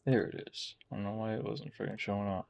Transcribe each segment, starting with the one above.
There it is. I don't know why it wasn't freaking showing up.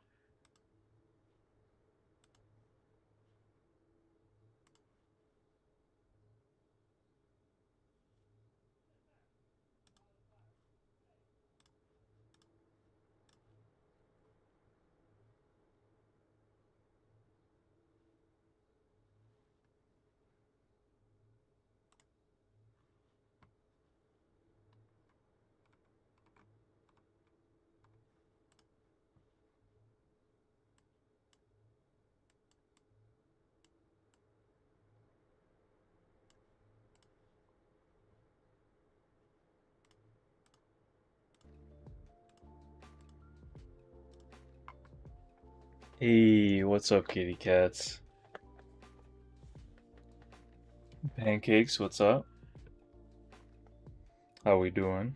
Hey, what's up, kitty cats? Pancakes, what's up? How we doing?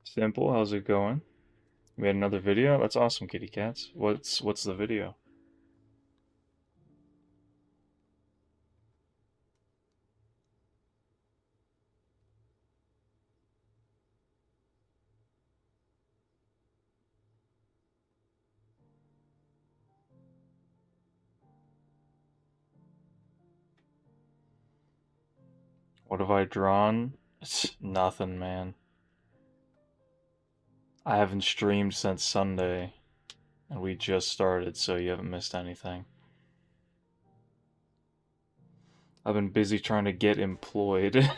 Simple, how's it going? We had another video? That's awesome, kitty cats. What's the video? What have I drawn? It's nothing, man. I haven't streamed since Sunday, and we just started, so you haven't missed anything. I've been busy trying to get employed.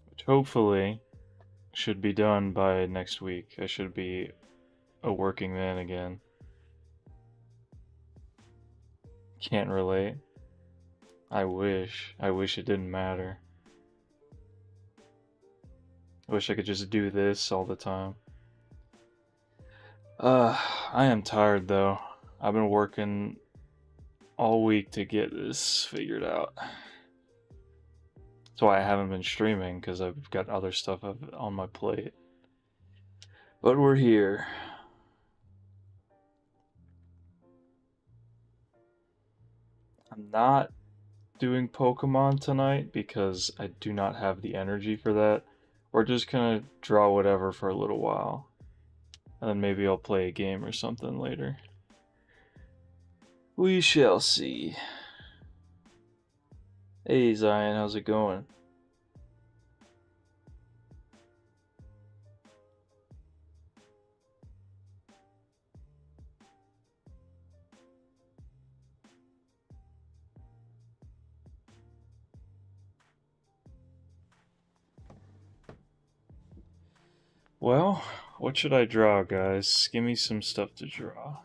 Which hopefully should be done by next week. I should be a working man again. Can't relate. I wish. I wish it didn't matter. I wish I could just do this all the time. I am tired though. I've been working all week to get this figured out. That's why I haven't been streaming, because I've got other stuff on my plate. But we're here. I'm not doing Pokemon tonight because I do not have the energy for that. We're just gonna draw whatever for a little while. And then maybe I'll play a game or something later. We shall see. Hey Zion, how's it going? Well, what should I draw, guys? Give me some stuff to draw.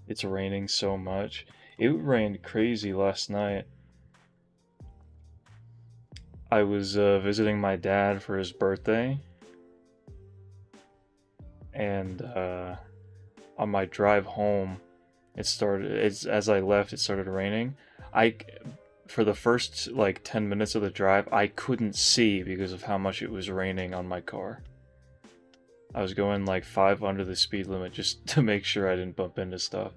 It's raining so much. It rained crazy last night. I was visiting my dad for his birthday, and on my drive home, as I left, it started raining. I, for the first like 10 minutes of the drive, I couldn't see because of how much it was raining on my car. I was going like 5 under the speed limit just to make sure I didn't bump into stuff.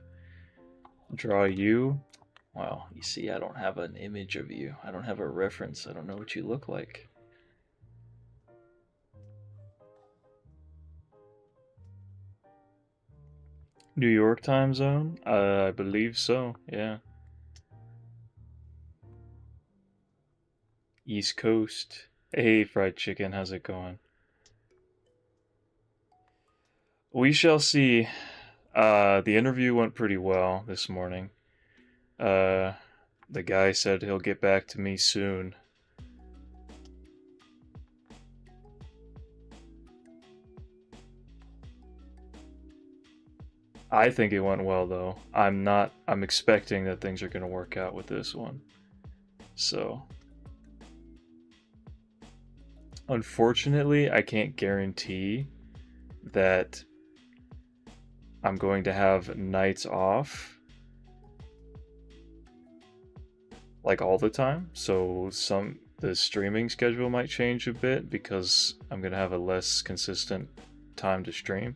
Draw you. Well, you see, I don't have an image of you. I don't have a reference. I don't know what you look like. New York time zone? I believe so, yeah. East Coast. Hey, fried chicken, how's it going? We shall see. The interview went pretty well this morning. The guy said he'll get back to me soon. I think it went well though. I'm expecting that things are gonna work out with this one. So Unfortunately, I can't guarantee that I'm going to have nights off like all the time. So the streaming schedule might change a bit because I'm gonna have a less consistent time to stream.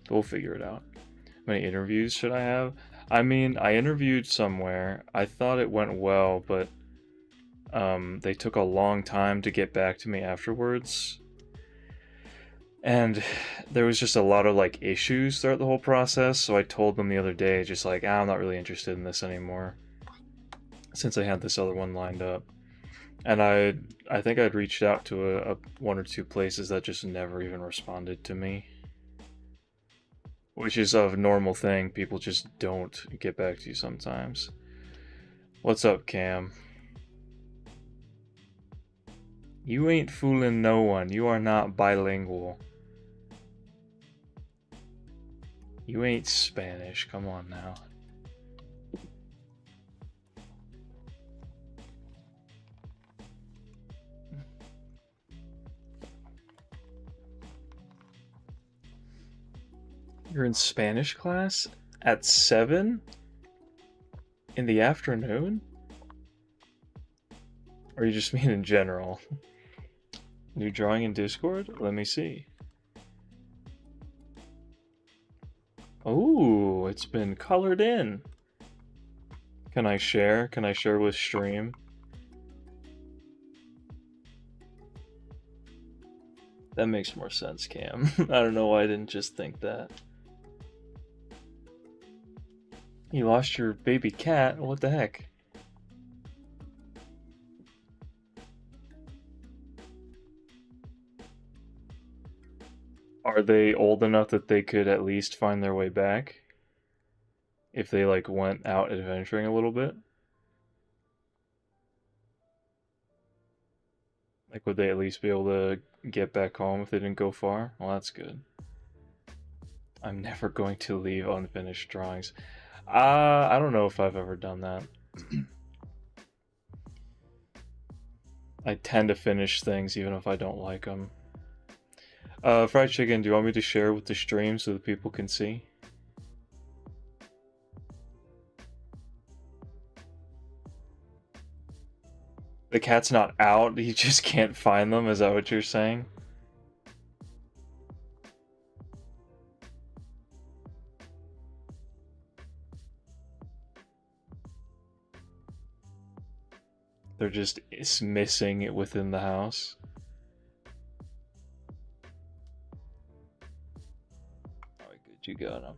But we'll figure it out. How many interviews should I have? I mean, I interviewed somewhere. I thought it went well, but they took a long time to get back to me afterwards. And there was just a lot of like issues throughout the whole process, so I told them the other day, just like, I'm not really interested in this anymore, since I had this other one lined up. And I think I'd reached out to a one or two places that just never even responded to me. Which is a normal thing, people just don't get back to you sometimes. What's up, Cam? You ain't fooling no one, you are not bilingual. You ain't Spanish, come on now. You're in Spanish class? At 7? In the afternoon? Or you just mean in general? New drawing in Discord? Let me see. Oh, it's been colored in. Can I share? Can I share with stream? That makes more sense, Cam. I don't know why I didn't just think that. You lost your baby cat? What the heck? Are they old enough that they could at least find their way back? If they like went out adventuring a little bit? Like would they at least be able to get back home if they didn't go far? Well, that's good. I'm never going to leave unfinished drawings. I don't know if I've ever done that. I tend to finish things even if I don't like them. Fried chicken, do you want me to share with the stream so that people can see? The cat's not out, he just can't find them, is that what you're saying? They're just missing it within the house. Alright, good, you got him.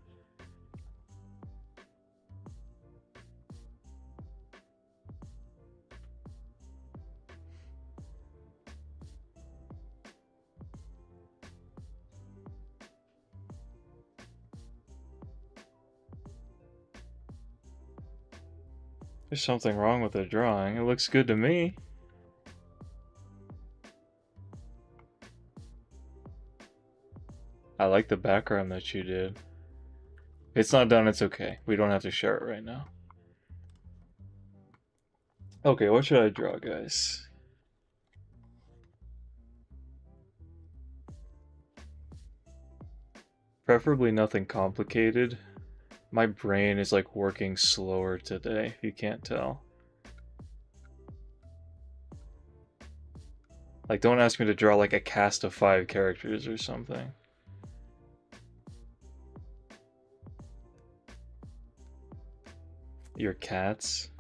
There's something wrong with the drawing. It looks good to me. I like the background that you did. It's not done, it's okay. We don't have to share it right now. Okay, what should I draw, guys? Preferably nothing complicated. My brain is like working slower today, if you can't tell. Like, don't ask me to draw like a cast of 5 characters or something. Your cats?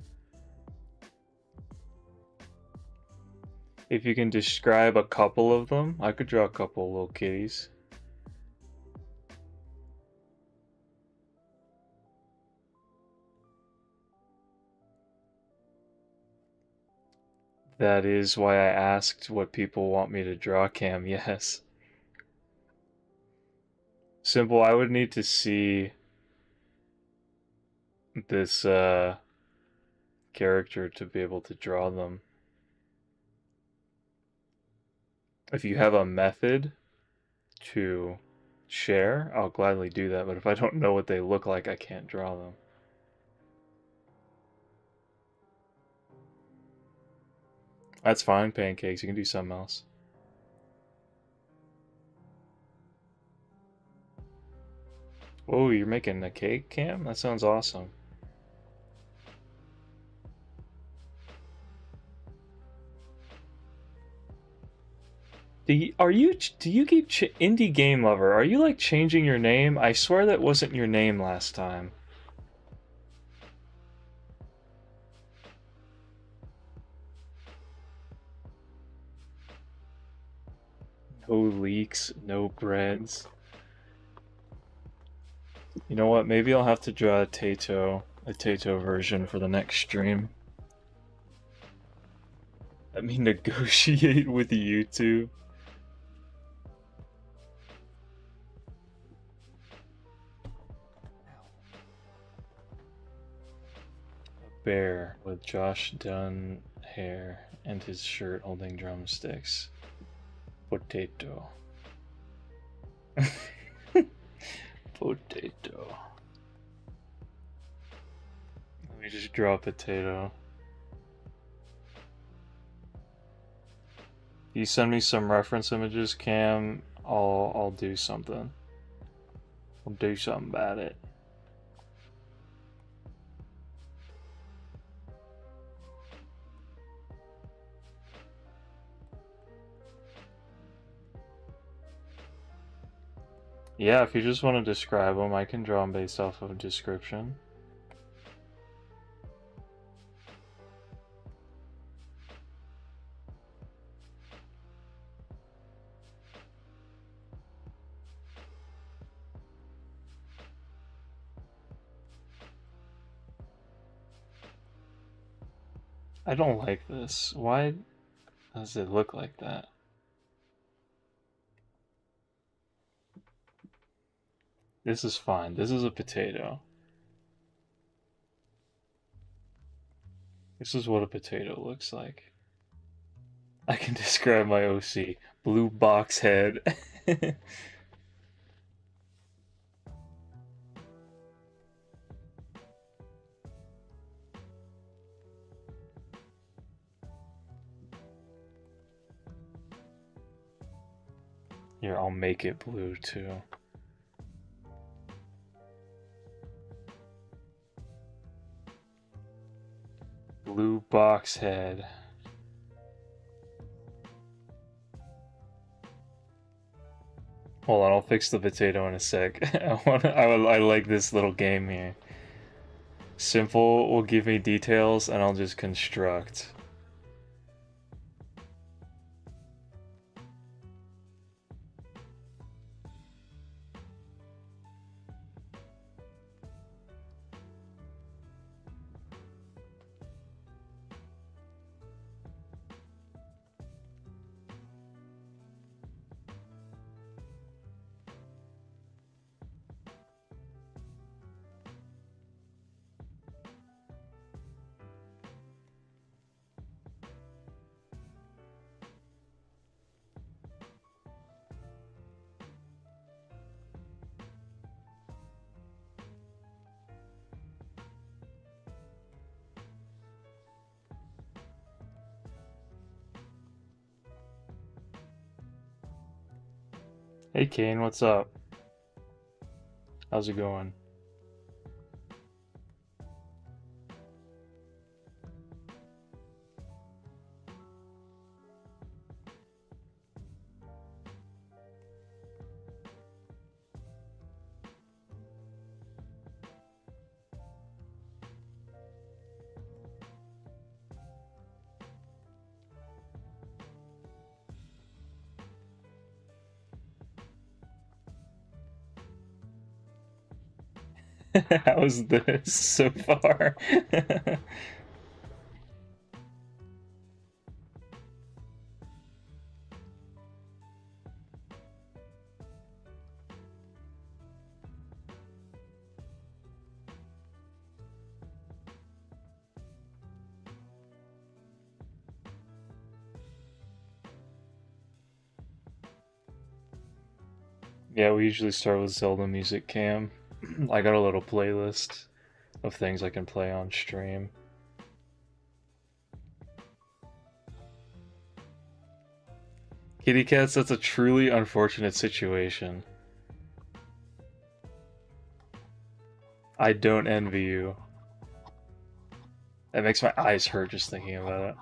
If you can describe a couple of them, I could draw a couple little kitties. That is why I asked what people want me to draw, Cam, yes. Simple, I would need to see this character to be able to draw them. If you have a method to share, I'll gladly do that, but if I don't know what they look like, I can't draw them. That's fine, pancakes, you can do something else. Oh, you're making a cake, Cam? That sounds awesome. Do you keep indie game lover? Are you like changing your name? I swear that wasn't your name last time. No leaks, no breads. You know what? Maybe I'll have to draw a Tato version for the next stream. Let me negotiate with YouTube. A bear with Josh Dunn hair and his shirt holding drumsticks. Potato. Potato. Let me just draw a potato. You send me some reference images, Cam, I'll do something. I'll do something about it. Yeah, if you just want to describe them, I can draw them based off of a description. I don't like this. Why does it look like that? This is fine. This is a potato. This is what a potato looks like. I can describe my OC. Blue box head. Here, I'll make it blue too. Blue box head. Hold on, I'll fix the potato in a sec. I like this little game here. Simple will give me details and I'll just construct. Hey Kane, what's up? How's it going? How's this so far? Yeah, we usually start with Zelda music, Cam. I got a little playlist of things I can play on stream. Kitty cats, that's a truly unfortunate situation. I don't envy you. That makes my eyes hurt just thinking about it.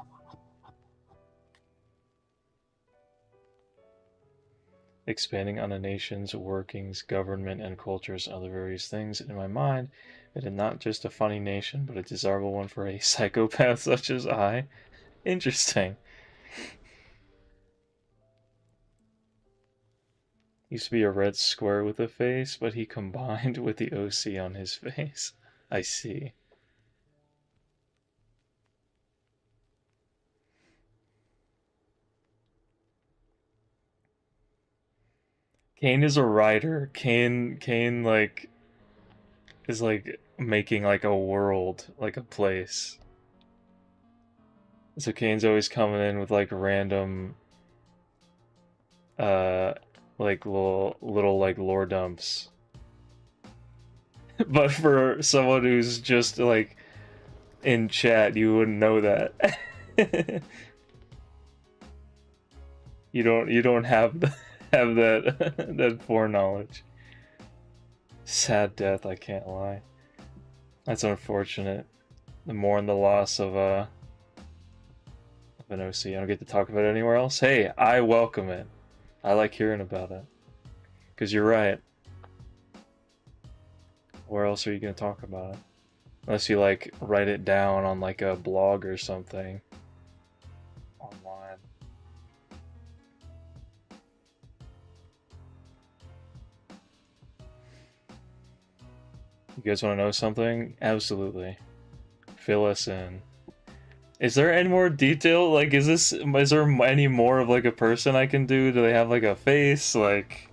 Expanding on a nation's workings, government, and cultures, and other various things. In my mind, it is not just a funny nation, but a desirable one for a psychopath such as I. Interesting. Used to be a red square with a face, but he combined with the OC on his face. I see. Kane is a writer. Kane like is like making like a world, like a place. So Kane's always coming in with like random uh like little like lore dumps. But for someone who's just like in chat, you wouldn't know that. You don't have have that that foreknowledge. Sad death, I can't lie. That's unfortunate. The mourn the loss of an OC. I don't get to talk about it anywhere else. Hey, I welcome it. I like hearing about it. Because you're right. Where else are you going to talk about it? Unless you like write it down on like a blog or something online. You guys want to know something? Absolutely. Fill us in. Is there any more detail? Like, is there any more of like a person I can do? Do they have like a face? Like...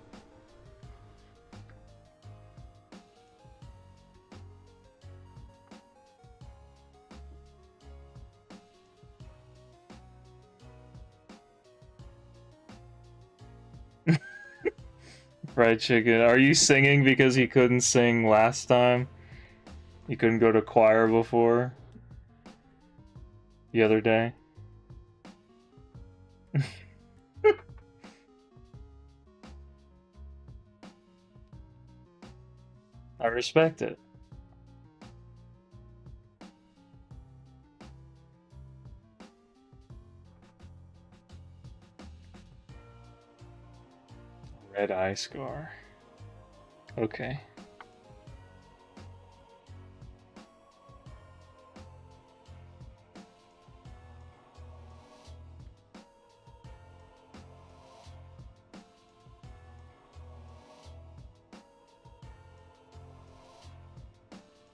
Fried chicken. Are you singing because you couldn't sing last time? You couldn't go to choir before? The other day? I respect it. Red eye scar. Okay.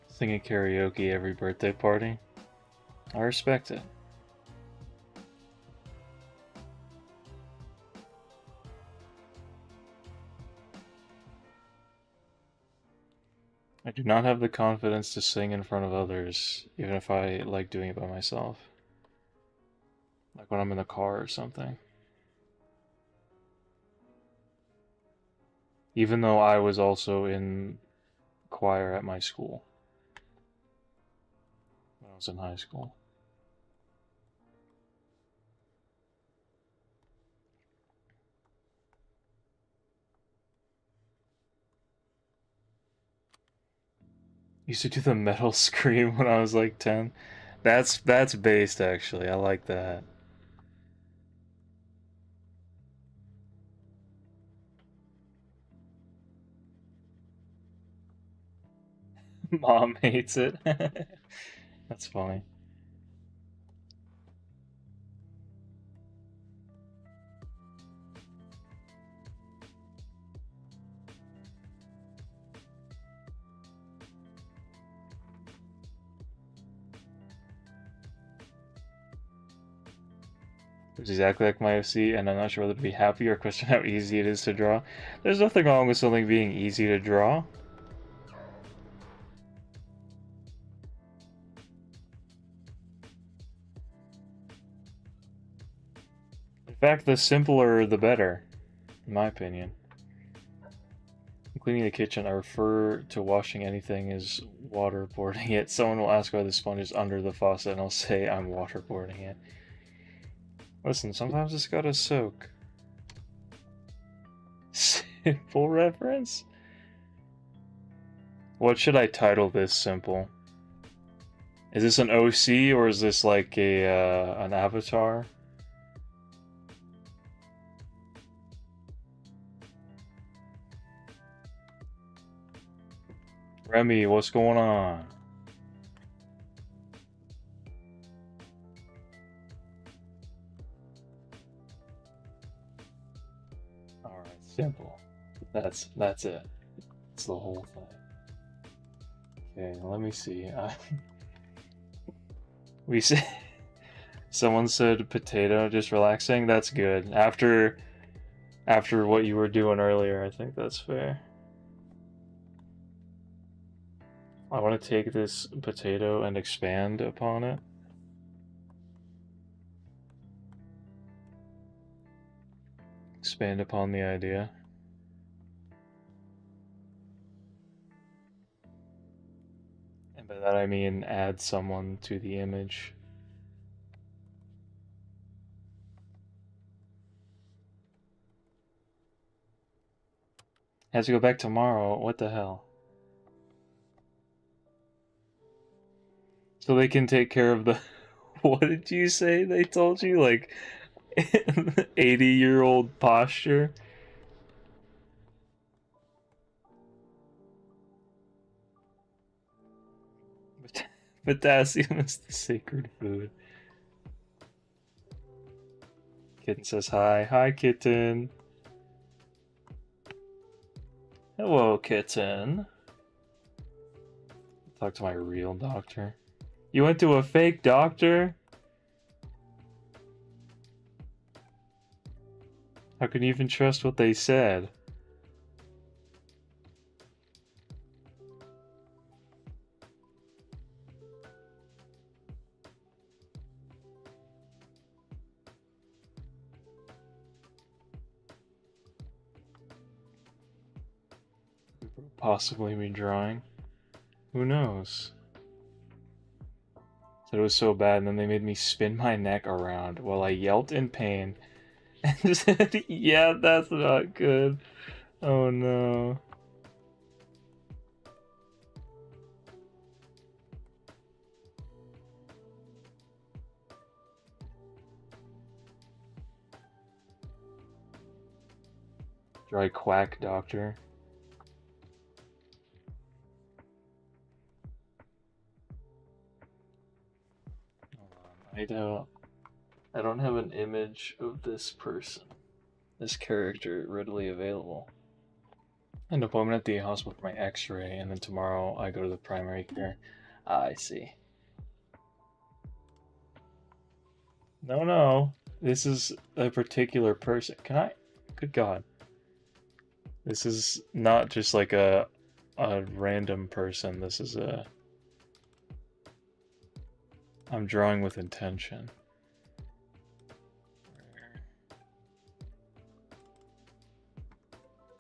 Singing karaoke every birthday party. I respect it. I do not have the confidence to sing in front of others, even if I like doing it by myself. Like when I'm in the car or something. Even though I was also in choir at my school. When I was in high school. Used to do the metal scream when I was like 10. That's based actually. I like that. Mom hates it. That's funny. It's exactly like my OC, and I'm not sure whether to be happy or question how easy it is to draw. There's nothing wrong with something being easy to draw. In fact, the simpler the better, in my opinion. Cleaning the kitchen, I refer to washing anything as waterboarding it. Someone will ask why the sponge is under the faucet, and I'll say I'm waterboarding it. Listen, sometimes it's gotta soak. Simple reference? What should I title this simple? Is this an OC or is this like a an avatar? Remy, what's going on? Alright, simple. That's it. That's the whole thing. Okay, let me see. We said someone said potato, just relaxing. That's good. After what you were doing earlier, I think that's fair. I want to take this potato and expand upon it. Expand upon the idea. And by that I mean add someone to the image. Has to go back tomorrow. What the hell? So they can take care of the... What did you say they told you? Like 80-year-old posture? Potassium is the sacred food. Kitten says hi. Hi, kitten. Hello, kitten. Talk to my real doctor. You went to a fake doctor? How can you even trust what they said? Possibly me drawing. Who knows? Said it was so bad, and then they made me spin my neck around while I yelped in pain and said, yeah, that's not good. Oh no. Dry quack doctor. I don't have an image of this person, this character readily available. An appointment at the hospital for my x-ray, and then tomorrow I go to the primary care. I see. No. This is a particular person. Can I? Good God. This is not just like a random person. This is a... I'm drawing with intention.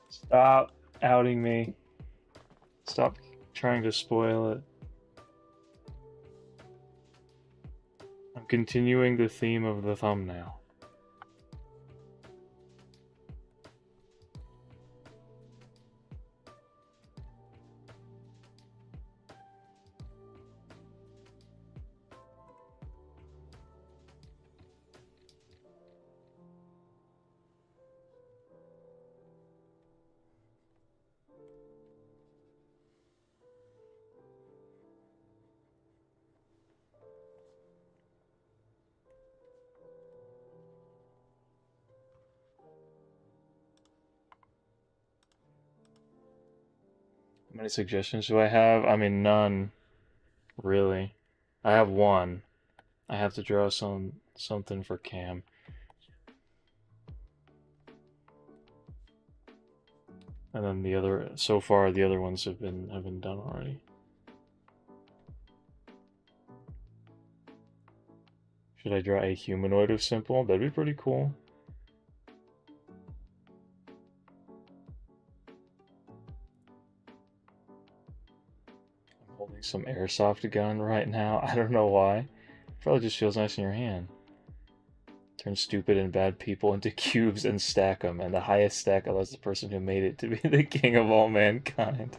Stop outing me. Stop trying to spoil it. I'm continuing the theme of the thumbnail. How many suggestions do I have? I mean, none, really. I have one. I have to draw something for Cam. And then the other, so far the other ones have been done already. Should I draw a humanoid of simple? That'd be pretty cool. I'm holding some airsoft gun right now. I don't know why. Probably just feels nice in your hand. Turn stupid and bad people into cubes and stack them, and the highest stack allows the person who made it to be the king of all mankind.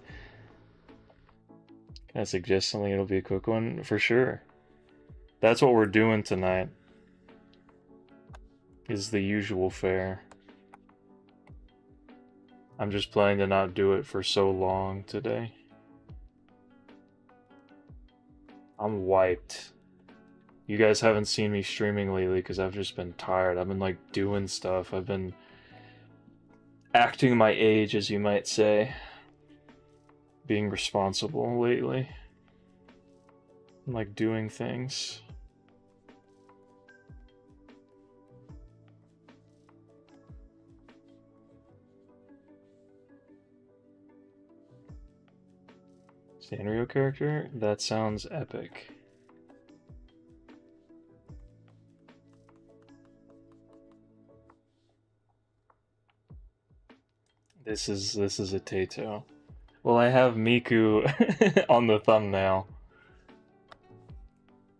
I suggest something, it'll be a quick one for sure. That's what we're doing tonight. Is the usual fare. I'm just planning to not do it for so long today. I'm wiped. You guys haven't seen me streaming lately because I've just been tired. I've been like doing stuff. I've been acting my age, as you might say. Being responsible lately. And, like doing things. Sanrio character? That sounds epic. This is a Tato. Well, I have Miku on the thumbnail.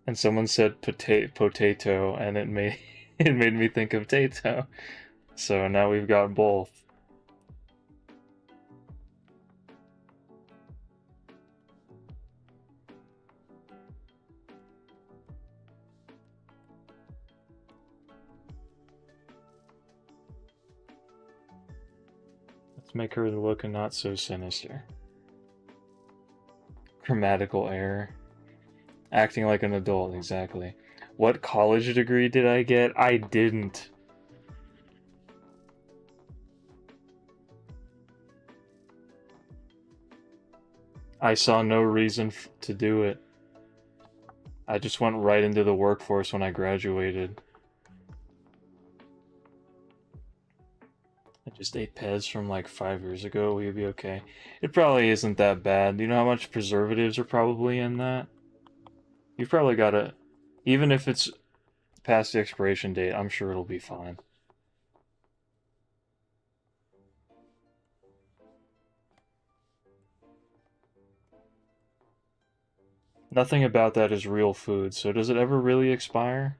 And someone said potato and it made me think of Tato. So now we've got both. Let's make her look not so sinister. Grammatical error. Acting like an adult, exactly. What college degree did I get? I didn't. I saw no reason to do it. I just went right into the workforce when I graduated. I just ate Pez from like 5 years ago. We'd be okay. It probably isn't that bad. Do you know how much preservatives are probably in that? You've probably got to... Even if it's past the expiration date, I'm sure it'll be fine. Nothing about that is real food, so does it ever really expire?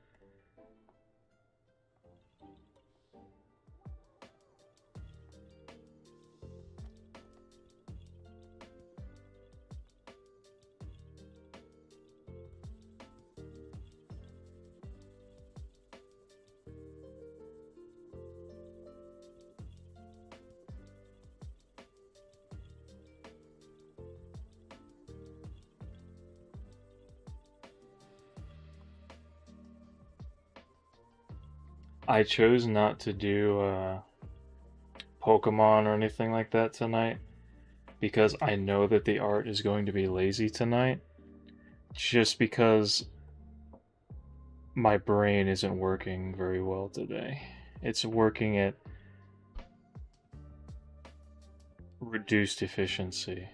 I chose not to do Pokemon or anything like that tonight because I know that the art is going to be lazy tonight. Just because my brain isn't working very well today. It's working at reduced efficiency.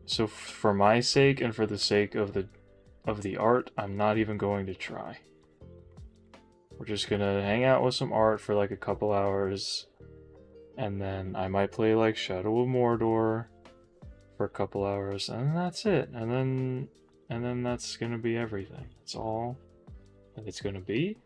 So for my sake and for the sake of the art, I'm not even going to try. We're just gonna hang out with some art for like a couple hours, and then I might play like Shadow of Mordor for a couple hours, and that's it. And then that's gonna be everything. That's all that it's gonna be.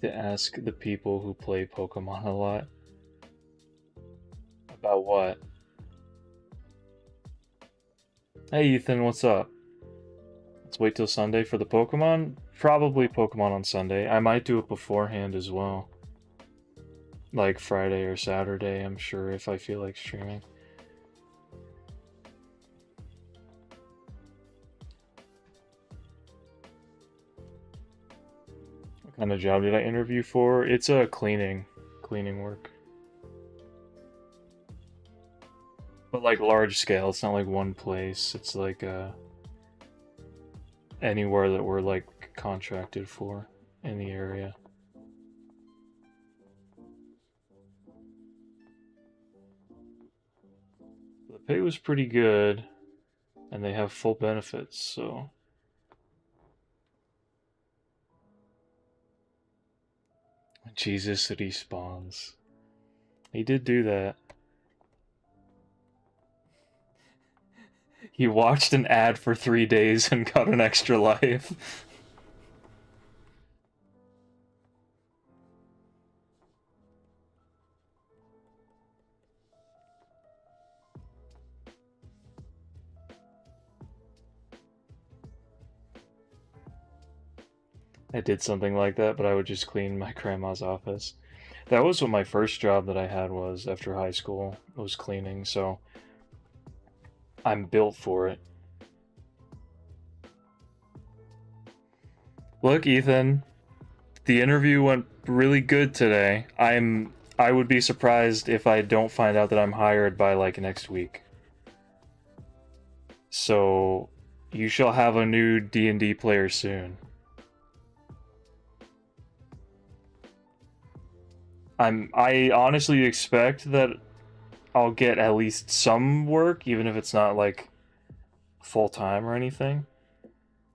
To ask the people who play Pokemon a lot. About what? Hey Ethan, what's up? Let's wait till Sunday for the Pokemon? Probably Pokemon on Sunday. I might do it beforehand as well. Like Friday or Saturday, I'm sure, if I feel like streaming. What kind of job did I interview for? It's a cleaning work. But like large scale, it's not like one place. It's like anywhere that we're like contracted for in the area. The pay was pretty good, and they have full benefits, so... Jesus respawns. He did do that. He watched an ad for 3 days and got an extra life. I did something like that, but I would just clean my grandma's office. That was what my first job that I had was after high school, was cleaning, so I'm built for it. Look, Ethan, the interview went really good today. I would be surprised if I don't find out that I'm hired by like next week. So you shall have a new D&D player soon. I honestly expect that I'll get at least some work, even if it's not like full time or anything.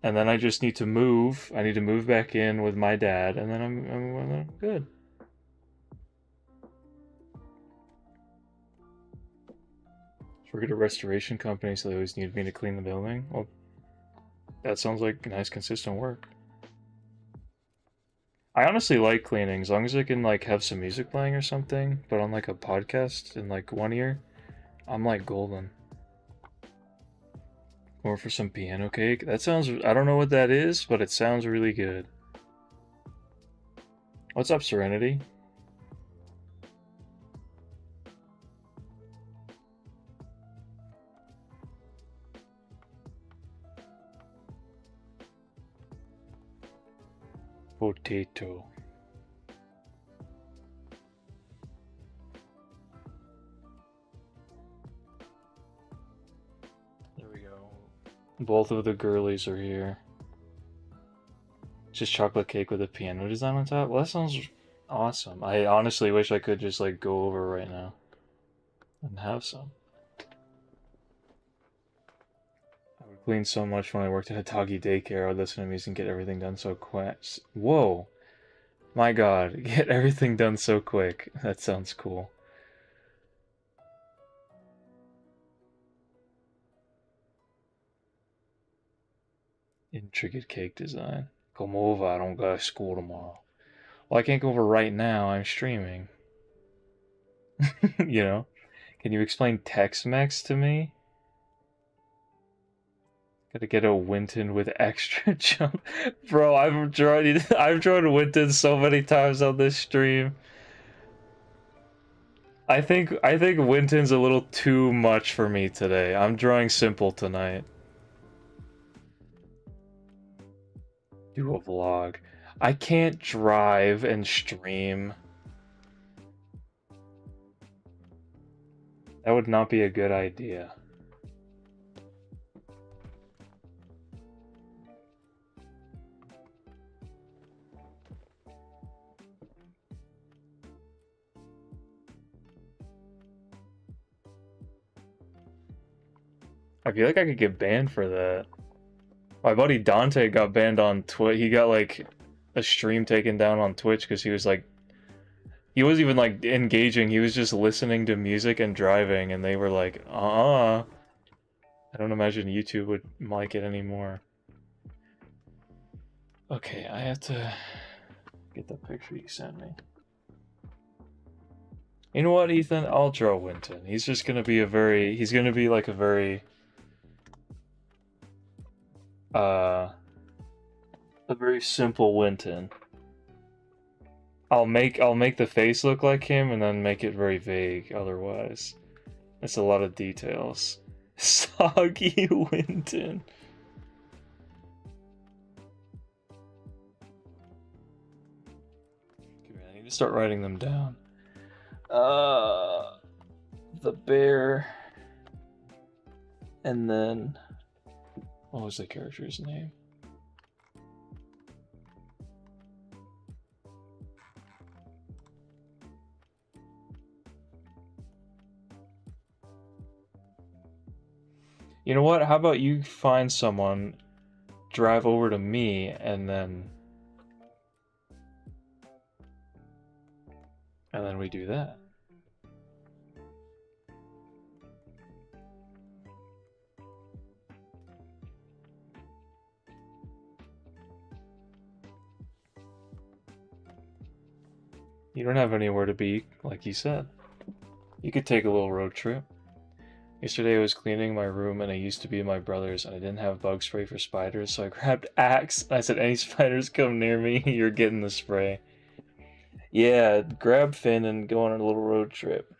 And then I just need to move. I need to move back in with my dad, and then I'm good. Work at a restoration company, so they always needed me to clean the building. Well, that sounds like nice, consistent work. I honestly like cleaning, as long as I can like have some music playing or something, but on like a podcast in like one ear, I'm like golden. Or for some piano cake. That sounds, I don't know what that is, but it sounds really good. What's up, Serenity? Potato. There we go. Both of the girlies are here. Just chocolate cake with a piano design on top? Well, that sounds awesome. I honestly wish I could just like go over right now and have some. I would clean so much when I worked at a doggy daycare. I would listen to music and get everything done so quick. Whoa! My god, get everything done so quick. That sounds cool. Intricate cake design. Come over, I don't go to school tomorrow. Well, I can't go over right now, I'm streaming. You know? Can you explain Tex-Mex to me? Gotta get a Winton with extra jump. Bro, I've drawn Winton so many times on this stream. I think Winton's a little too much for me today. I'm drawing simple tonight. Do a vlog. I can't drive and stream. That would not be a good idea. I feel like I could get banned for that. My buddy Dante got banned on Twitch. He got like a stream taken down on Twitch because he was like, he wasn't even like engaging. He was just listening to music and driving, and they were like, I don't imagine YouTube would like it anymore. Okay, I have to get the picture you sent me. You know what, Ethan? I'll draw Winton. He's just gonna be he's gonna be like a very, a very simple Winton. I'll make the face look like him and then make it very vague otherwise. It's a lot of details. Soggy Winton. Okay, I need to start writing them down. The bear. And then, what was the character's name? You know what? How about you find someone, drive over to me, and then we do that. You don't have anywhere to be, like you said. You could take a little road trip. Yesterday I was cleaning my room and I used to be my brother's and I didn't have bug spray for spiders, so I grabbed Axe. I said, any spiders come near me, you're getting the spray. Yeah, grab Finn and go on a little road trip.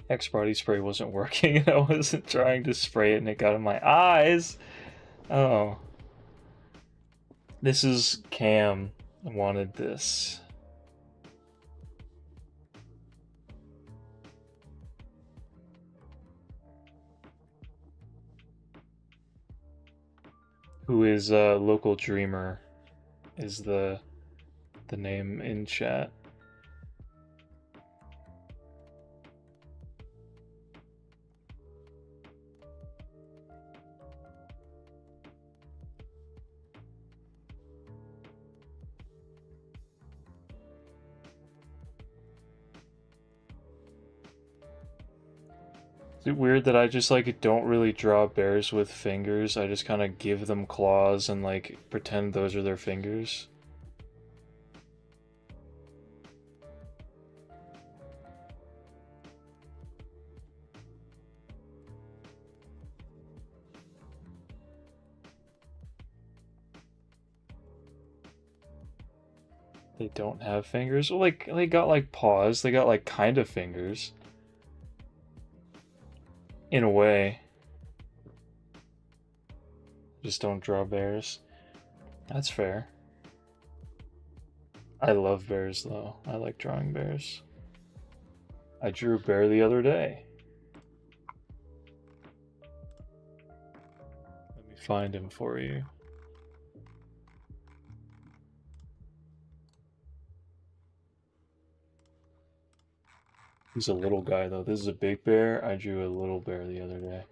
X body spray wasn't working and I wasn't trying to spray it and it got in my eyes. Oh. This is Cam wanted this. Who is local dreamer is the name in chat. Is it weird that I just like don't really draw bears with fingers? I just kind of give them claws and like pretend those are their fingers. They don't have fingers? Well, like, they got like paws, they got like kind of fingers. In a way. Just don't draw bears. That's fair. I love bears though. I like drawing bears. I drew a bear the other day. Let me find him for you. He's a little guy though. This is a big bear. I drew a little bear the other day.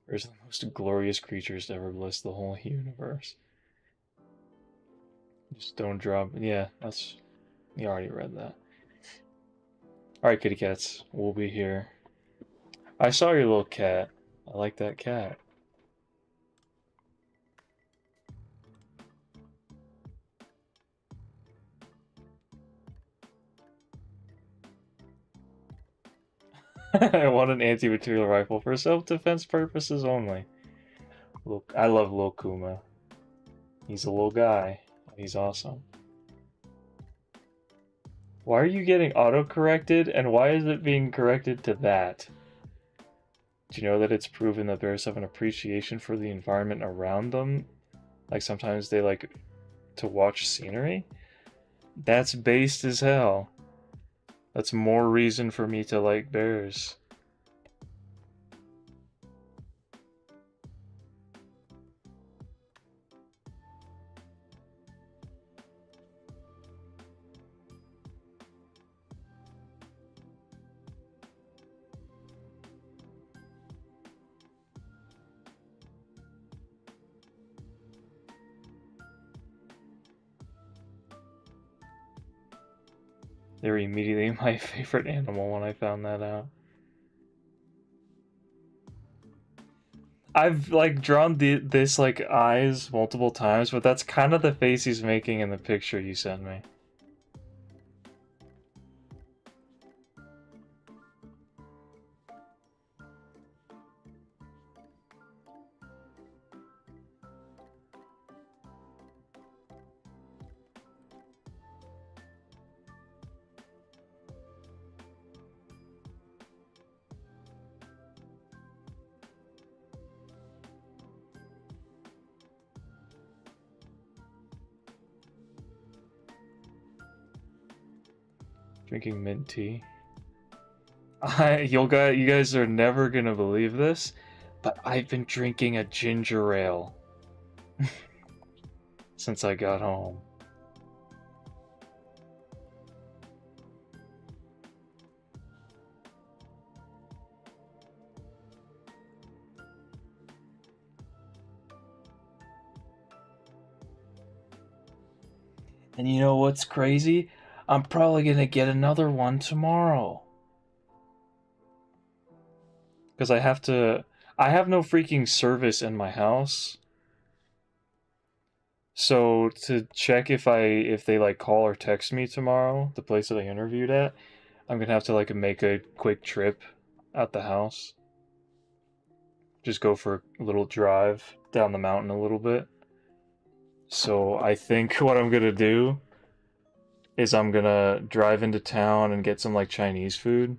Bears are the most glorious creatures to ever bless the whole universe. Just don't drop. Yeah, that's. You already read that. Alright, kitty cats. We'll be here. I saw your little cat. I like that cat. I want an anti-material rifle for self-defense purposes only. Look, I love Lil Kuma. He's a little guy. He's awesome. Why are you getting auto-corrected, and why is it being corrected to that? Do you know that it's proven that bears have an appreciation for the environment around them? Like, sometimes they like to watch scenery? That's based as hell. That's more reason for me to like bears. They were immediately my favorite animal when I found that out. I've like drawn this like eyes multiple times, but that's kind of the face he's making in the picture you sent me. Drinking mint tea. You guys are never gonna believe this, but I've been drinking a ginger ale since I got home. And you know what's crazy? I'm probably gonna get another one tomorrow. Because I have no freaking service in my house. So to check if they like call or text me tomorrow, the place that I interviewed at, I'm gonna have to like make a quick trip out the house. Just go for a little drive down the mountain a little bit. So I think what I'm gonna do is I'm gonna drive into town and get some like Chinese food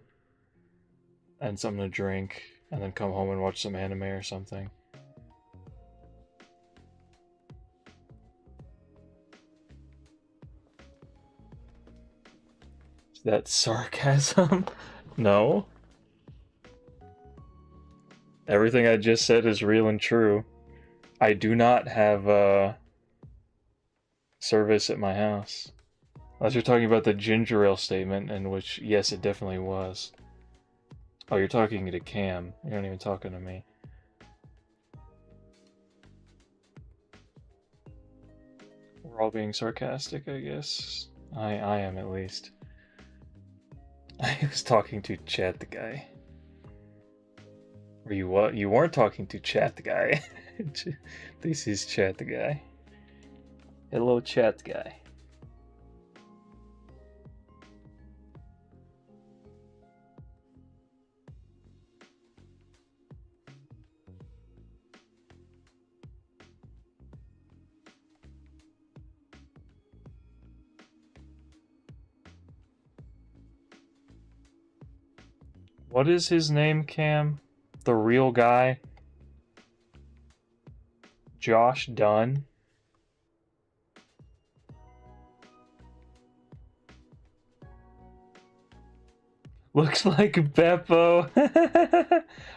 and something to drink, and then come home and watch some anime or something. Is that sarcasm? No. Everything I just said is real and true. I do not have service at my house. Unless you're talking about the ginger ale statement, in which, yes, it definitely was. Oh, you're talking to Cam. You're not even talking to me. We're all being sarcastic, I guess. I am, at least. I was talking to Chad the guy. Or you what? You weren't talking to Chat the guy. This is Chat the guy. Hello, Chat guy. What is his name, Cam? The real guy? Josh Dunn? Looks like Beppo.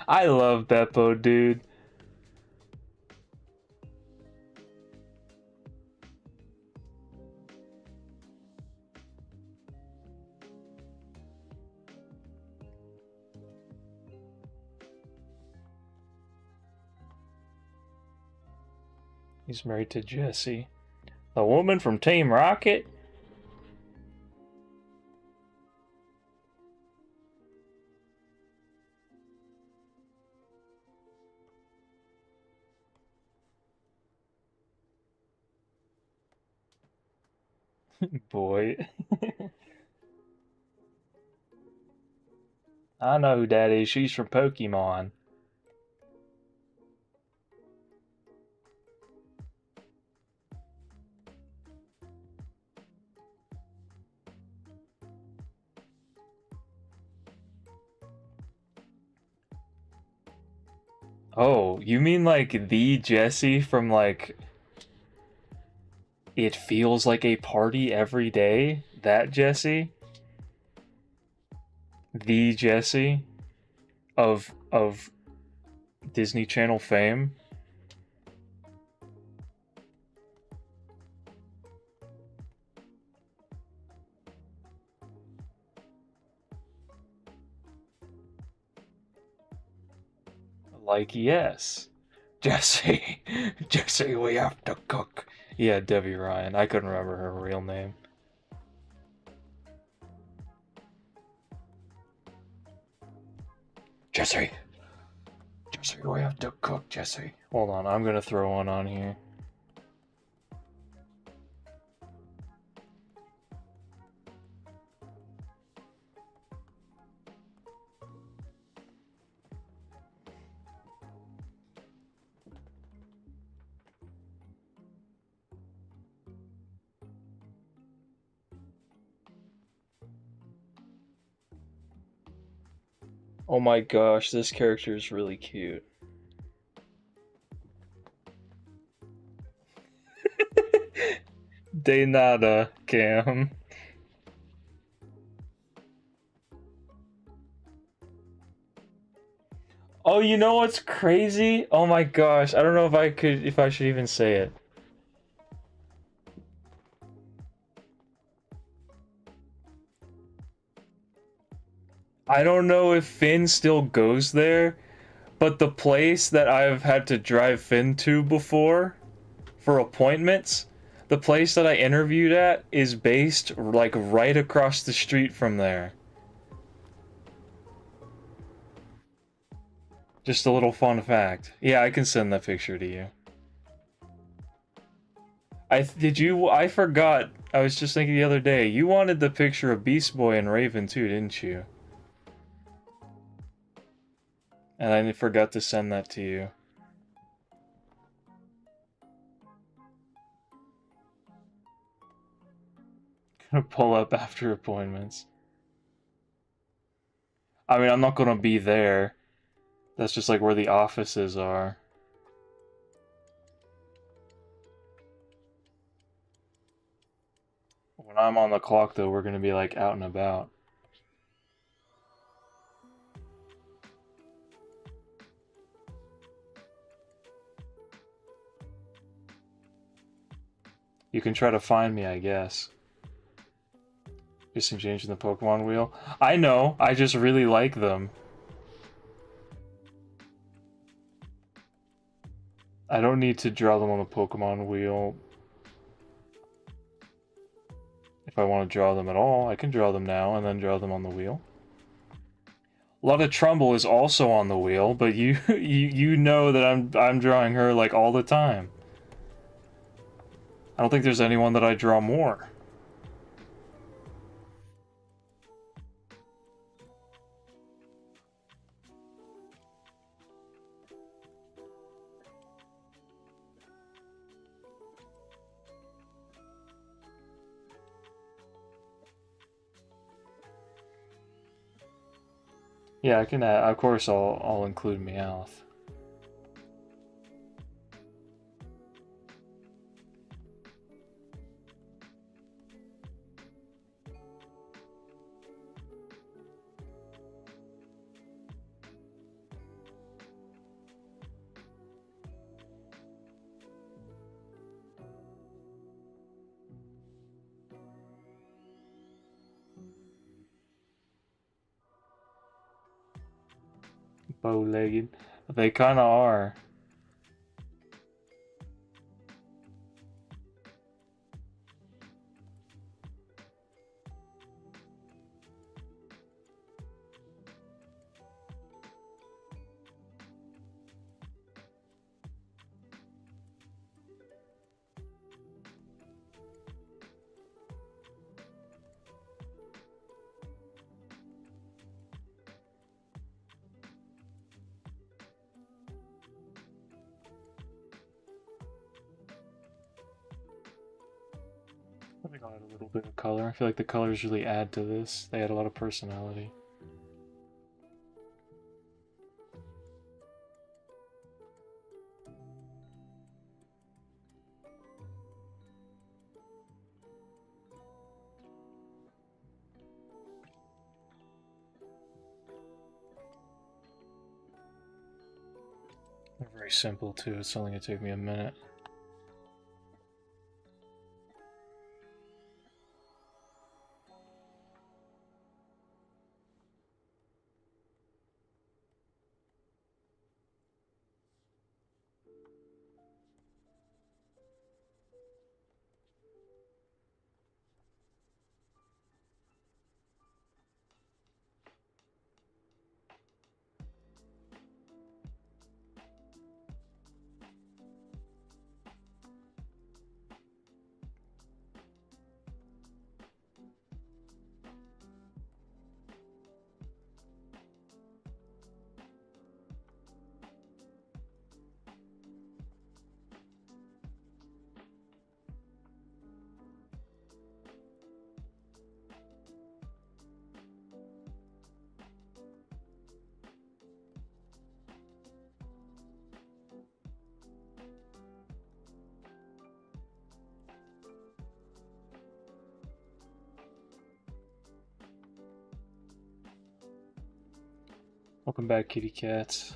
I love Beppo, dude. He's married to Jessie. The woman from Team Rocket? Boy. I know who that is. She's from Pokemon. Oh, you mean like the Jessie from like It Feels Like a Party Every Day? That Jessie? The Jessie of Disney Channel fame? Like, yes. Jessie. Jessie, we have to cook. Yeah, Debbie Ryan. I couldn't remember her real name. Jessie. Jessie, we have to cook, Jessie. Hold on, I'm gonna throw one on here. Oh my gosh, this character is really cute. De nada, Cam. Oh, you know what's crazy? Oh my gosh, I don't know if I should even say it. I don't know if Finn still goes there, but the place that I've had to drive Finn to before for appointments, the place that I interviewed at is based like right across the street from there. Just a little fun fact. Yeah, I can send that picture to you. I forgot. I was just thinking the other day. You wanted the picture of Beast Boy and Raven too, didn't you? And I forgot to send that to you. Gonna pull up after appointments. I mean, I'm not gonna be there. That's just like where the offices are. When I'm on the clock, though, we're gonna be like out and about. You can try to find me, I guess. Just some change in the Pokemon wheel. I know, I just really like them. I don't need to draw them on the Pokemon wheel. If I want to draw them at all, I can draw them now and then draw them on the wheel. A lot of Trumbull is also on the wheel, but you know that I'm drawing her like all the time. I don't think there's anyone that I draw more. Yeah, I can add, of course I'll include Meowth. Bow-legged. They kinda are. I think I'll add a little bit of color. I feel like the colors really add to this. They add a lot of personality. They're very simple too. It's only gonna take me a minute. Welcome back, kitty cats.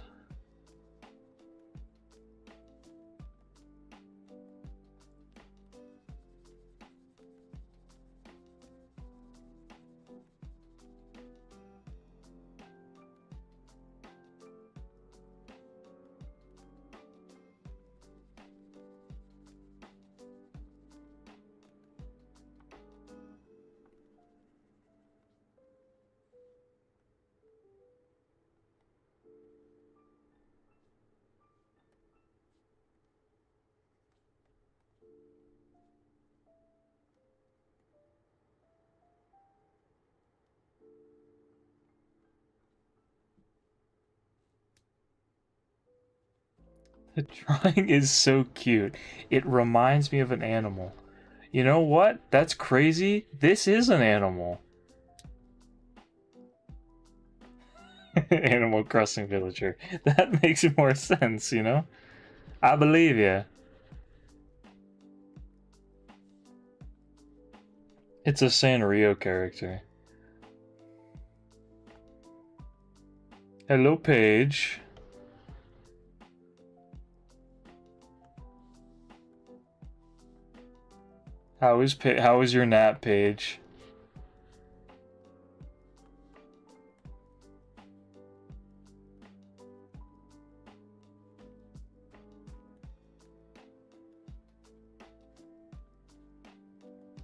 The drawing is so cute. It reminds me of an animal. You know what? That's crazy. This is an animal. Animal Crossing villager. That makes more sense, you know? I believe you. It's a Sanrio character. Hello, Paige. How is your nap, Paige?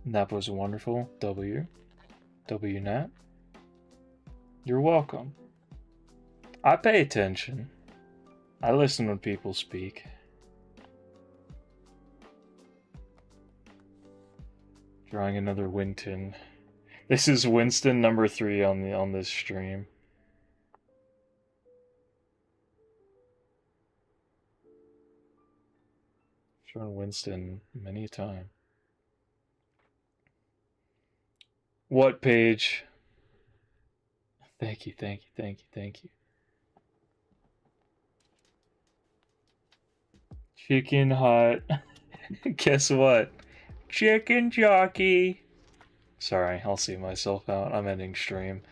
Nap was wonderful. W nap. You're welcome. I pay attention. I listen when people speak. Drawing another Winton. This is Winston number 3 on this stream. Shown Winston many a time. What page? Thank you, thank you, thank you, thank you. Chicken hot. Guess what? Chicken jockey. Sorry, I'll see myself out. I'm ending stream.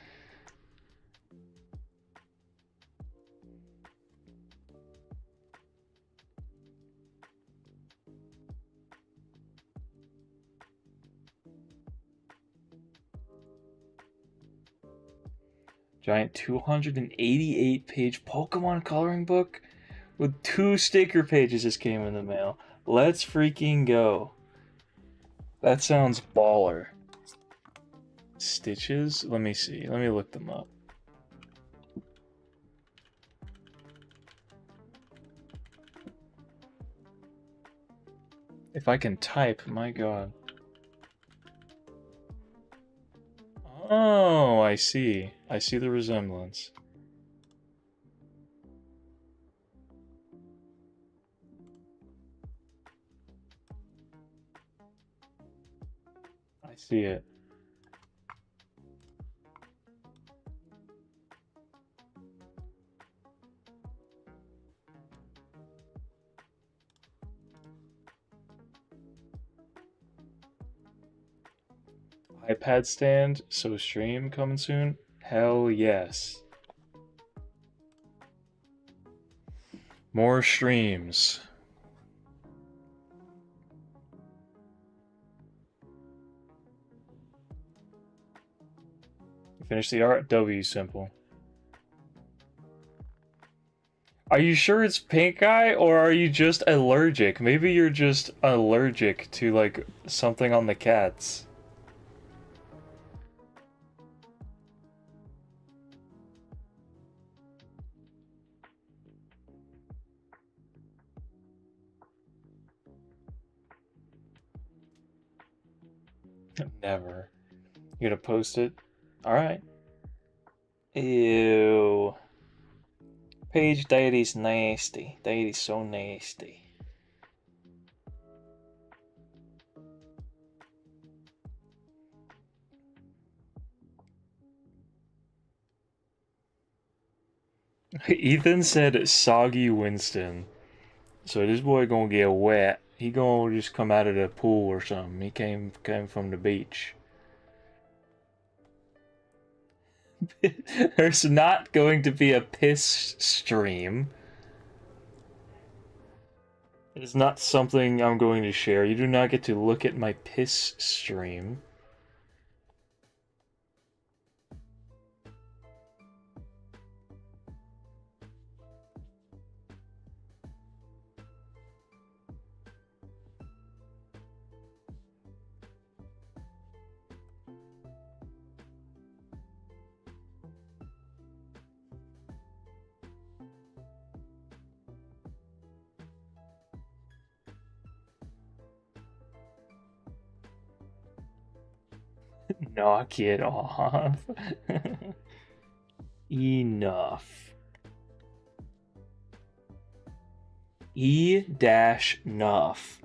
Giant 288-page Pokemon coloring book with 2 sticker pages just came in the mail. Let's freaking go. That sounds baller. Stitches? Let me see. Let me look them up. If I can type, my god. Oh, I see. I see the resemblance. I see it. iPad stand, so stream coming soon? Hell yes. More streams. Finish the art? W simple. Are you sure it's pink eye, or are you just allergic? Maybe you're just allergic to, like, something on the cats. Never. You gonna post it? Alright. Ew. Page Deity's nasty. Deity's so nasty. Ethan said soggy Winston. So this boy gonna get wet. He gonna just come out of the pool or something. He came from the beach. There's not going to be a piss stream. It is not something I'm going to share. You do not get to look at my piss stream. Knock it off. Enough. E-Nuff.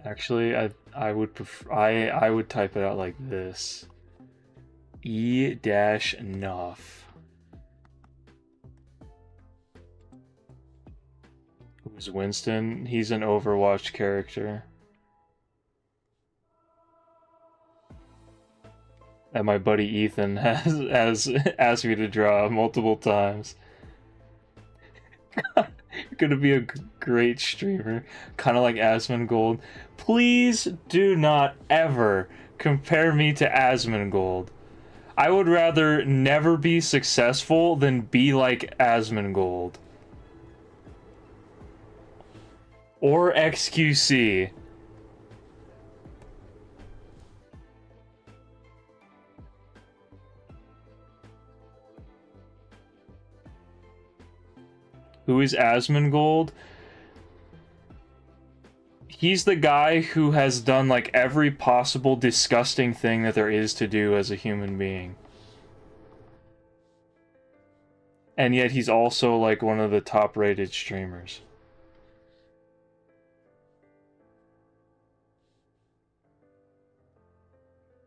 Actually, I would prefer I would type it out like this. E-Nuff. Who's Winston? He's an Overwatch character. That my buddy Ethan has asked me to draw multiple times. Gonna be a great streamer, kind of like Asmongold. Please do not ever compare me to Asmongold. I would rather never be successful than be like Asmongold. Or XQC. Who is Asmongold? He's the guy who has done like every possible disgusting thing that there is to do as a human being. And yet he's also like one of the top rated streamers.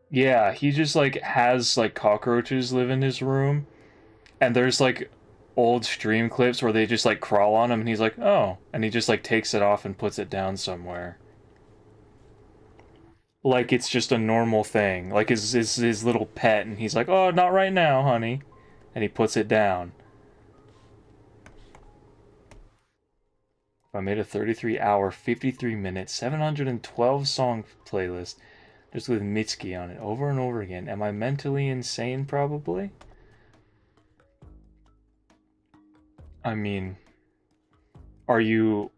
Yeah, he just like has like cockroaches live in his room. And there's like old stream clips where they just like crawl on him and he's like, oh, and he just like takes it off and puts it down somewhere. Like it's just a normal thing. Like his little pet and he's like, oh, not right now, honey. And he puts it down. I made a 33-hour, 53-minute, 712 song playlist just with Mitski on it over and over again. Am I mentally insane? Probably. I mean, are you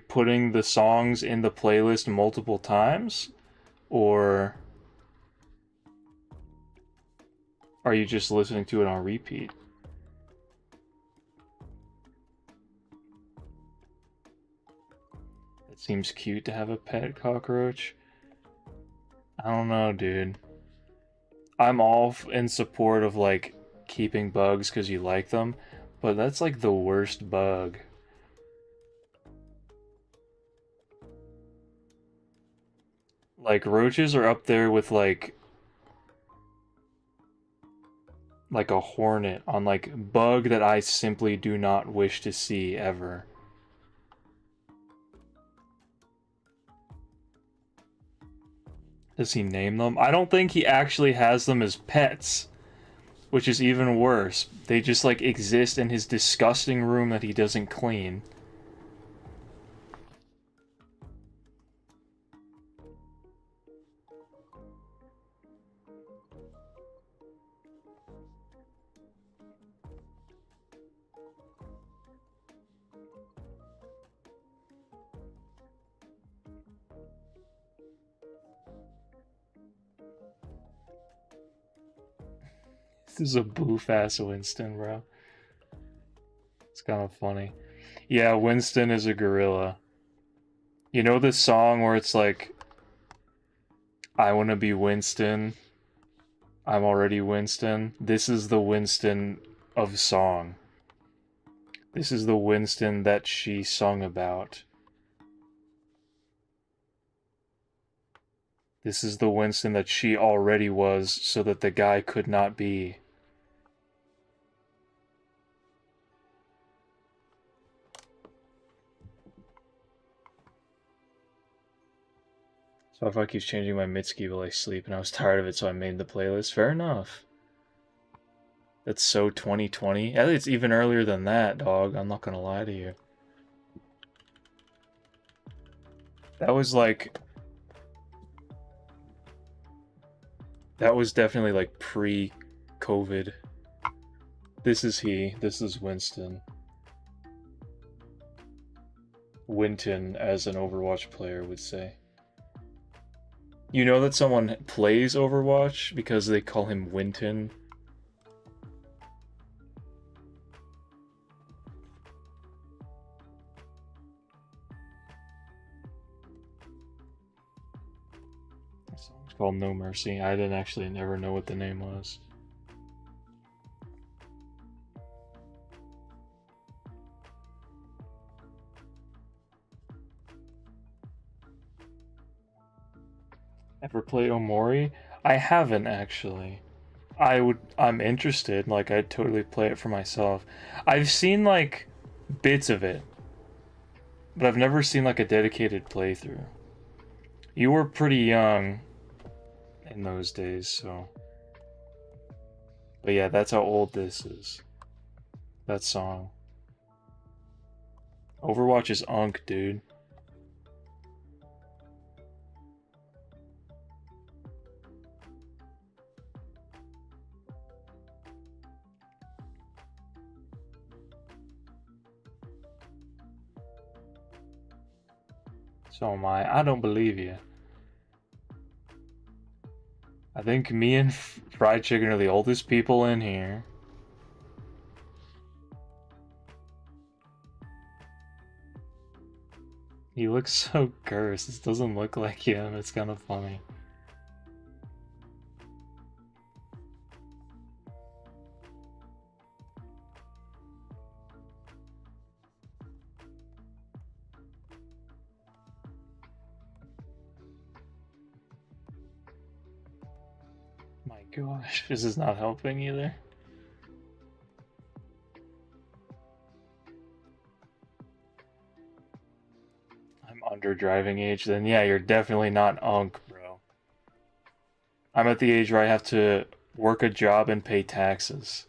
putting the songs in the playlist multiple times? Or are you just listening to it on repeat? It seems cute to have a pet cockroach. I don't know, dude. I'm all in support of like keeping bugs because you like them, but that's like the worst bug. Like roaches are up there with like a hornet on like bug that I simply do not wish to see ever. Does he name them? I don't think he actually has them as pets, which is even worse. They just like exist in his disgusting room that he doesn't clean. This is a boof-ass Winston, bro. It's kind of funny. Yeah, Winston is a gorilla. You know this song where it's like, I want to be Winston. I'm already Winston. This is the Winston of song. This is the Winston that she sung about. This is the Winston that she already was so that the guy could not be. So if I keep changing my Mitski while I sleep and I was tired of it so I made the playlist, fair enough. That's so 2020. It's even earlier than that, dog. I'm not gonna lie to you. That was like... That was definitely like pre-COVID. This is he. This is Winston. Winton, as an Overwatch player would say. You know that someone plays Overwatch because they call him Winton? That song's called No Mercy. I didn't actually never know what the name was. Ever played Omori? I haven't actually. I'm interested, like I'd totally play it for myself. I've seen like bits of it, but I've never seen like a dedicated playthrough. You were pretty young in those days, so. But yeah, that's how old this is. That song. Overwatch is unk, dude. So am I. I don't believe you. I think me and Fried Chicken are the oldest people in here. He looks so cursed. This doesn't look like him. It's kind of funny. My gosh, this is not helping either. I'm under driving age, then yeah, you're definitely not unk, bro. I'm at the age where I have to work a job and pay taxes.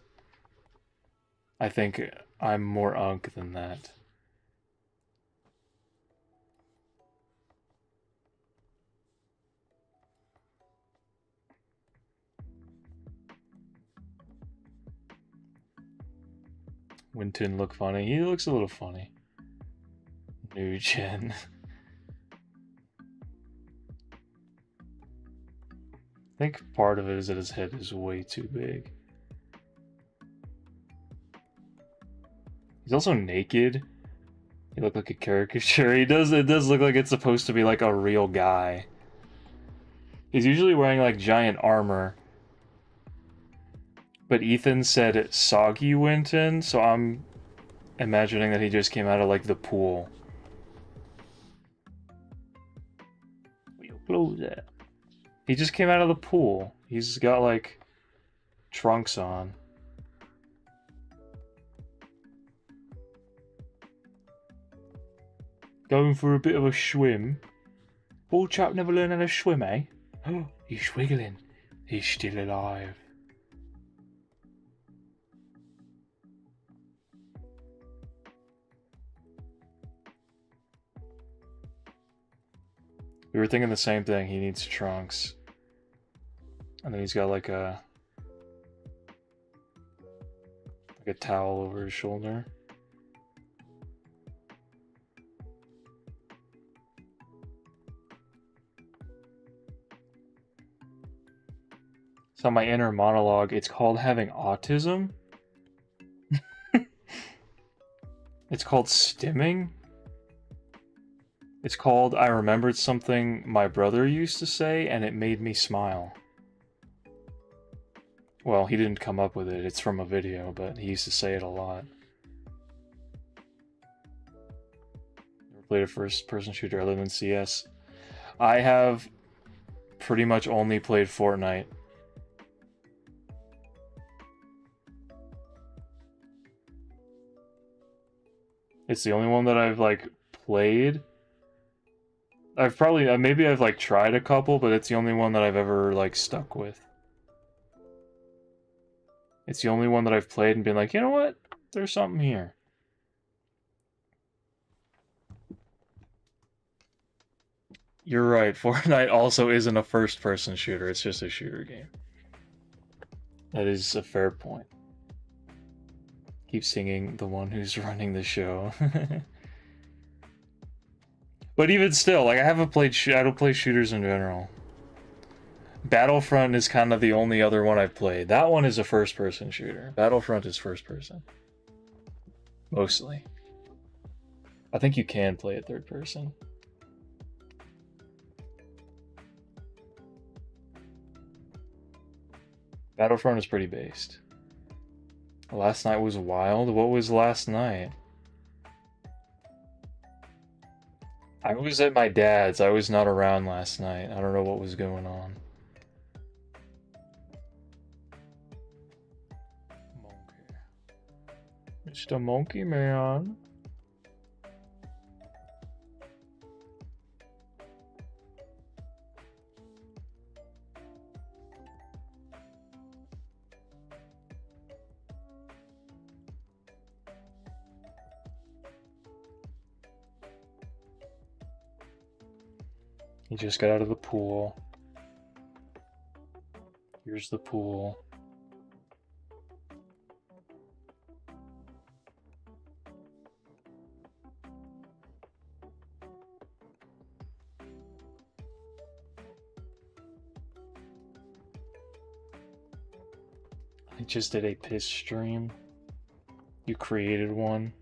I think I'm more unk than that. Winton look funny. He looks a little funny. New gen. I think part of it is that his head is way too big. He's also naked. He looked like a caricature. It does look like it's supposed to be like a real guy. He's usually wearing like giant armor. But Ethan said soggy Winton, so I'm imagining that he just came out of like the pool. Where your clothes at? He just came out of the pool. He's got like trunks on. Going for a bit of a swim. Old chap never learned how to swim, eh? Oh, he's wiggling. He's still alive. We were thinking the same thing. He needs trunks. And then he's got like a towel over his shoulder. So my inner monologue, it's called having autism. It's called stimming. It's called I remembered something my brother used to say and it made me smile. Well, he didn't come up with it. It's from a video, but he used to say it a lot. Never played a first-person shooter other than CS. I have pretty much only played Fortnite. It's the only one that I've like played. I've probably maybe I've like tried a couple, but it's the only one that I've ever like stuck with. It's the only one that I've played and been like, you know what? There's something here. You're right, Fortnite also isn't a first-person shooter, it's just a shooter game. That is a fair point. Keep singing the one who's running the show. But even still, like I don't play shooters in general. Battlefront is kind of the only other one I've played. That one is a first-person shooter. Battlefront is first-person. Mostly. I think you can play it third-person. Battlefront is pretty based. Last night was wild. What was last night? I was at my dad's. I was not around last night. I don't know what was going on. Monkey. Mr. Monkey Man. He just got out of the pool. Here's the pool. I just did a piss stream. You created one.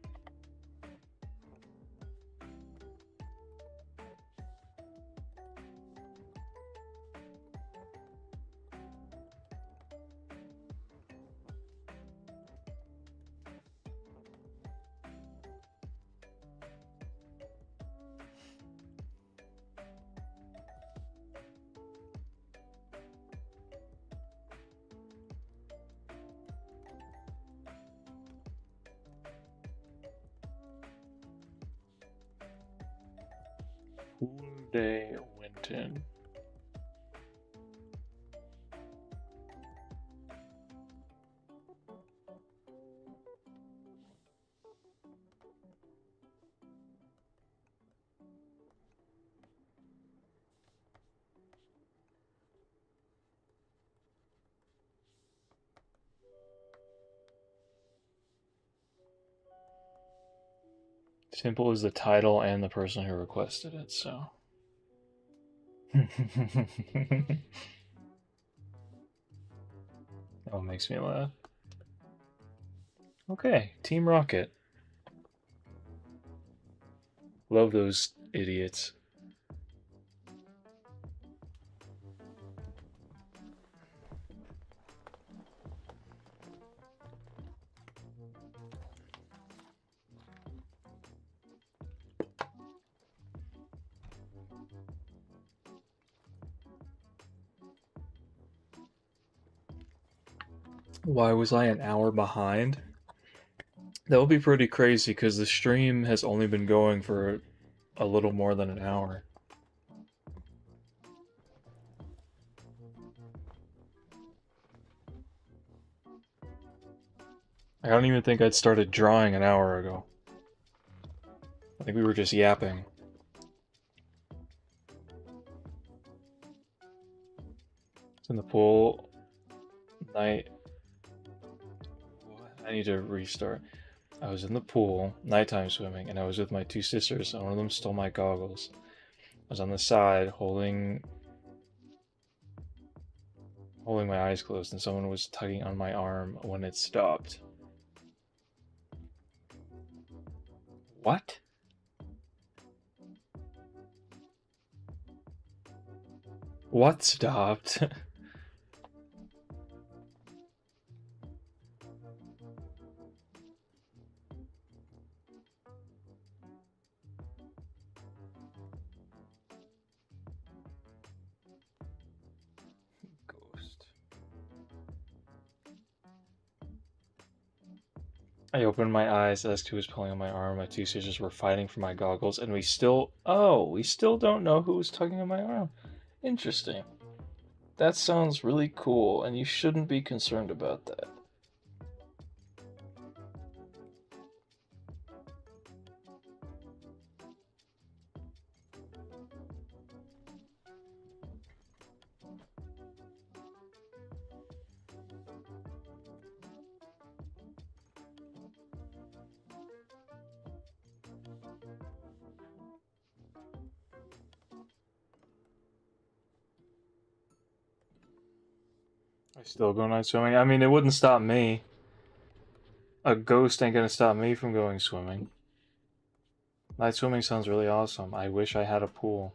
Cool day went in. Simple is the title and the person who requested it, so. That makes me laugh. Okay, Team Rocket. Love those idiots. Why was I an hour behind? That would be pretty crazy because the stream has only been going for a little more than an hour. I don't even think I'd started drawing an hour ago. I think we were just yapping. It's in the pool. Night. I need to restart. I was in the pool, nighttime swimming, and I was with my two sisters, and one of them stole my goggles. I was on the side, holding my eyes closed, and someone was tugging on my arm when it stopped. What? What stopped? Ghost. I opened my eyes, asked who was pulling on my arm. My two sisters were fighting for my goggles, and we still don't know who was tugging on my arm. Interesting. That sounds really cool, and you shouldn't be concerned about that. I still go night swimming. I mean, it wouldn't stop me. A ghost ain't gonna stop me from going swimming. Night swimming sounds really awesome. I wish I had a pool.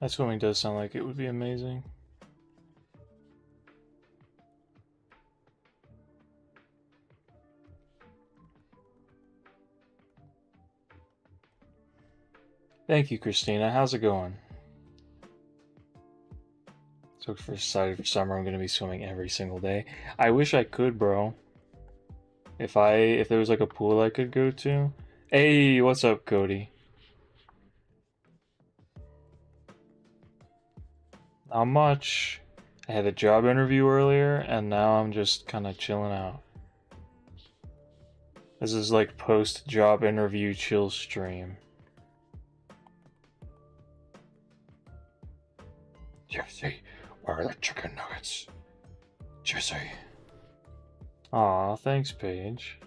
Night swimming does sound like it would be amazing. Thank you, Christina. How's it going? So for excited for summer, I'm gonna be swimming every single day. I wish I could, bro. If there was like a pool I could go to. Hey, what's up, Cody? Not much. I had a job interview earlier, and now I'm just kind of chilling out. This is like post-job interview chill stream. Jesse, where are the chicken nuggets? Jesse. Aw, thanks, Paige.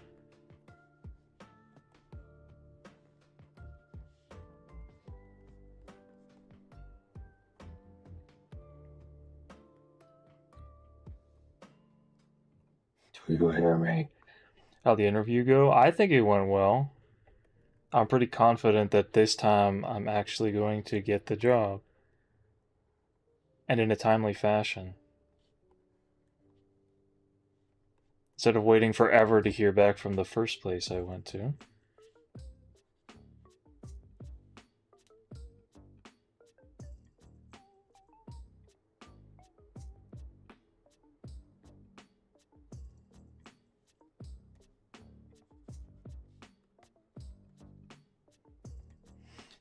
Do you hear me? How'd the interview go? I think it went well. I'm pretty confident that this time I'm actually going to get the job. And in a timely fashion. Instead of waiting forever to hear back from the first place I went to.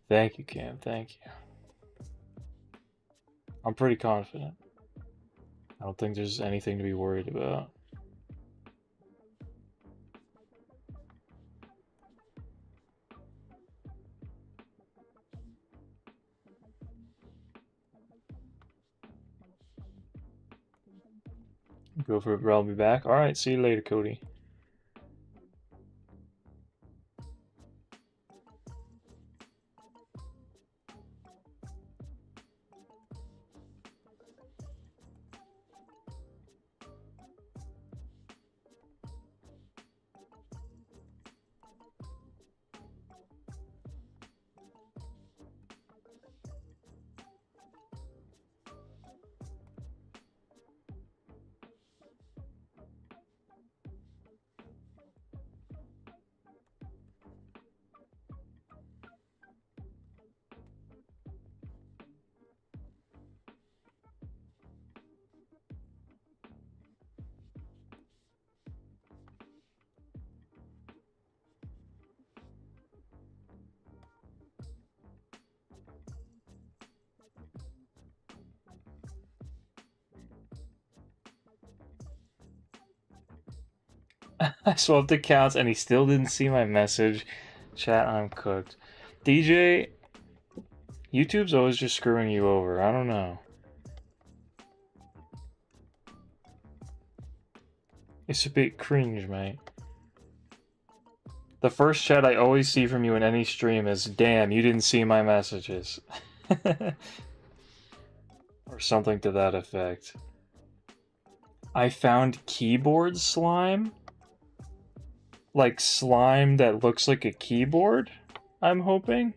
Thank you, Cam. Thank you. I'm pretty confident. I don't think there's anything to be worried about. Go for it, bro. I'll be back. Alright, see you later, Cody. I swapped accounts and he still didn't see my message. Chat, I'm cooked. DJ, YouTube's always just screwing you over. I don't know. It's a bit cringe, mate. The first chat I always see from you in any stream is, damn, you didn't see my messages. Or something to that effect. I found keyboard slime? Like slime that looks like a keyboard, I'm hoping?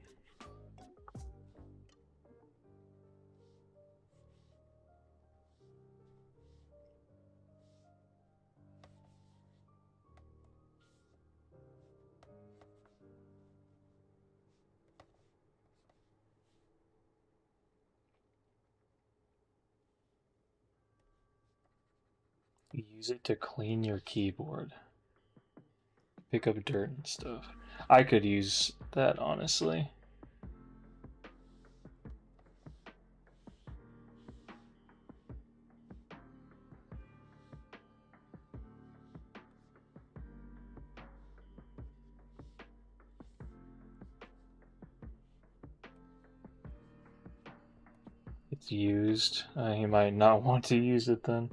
Use it to clean your keyboard. Pick up dirt and stuff. I could use that, honestly. It's used. He might not want to use it then.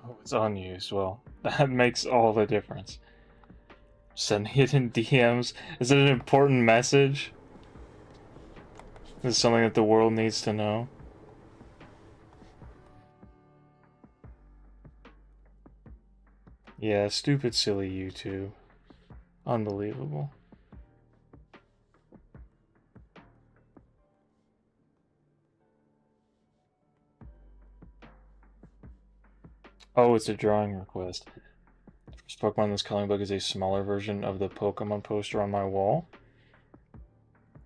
Oh, it's unused. Well, that makes all the difference. Sending it in DMs. Is it an important message? Is it something that the world needs to know? Yeah, stupid, silly YouTube. Unbelievable. Oh, it's a drawing request. First Pokemon in this coloring book is a smaller version of the Pokemon poster on my wall.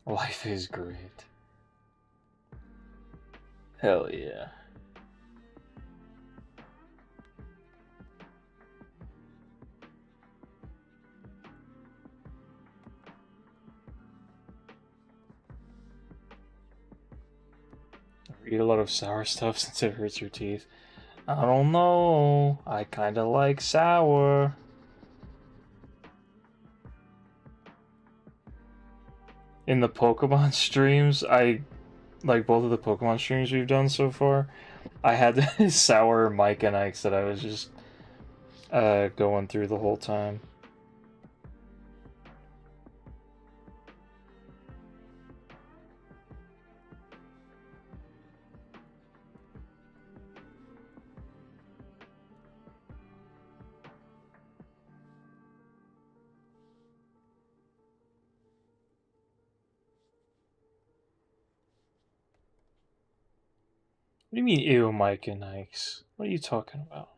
Life is great. Hell yeah. Eat a lot of sour stuff since it hurts your teeth. I don't know. I kinda like sour. In the Pokemon streams, I like both of the Pokemon streams we've done so far. I had this sour Mike and Ike's that I was just going through the whole time. What do you mean, ew, Mike and Ike's? What are you talking about?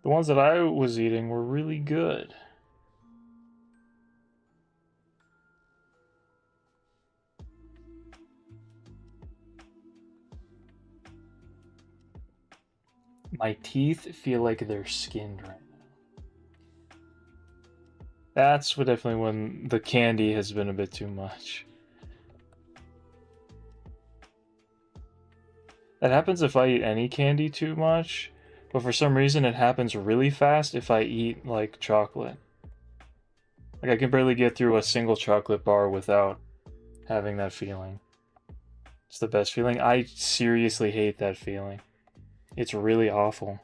The ones that I was eating were really good. My teeth feel like they're skinned right now. That's what definitely when the candy has been a bit too much. That happens if I eat any candy too much, but for some reason it happens really fast if I eat, like, chocolate. Like, I can barely get through a single chocolate bar without having that feeling. It's the best feeling. I seriously hate that feeling. It's really awful.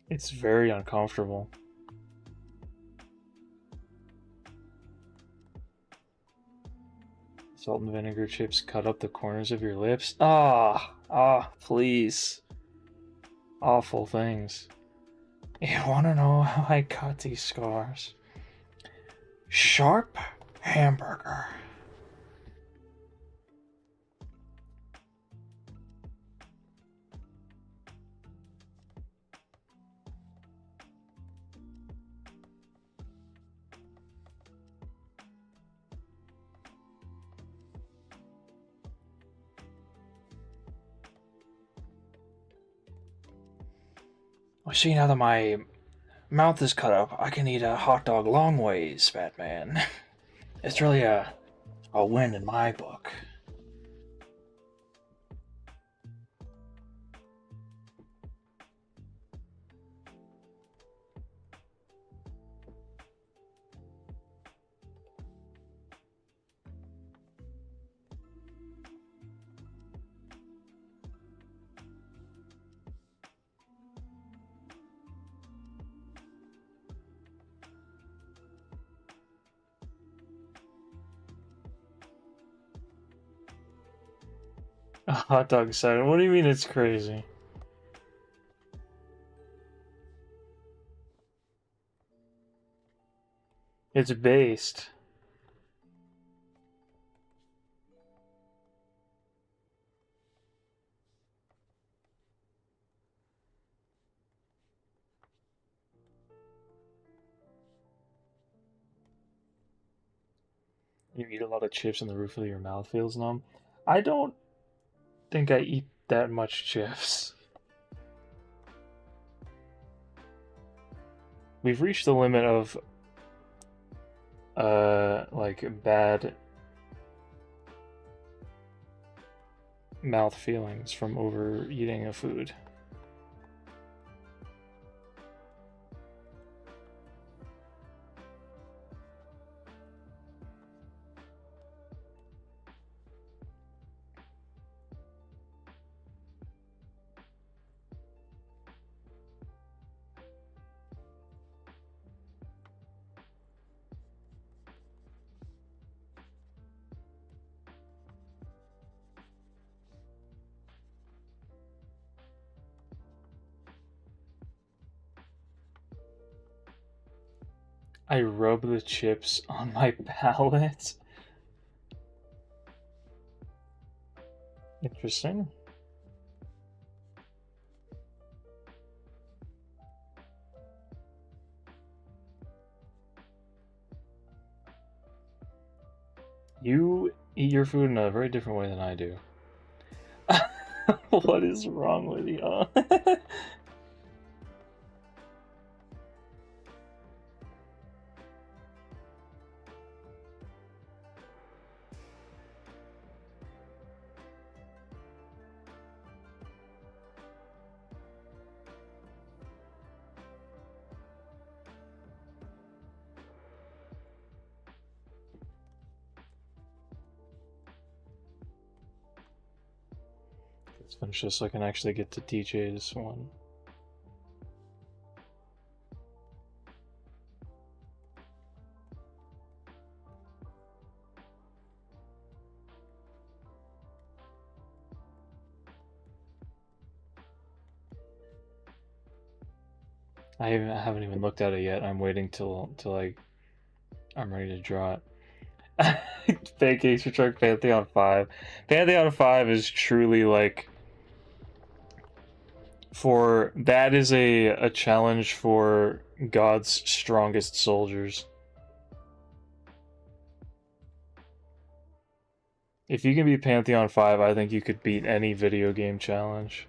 It's very uncomfortable. Salt and vinegar chips cut up the corners of your lips. Please. Awful things. You wanna know how I got these scars? Sharp hamburger. Well, see, now that my mouth is cut up, I can eat a hot dog long ways, Batman. It's really a win in my book. A hot dog cider. What do you mean it's crazy? It's based. You eat a lot of chips and the roof of your mouth feels numb. I don't think I eat that much chips. We've reached the limit of like bad mouth feelings from overeating a food. I rub the chips on my palate. Interesting. You eat your food in a very different way than I do. What is wrong with you? Let's finish this so I can actually get to DJ this one. I haven't even looked at it yet. I'm waiting till I'm ready to draw it. Pancakes for Truck Pantheon 5. Pantheon 5 is truly like that is a challenge for God's strongest soldiers. If you can beat Pantheon 5, I think you could beat any video game challenge.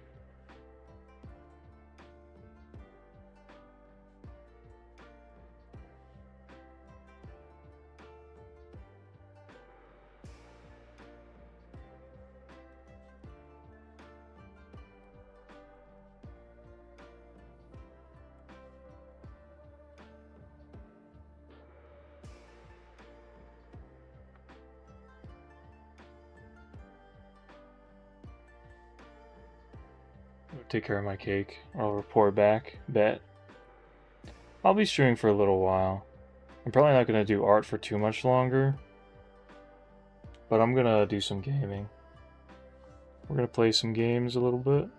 Take care of my cake, or I'll report back. Bet. I'll be streaming for a little while. I'm probably not going to do art for too much longer, but I'm going to do some gaming. We're going to play some games a little bit.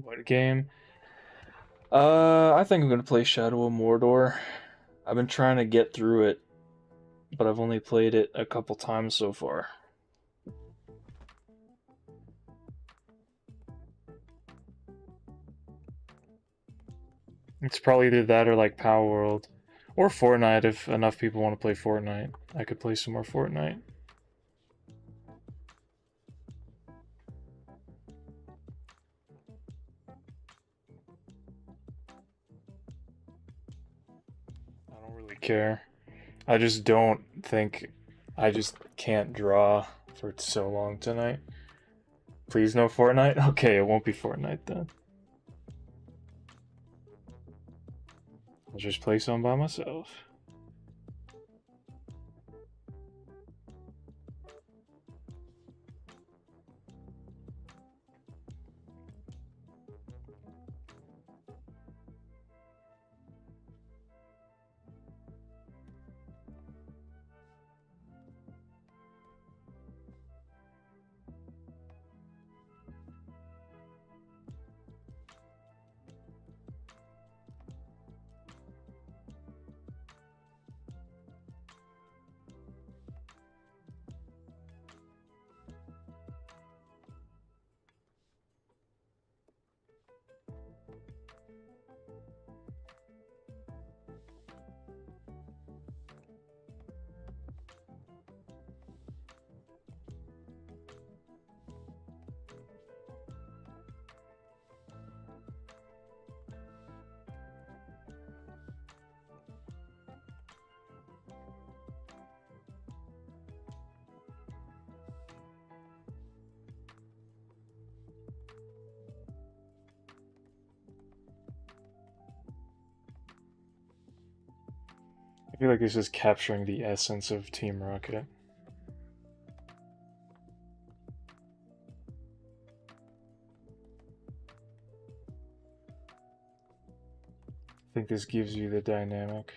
What game? I think I'm gonna play Shadow of Mordor. I've been trying to get through it, but I've only played it a couple times so far. It's probably either that or like Power World. Or Fortnite if enough people want to play Fortnite. I could play some more Fortnite. I don't really care. I just don't think... I just can't draw for so long tonight. Please no Fortnite? Okay, it won't be Fortnite then. I'll just play some by myself. feel like this is capturing the essence of Team Rocket. I think this gives you the dynamic.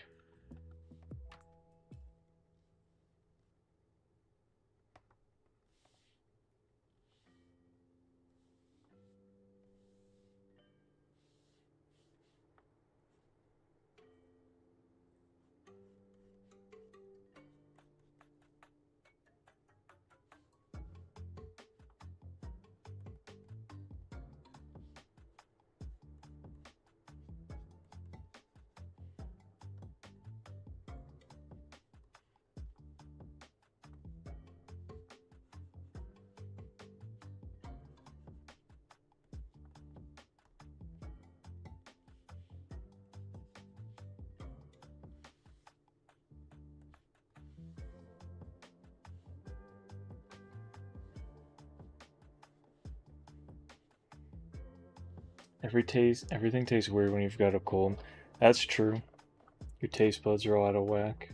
Everything tastes weird when you've got a cold. That's true. Your taste buds are all out of whack.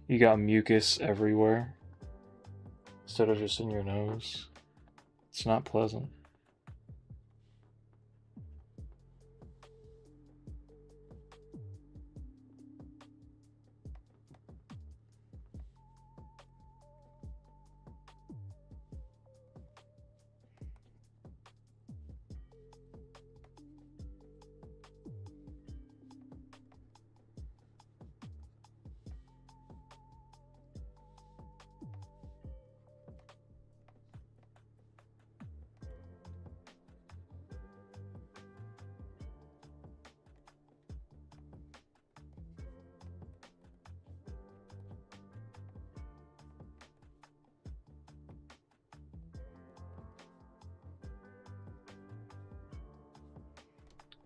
You got mucus everywhere instead of just in your nose. It's not pleasant.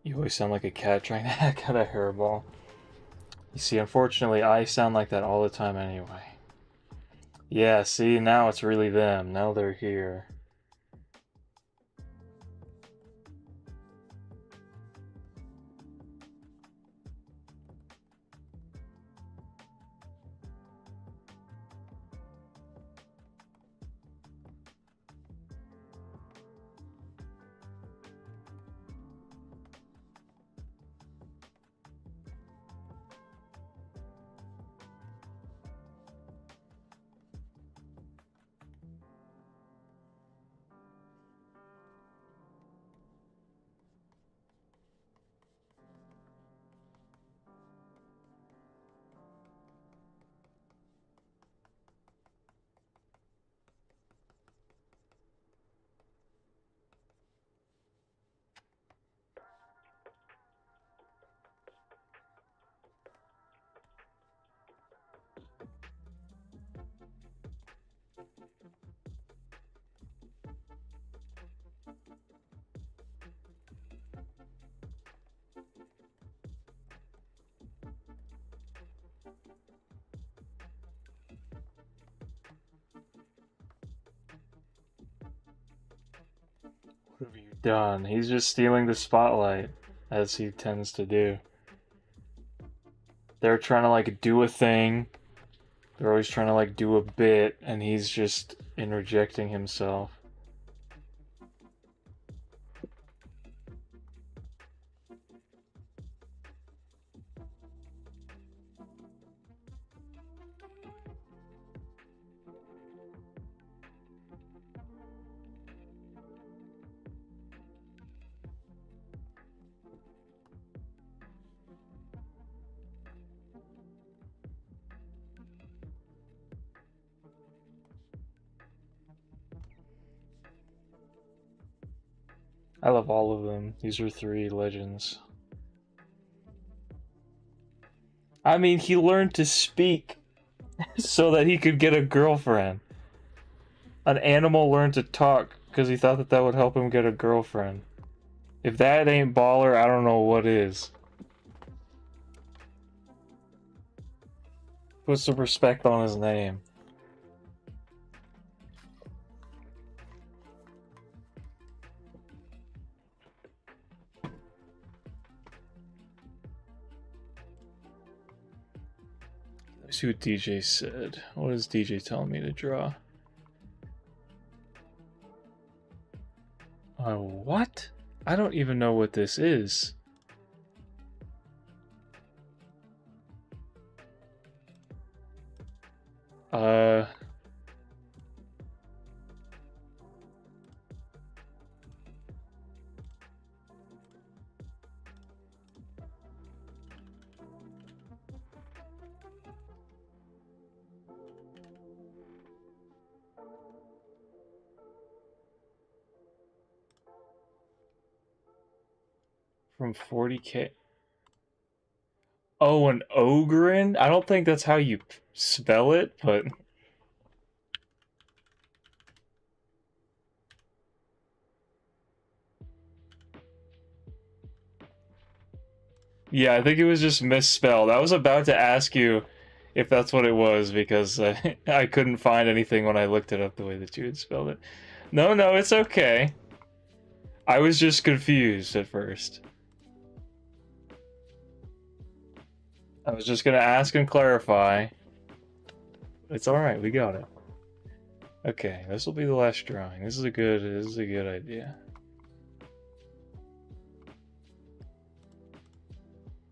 You always sound like a cat trying to hack out a hairball. You see, unfortunately, I sound like that all the time anyway. Yeah, see, now it's really them. Now they're here. What have you done? He's just stealing the spotlight, as he tends to do. They're trying to like do a thing. They're always trying to like do a bit, and he's just interjecting himself. I love all of them. These are three legends. I mean, he learned to speak so that he could get a girlfriend. An animal learned to talk because he thought that that would help him get a girlfriend. If that ain't baller, I don't know what is. Put some respect on his name. see what DJ said. What is DJ telling me to draw? What? I don't even know what this is. From 40K. Oh, an Ogrin? I don't think that's how you spell it, but... Yeah, I think it was just misspelled. I was about to ask you if that's what it was, because I couldn't find anything when I looked it up the way that you had spelled it. No, no, it's okay. I was just confused at first. I was just gonna ask and clarify. It's alright, we got it. Okay, this will be the last drawing. This is a good idea.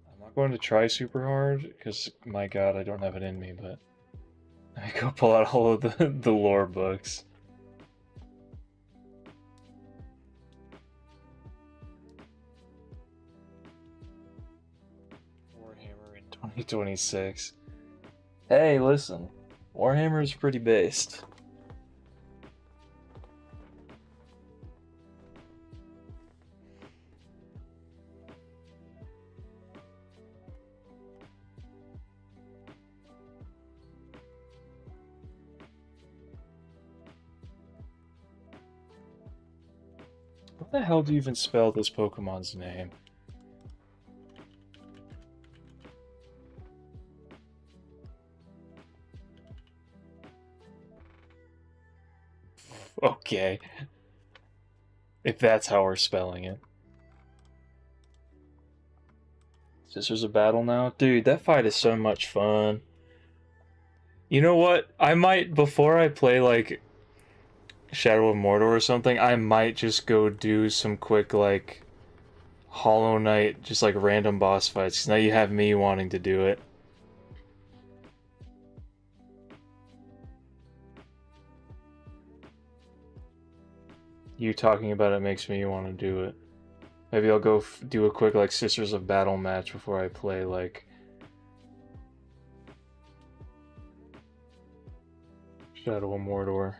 I'm not going to try super hard, because my god, I don't have it in me, but I go pull out all of the lore books. Warhammer in 2026. Hey, listen. Warhammer is pretty based. What the hell do you even spell this Pokemon's name? Okay. If that's how we're spelling it. Sisters of Battle now? Dude, that fight is so much fun. You know what? I might, before I play, like, Shadow of Mordor or something, I might just go do some quick, like, Hollow Knight, just, like, random boss fights. 'Cause now you have me wanting to do it. You talking about it makes me want to do it. Maybe I'll go do a quick, like, Sisters of Battle match before I play, like, Shadow of Mordor.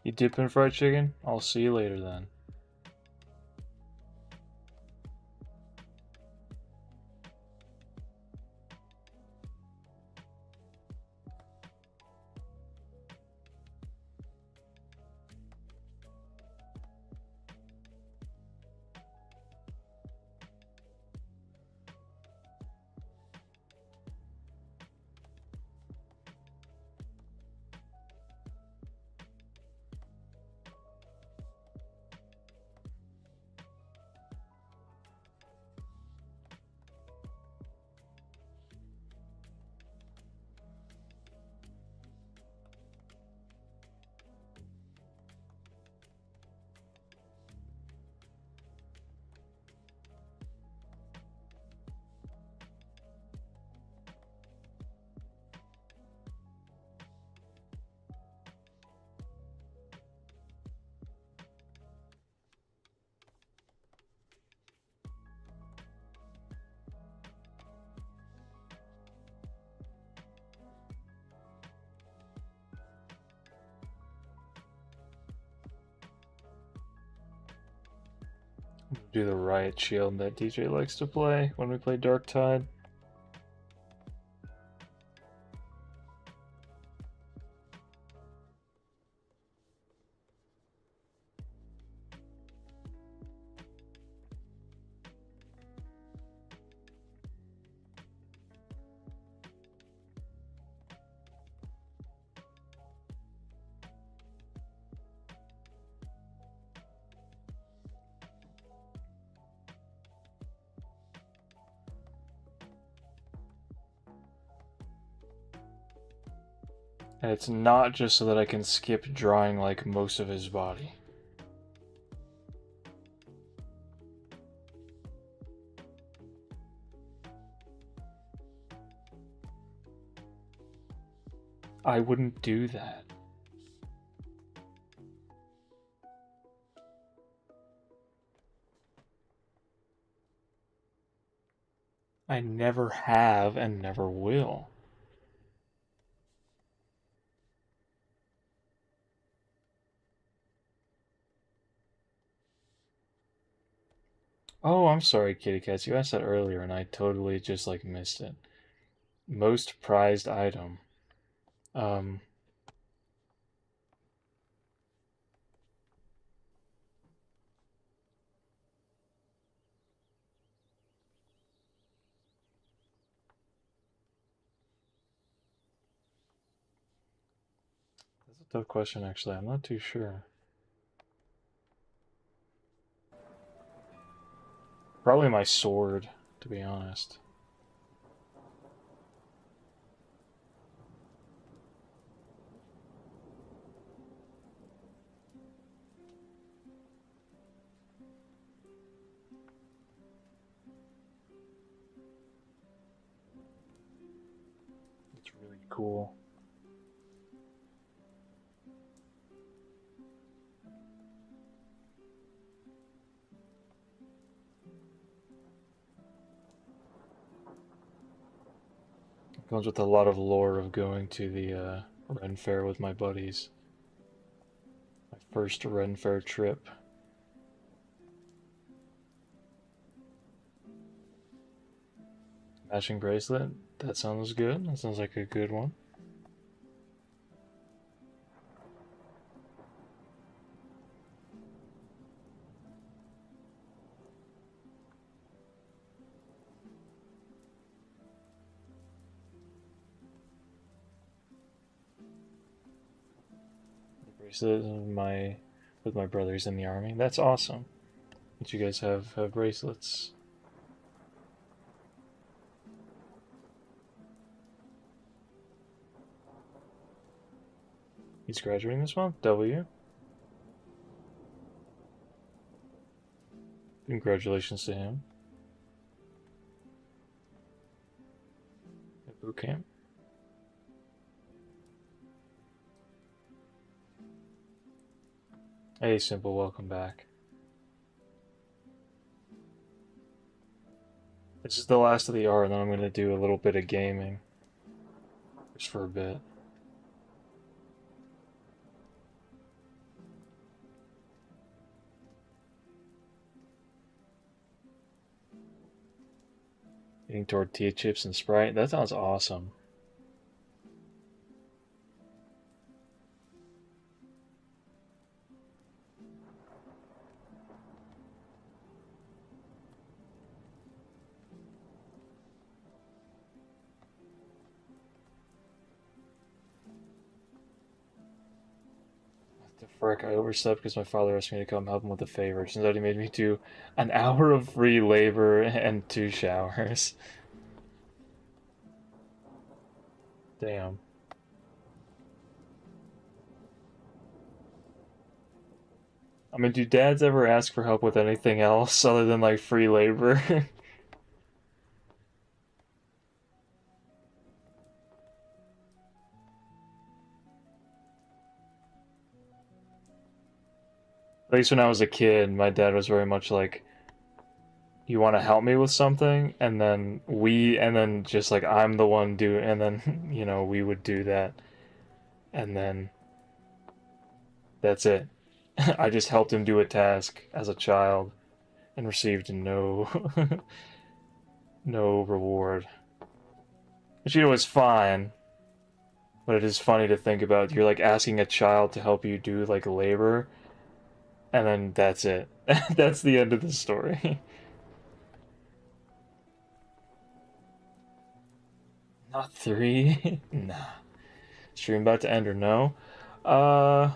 You dip in fried chicken? I'll see you later then. Do the riot shield that DJ likes to play when we play Dark Tide. And it's not just so that I can skip drawing like most of his body. I wouldn't do that. I never have and never will. Oh, I'm sorry, Kitty Cats. You asked that earlier and I totally just like missed it. Most prized item. Um, that's a tough question actually. I'm not too sure. Probably my sword, to be honest. It's really cool. It comes with a lot of lore of going to the Ren Fair with my buddies. My first Ren Fair trip. Matching bracelet? That sounds good. That sounds like a good one. Bracelet with my brothers in the army. That's awesome. That you guys have bracelets. He's graduating this month? W. Congratulations to him. At boot camp. Hey, Simple, welcome back. This is the last of the art, and then I'm going to do a little bit of gaming. Just for a bit. Eating tortilla chips and Sprite? That sounds awesome. The frick, I overslept because my father asked me to come help him with a favor. Turns out he made me do an hour of free labor and 2 showers. Damn. I mean, do dads ever ask for help with anything else other than like free labor? At least when I was a kid, my dad was very much like, you want to help me with something? And then just like, I'm the one doing, and then, you know, we would do that. And then that's it. I just helped him do a task as a child. and received no no reward. Which, you know, is fine, but it is funny to think about. You're like asking a child to help you do like labor, and then that's it. That's the end of the story. Not three? Nah. Stream about to end or no? Uh,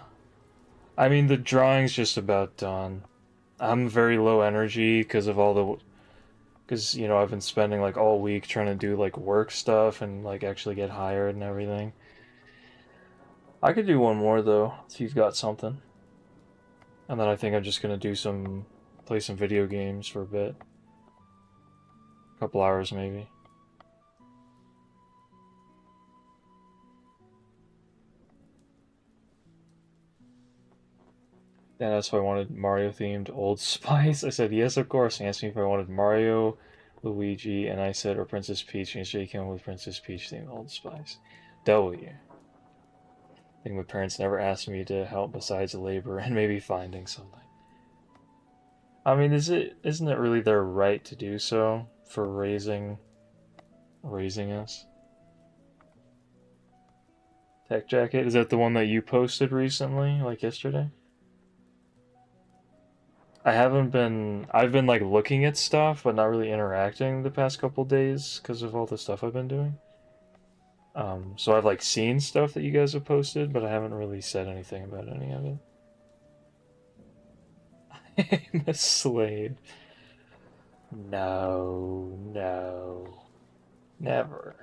I mean, the drawing's just about done. I'm very low energy because of all the, because, you know, I've been spending like all week trying to do like work stuff and like actually get hired and everything. I could do one more though, if you've got something. And then I think I'm just gonna play some video games for a bit. A couple hours maybe. Dan asked if I wanted Mario themed Old Spice. I said yes, of course. He asked me if I wanted Mario, Luigi, and I said or Princess Peach. And yesterday came with Princess Peach themed Old Spice. W. I think my parents never asked me to help besides labor and maybe finding something. I mean, isn't it really their right to do so for raising us? Tech Jacket, is that the one that you posted recently, like yesterday? I've been like looking at stuff, but not really interacting the past couple days because of all the stuff I've been doing. So I've like seen stuff that you guys have posted, but I haven't really said anything about any of it. I'm a slave. No, no, never.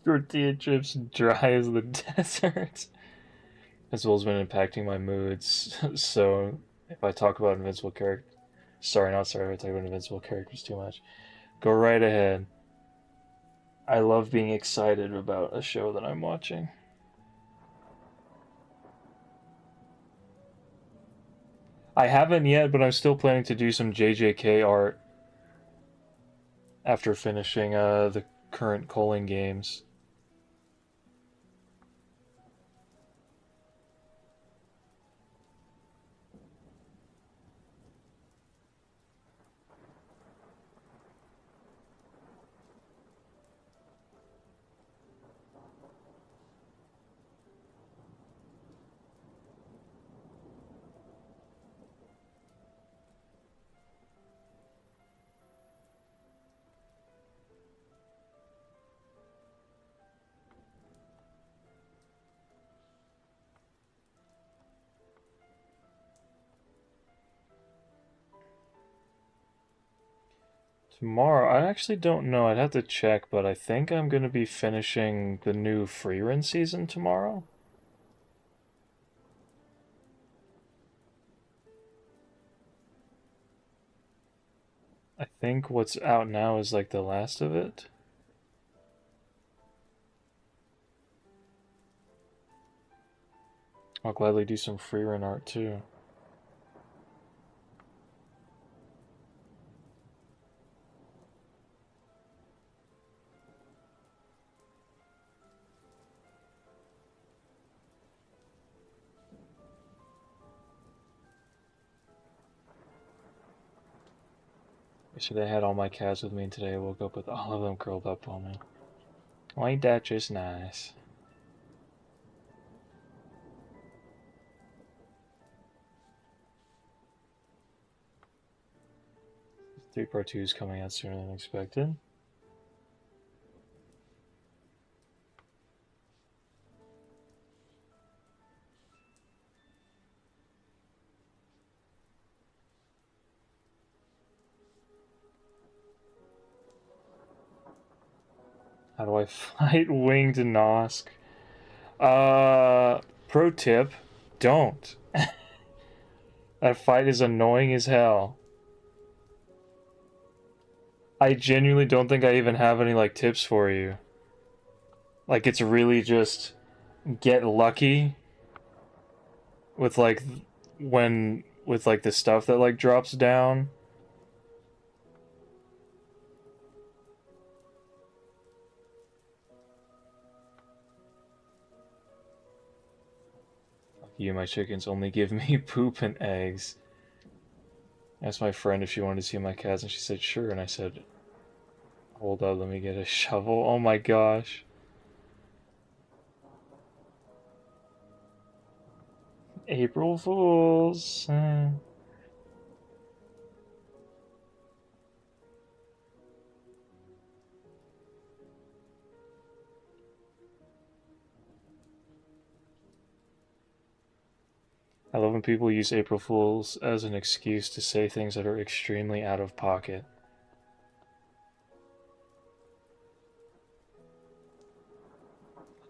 Tortilla chips dry as the desert. Invincible's been impacting my moods, so if I talk about Invincible characters, sorry, not sorry if I talk about Invincible characters too much. Go right ahead. I love being excited about a show that I'm watching. I haven't yet, but I'm still planning to do some JJK art after finishing the current Culling games. Tomorrow, I actually don't know. I'd have to check, but I think I'm going to be finishing the new Freerun season tomorrow. I think what's out now is like the last of it. I'll gladly do some Freerun art too. Yesterday I had all my cats with me, and today I woke up with all of them curled up on me. Well, ain't that just nice? 3 Part 2 is coming out sooner than expected. How do I fight Winged Nosk? Pro tip, don't. That fight is annoying as hell. I genuinely don't think I even have any, like, tips for you. Like, it's really just get lucky with, like, with, like, the stuff that, like, drops down. Fuck you, my chickens only give me poop and eggs. I asked my friend if she wanted to see my cats, and she said sure, and I said, hold up, let me get a shovel. Oh my gosh. April Fools. 11 people use April Fools as an excuse to say things that are extremely out of pocket.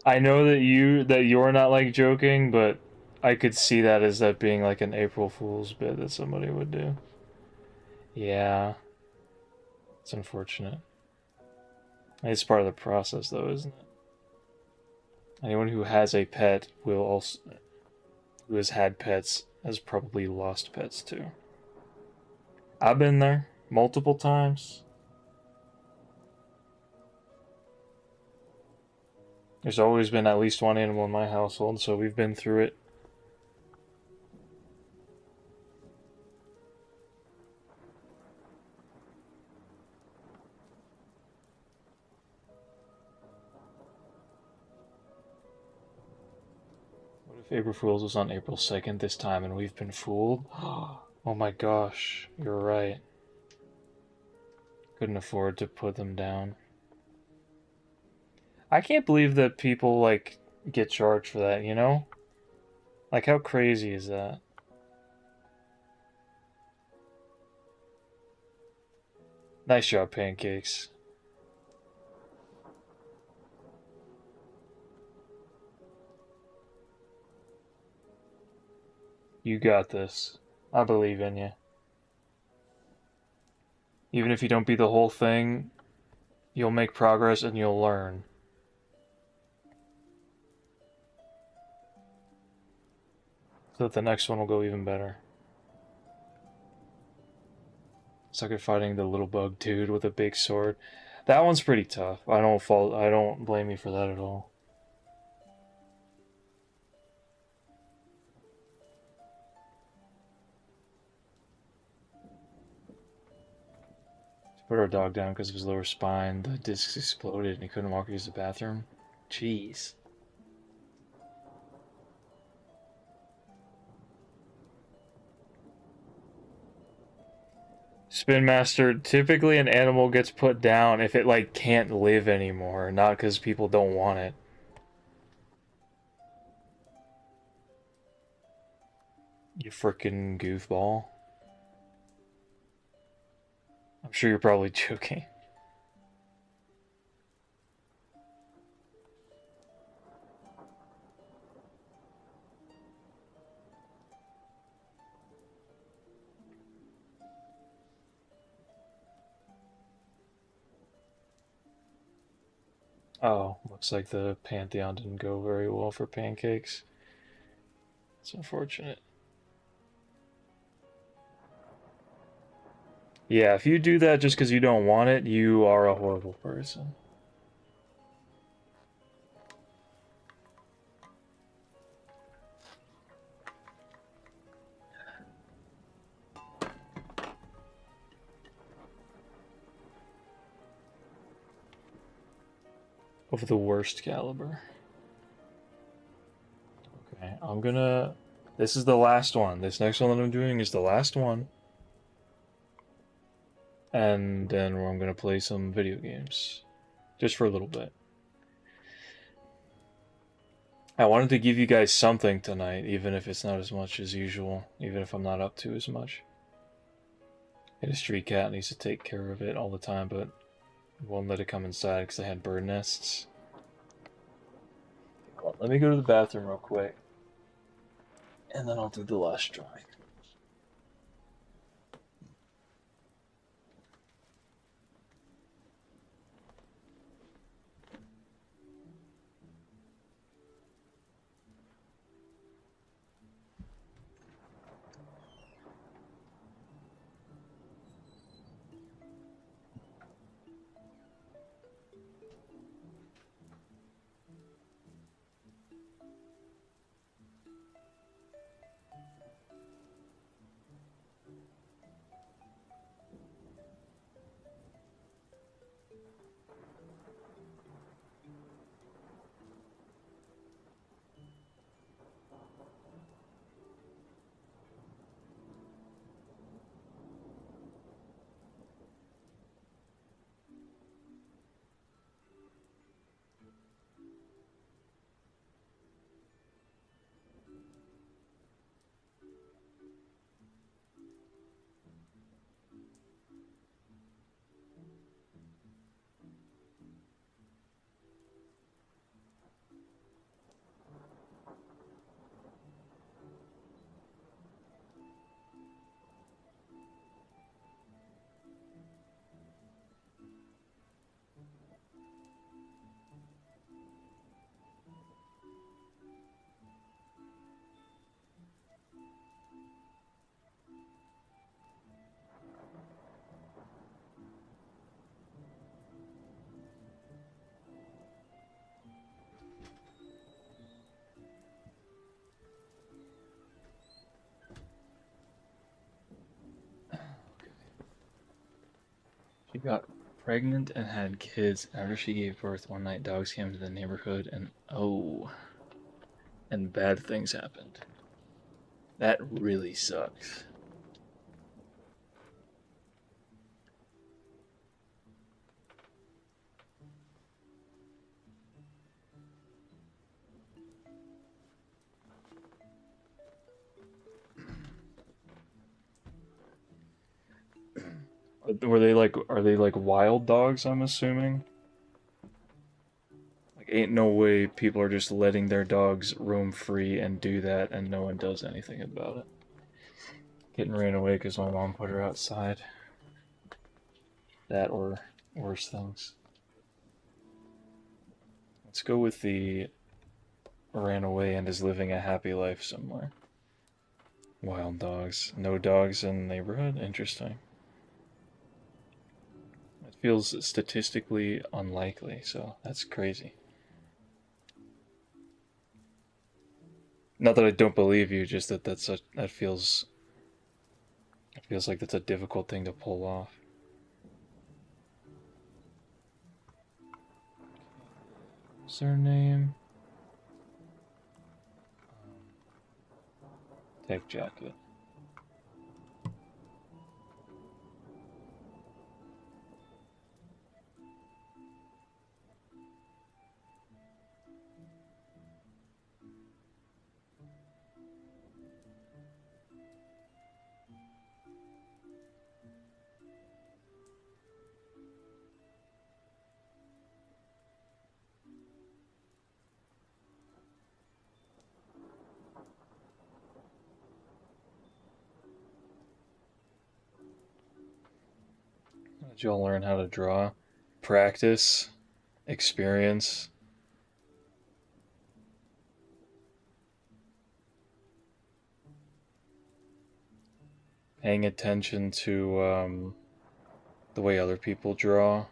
I know that you're not like joking, but I could see that as that being like an April Fool's bit that somebody would do. Yeah. It's unfortunate. It's part of the process though, isn't it? Anyone who has a pet will also who has had pets has probably lost pets too. I've been there multiple times. There's always been at least one animal in my household, so we've been through it. What if April Fool's was on April 2nd this time and we've been fooled? Oh my gosh, you're right. Couldn't afford to put them down. I can't believe that people, like, get charged for that, you know? Like, how crazy is that? Nice job, Pancakes. You got this. I believe in you. Even if you don't beat the whole thing, you'll make progress and you'll learn. So that the next one will go even better. Suck at fighting the little bug dude with a big sword. That one's pretty tough. I don't blame you for that at all. Put our dog down because of his lower spine. The discs exploded and he couldn't walk or use the bathroom. Jeez. Spin Master, typically an animal gets put down if it, like, can't live anymore, not because people don't want it. You frickin' goofball. I'm sure you're probably joking. Oh, looks like the Pantheon didn't go very well for Pancakes. It's unfortunate. Yeah, if you do that just because you don't want it, you are a horrible person. Of the worst caliber. Okay, I'm gonna... This is the last one. This next one that I'm doing is the last one. And then I'm gonna play some video games. Just for a little bit. I wanted to give you guys something tonight, even if it's not as much as usual. Even if I'm not up to as much. I had a street cat, needs to take care of it all the time, but won't let it come inside because I had bird nests. Well, let me go to the bathroom real quick. And then I'll do the last drawing. got pregnant and had kids. After she gave birth, one night dogs came to the neighborhood and bad things happened. That really sucks. Are they like wild dogs, I'm assuming? Like ain't no way people are just letting their dogs roam free and do that and no one does anything about it. Getting ran away because my mom put her outside. That or worse things. Let's go with the ran away and is living a happy life somewhere. Wild dogs. No dogs in the neighborhood? Interesting. It feels statistically unlikely, so that's crazy. Not that I don't believe you, just that that feels it feels like that's a difficult thing to pull off. What's their name? Tech jacket. How did y'all learn how to draw? Practice, experience. Paying attention to the way other people draw.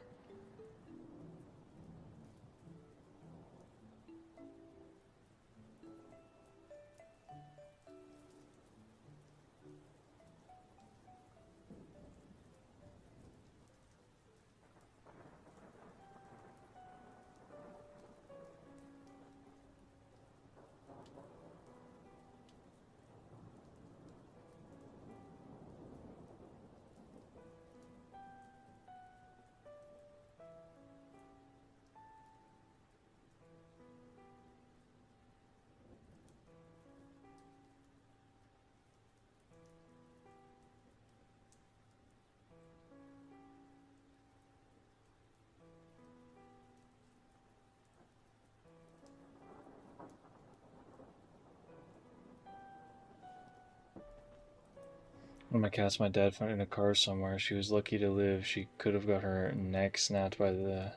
When my cat's my dad found in a car somewhere. She was lucky to live. She could have got her neck snapped by the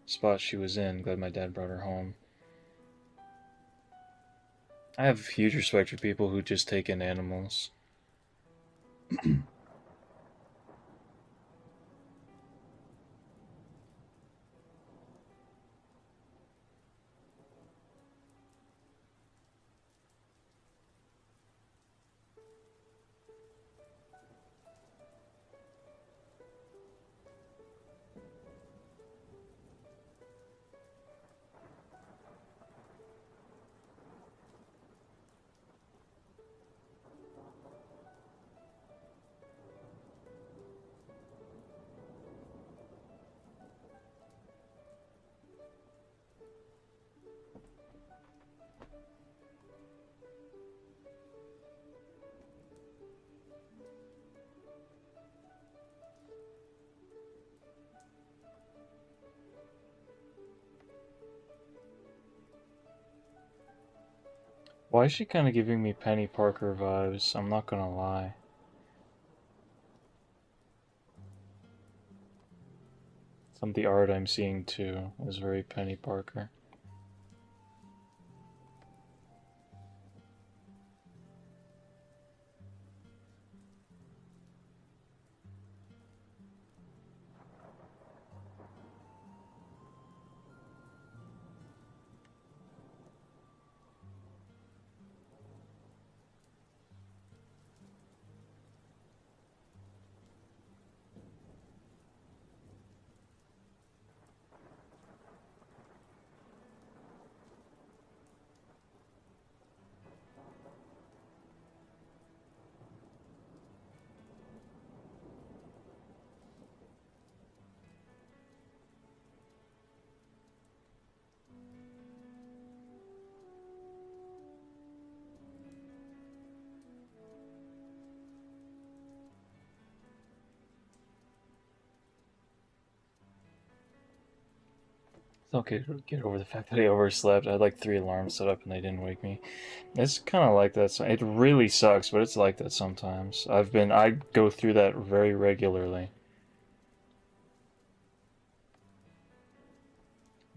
spot she was in. Glad my dad brought her home. I have huge respect for people who just take in animals. Why is she kind of giving me Penny Parker vibes? I'm not gonna lie. Some of the art I'm seeing too is very Penny Parker. It's okay to get over the fact that I overslept. I had like 3 alarms set up and they didn't wake me. It's kind of like that. It really sucks, but it's like that sometimes. I go through that very regularly.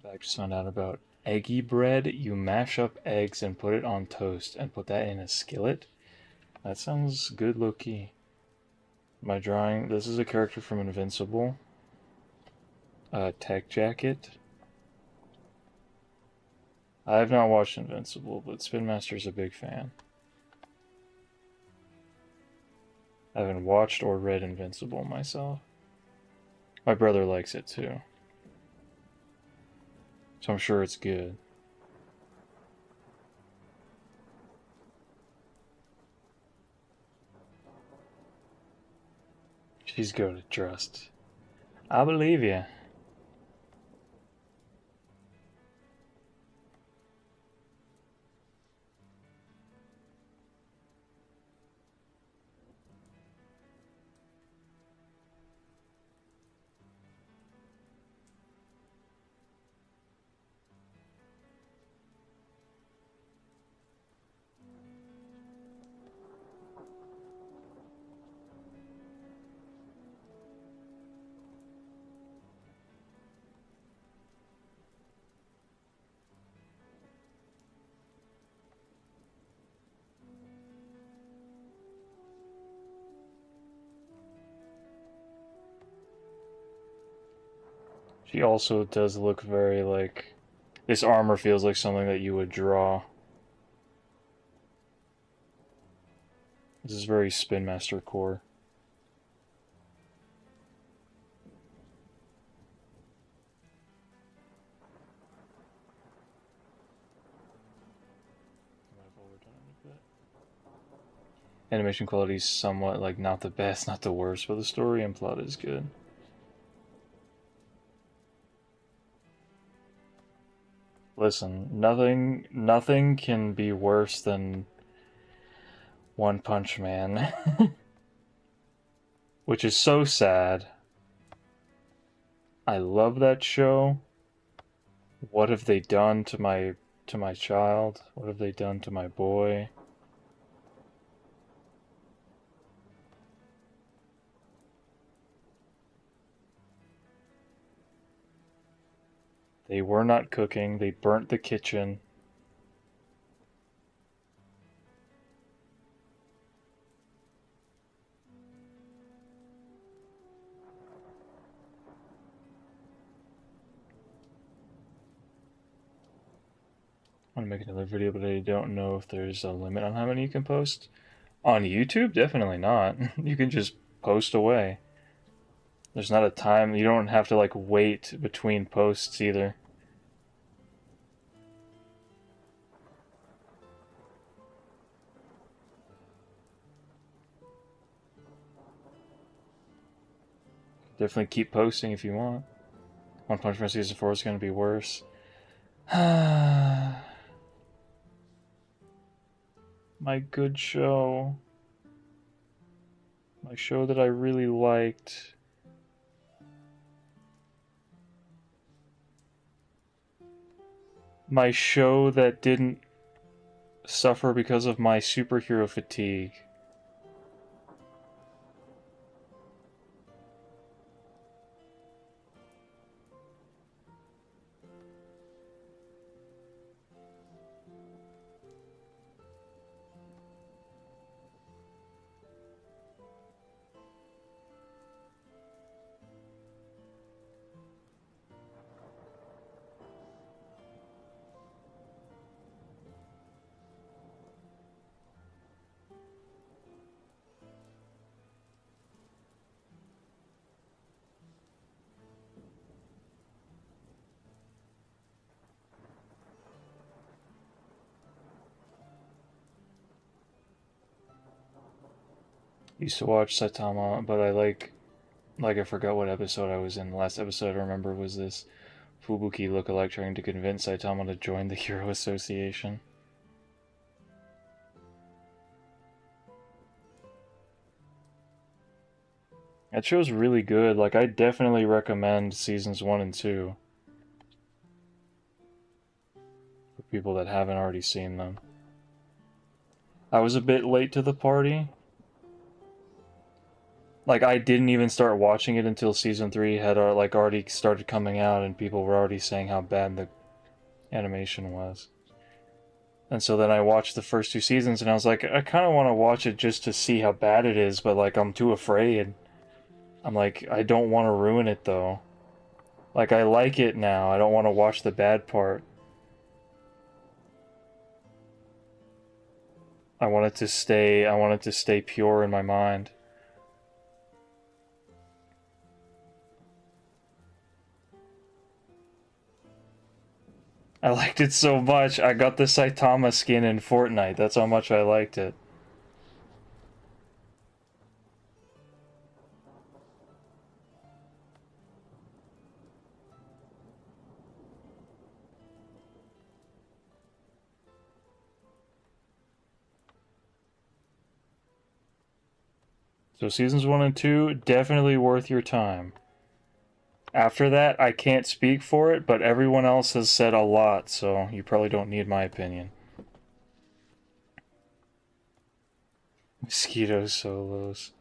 I just found out about eggy bread. You mash up eggs and put it on toast and put that in a skillet. That sounds good, low-key. My drawing, this is a character from Invincible. Tech Jacket. I have not watched Invincible, but Spin Master's a big fan. I haven't watched or read Invincible myself. My brother likes it too. So I'm sure it's good. She's good at trust. I believe you. She also does look very like... This armor feels like something that you would draw. This is very Spin Master core. Animation quality is somewhat like not the best, not the worst, but the story and plot is good. Listen, nothing can be worse than One Punch Man. Which is so sad. I love that show. What have they done to my child? What have they done to my boy? They were not cooking, they burnt the kitchen. I want to make another video, but I don't know if there's a limit on how many you can post. On YouTube? Definitely not. You can just post away. There's not a time, you don't have to like wait between posts either. Definitely keep posting if you want. One Punch Man Season 4 is going to be worse. My good show. My show that I really liked. My show that didn't suffer because of my superhero fatigue. Used to watch Saitama, but I forgot what episode I was in. The last episode I remember was this Fubuki lookalike trying to convince Saitama to join the Hero Association. That show's really good. Like, I definitely recommend seasons 1 and 2. for people that haven't already seen them. I was a bit late to the party. Like, I didn't even start watching it until season 3 had like already started coming out, and people were already saying how bad the animation was. And so then I watched the first 2 seasons, and I was like, I kind of want to watch it just to see how bad it is, but like I'm too afraid. I'm like, I don't want to ruin it though. Like, I like it now. I don't want to watch the bad part. I want it to stay pure in my mind. I liked it so much. I got the Saitama skin in Fortnite. That's how much I liked it. So seasons 1 and 2, definitely worth your time. After that, I can't speak for it, but everyone else has said a lot, so you probably don't need my opinion. Mosquito solos.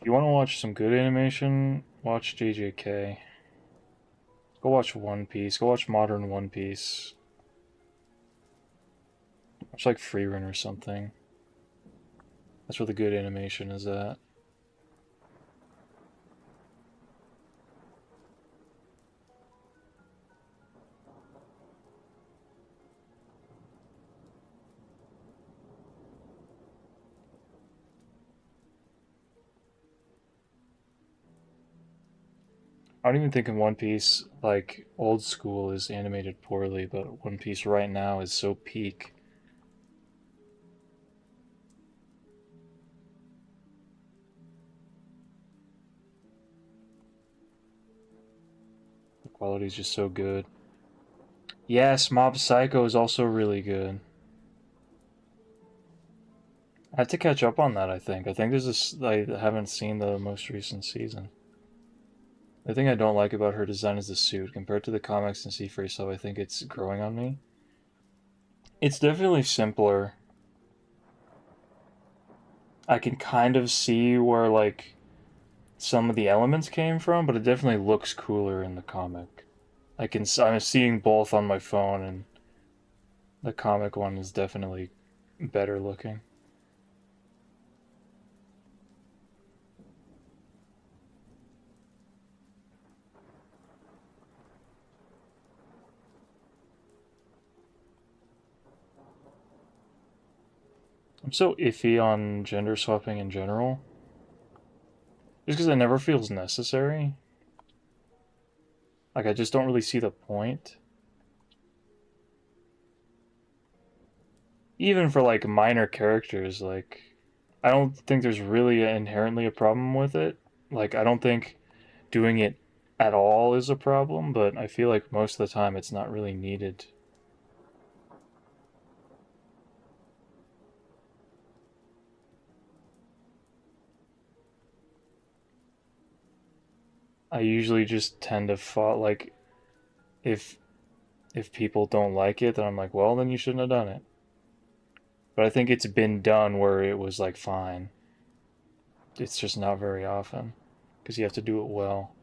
If you want to watch some good animation, watch JJK. Go watch One Piece. Go watch Modern One Piece. Watch like Freerun or something. That's where the good animation is at. I don't even think in One Piece, like, old school is animated poorly, but One Piece right now is so peak. The quality is just so good. Yes, Mob Psycho is also really good. I have to catch up on that, I think. I think there's this, I haven't seen the most recent season. The thing I don't like about her design is the suit. Compared to the comics and C Face, I think it's growing on me. It's definitely simpler. I can kind of see where, like, some of the elements came from, but it definitely looks cooler in the comic. I'm seeing both on my phone, and the comic one is definitely better looking. I'm so iffy on gender swapping in general. Just because it never feels necessary. Like, I just don't really see the point. Even for, like, minor characters, like, I don't think there's really inherently a problem with it. Like, I don't think doing it at all is a problem, but I feel like most of the time it's not really needed. I usually just tend to fall, like, if people don't like it, then I'm like, well, then you shouldn't have done it. But I think it's been done where it was like fine. It's just not very often because you have to do it well.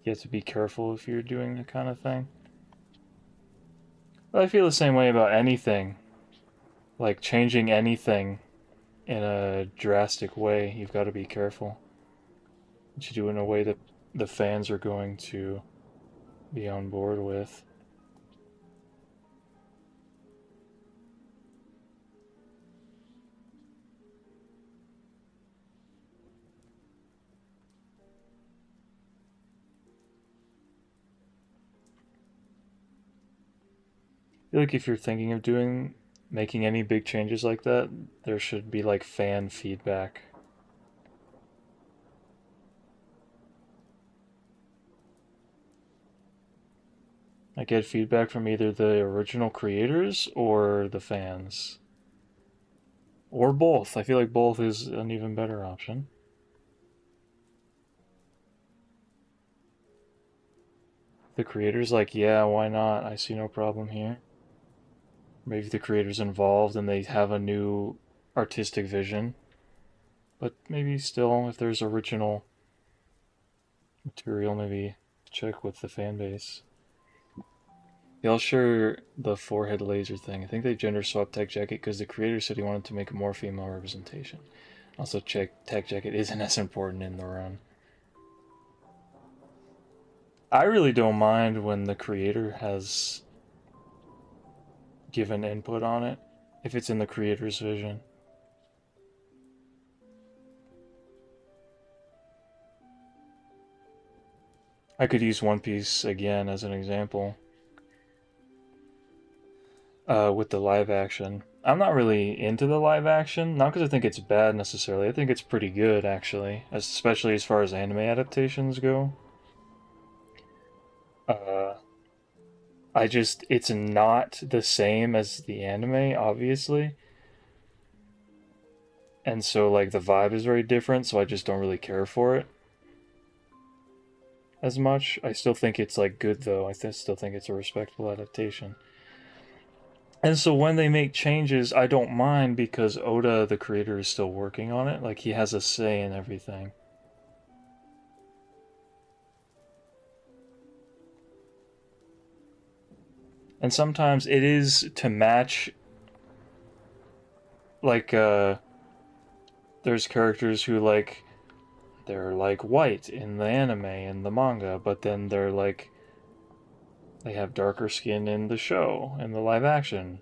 You have to be careful if you're doing that kind of thing. But I feel the same way about anything. Like changing anything in a drastic way, you've got to be careful. You do it in a way that the fans are going to be on board with. feel like if you're thinking of making any big changes like that, there should be like fan feedback. I get feedback from either the original creators or the fans. Or both. I feel like both is an even better option. The creator's like, yeah, why not? I see no problem here. Maybe the creator's involved and they have a new artistic vision. But maybe still, if there's original material, maybe check with the fan base. Yeah, I'll share the forehead laser thing. I think they gender swapped Tech Jacket because the creator said he wanted to make a more female representation. Also, check Tech Jacket isn't as important in the run. I really don't mind when the creator has given input on it, if it's in the creator's vision. I could use One Piece again as an example. With the live action. I'm not really into the live action, not because I think it's bad necessarily. I think it's pretty good actually, especially as far as anime adaptations go. Uh, it's not the same as the anime, obviously, and so like the vibe is very different. So I just don't really care for it as much. I still think it's like good though. Still think it's a respectable adaptation. And so when they make changes, I don't mind because Oda, the creator, is still working on it. Like he has a say in everything. And sometimes it is to match, like there's characters who like they're like white in the anime and the manga, but then they're like they have darker skin in the show in the live action.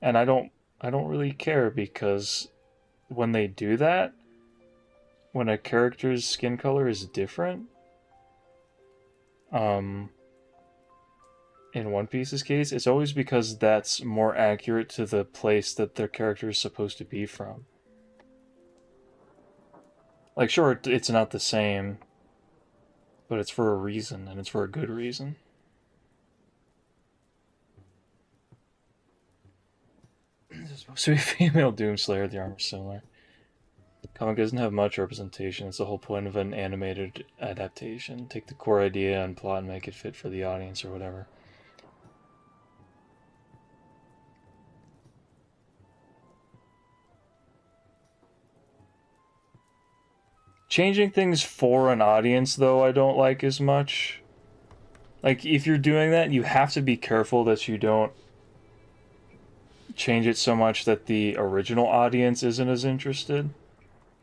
And I don't really care because when they do that, when a character's skin color is different, um in One Piece's case, it's always because that's more accurate to the place that their character is supposed to be from. Like, sure, it's not the same, but it's for a reason, and it's for a good reason. It's supposed to be female Doomslayer, the armor's similar. The comic doesn't have much representation, it's the whole point of an animated adaptation. Take the core idea and plot and make it fit for the audience or whatever. Changing things for an audience, though, I don't like as much. Like, if you're doing that, you have to be careful that you don't change it so much that the original audience isn't as interested.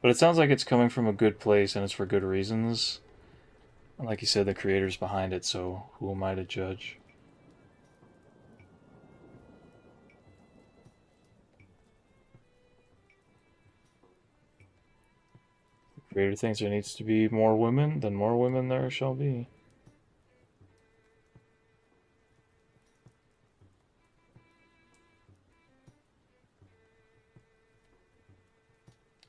But it sounds like it's coming from a good place and it's for good reasons. And like you said, the creator's behind it, so who am I to judge? The creator thinks there needs to be more women, then more women there shall be.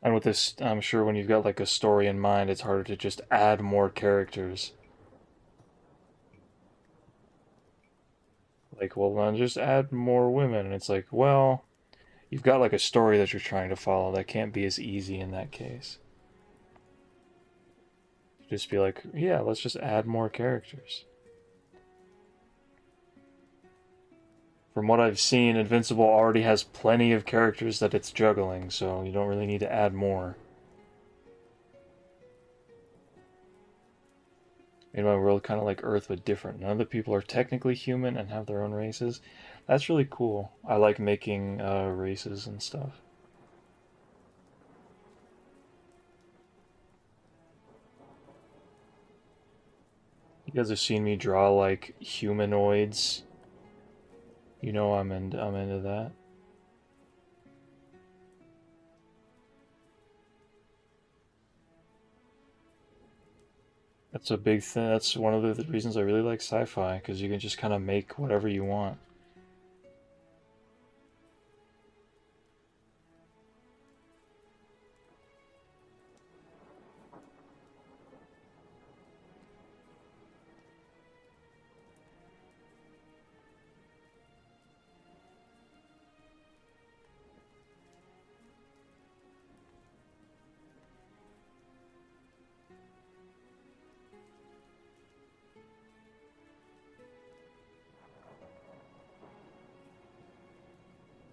And with this, I'm sure when you've got like a story in mind, it's harder to just add more characters. Like, well, then just add more women. And it's like, well, you've got like a story that you're trying to follow. That can't be as easy in that case. Just be like, yeah, let's just add more characters. From what I've seen, Invincible already has plenty of characters that it's juggling, so you don't really need to add more. Made my world kind of like Earth, but different. None of the people are technically human and have their own races. That's really cool. I like making races and stuff. You guys have seen me draw like humanoids. You know I'm into that. That's a big thing. That's one of the reasons I really like sci-fi, because you can just kind of make whatever you want.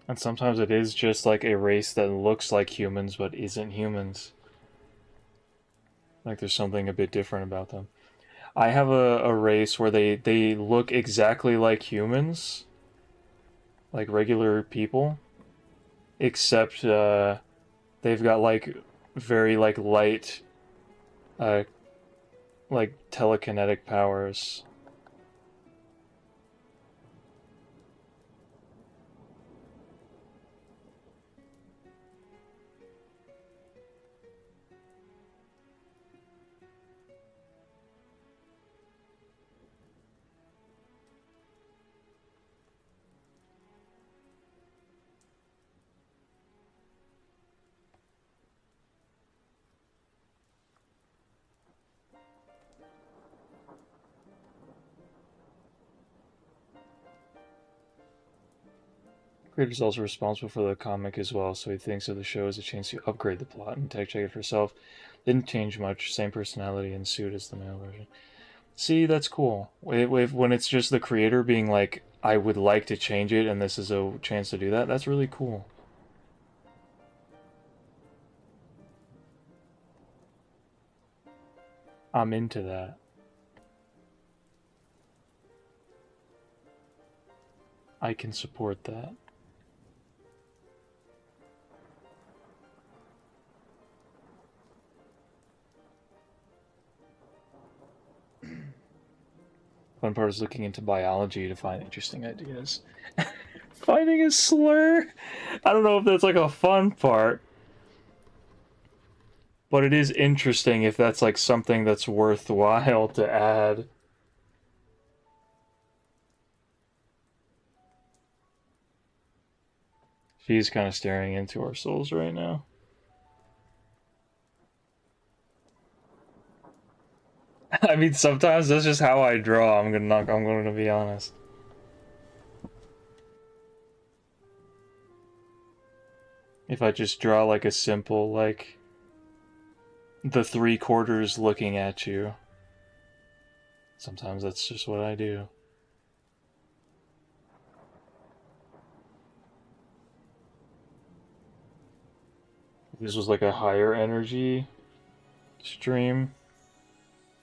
And sometimes it is just like a race that looks like humans but isn't humans. Like there's something a bit different about them. I have a race where they look exactly like humans, like regular people, except they've got like very like light uh like telekinetic powers. Creator's also responsible for the comic as well, so he thinks of the show as a chance to upgrade the plot, and Tech Check It herself didn't change much, same personality and suit as the male version. See, that's cool. When it's just the creator being like, I would like to change it, and this is a chance to do that, that's really cool. I'm into that. I can support that. Fun part is looking into biology to find interesting ideas. Finding a slur? I don't know if that's like a fun part. But it is interesting if that's like something that's worthwhile to add. She's kind of staring into our souls right now. I mean, sometimes that's just how I draw. I'm going to be honest. If I just draw like a simple like the 3/4 looking at you, sometimes that's just what I do. If this was like a higher energy stream,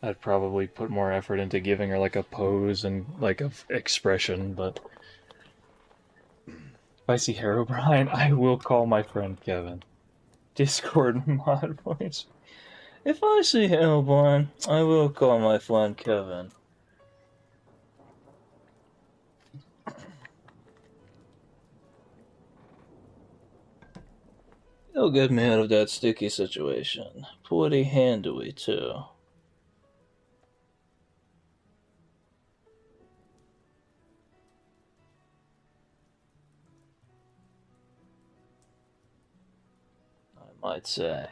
I'd probably put more effort into giving her like a pose and like a expression, but if I see Herobrine, I will call my friend Kevin. Discord mod voice. If I see Herobrine, I will call my friend Kevin. He'll get me out of that sticky situation. Pretty handily, too. I might say.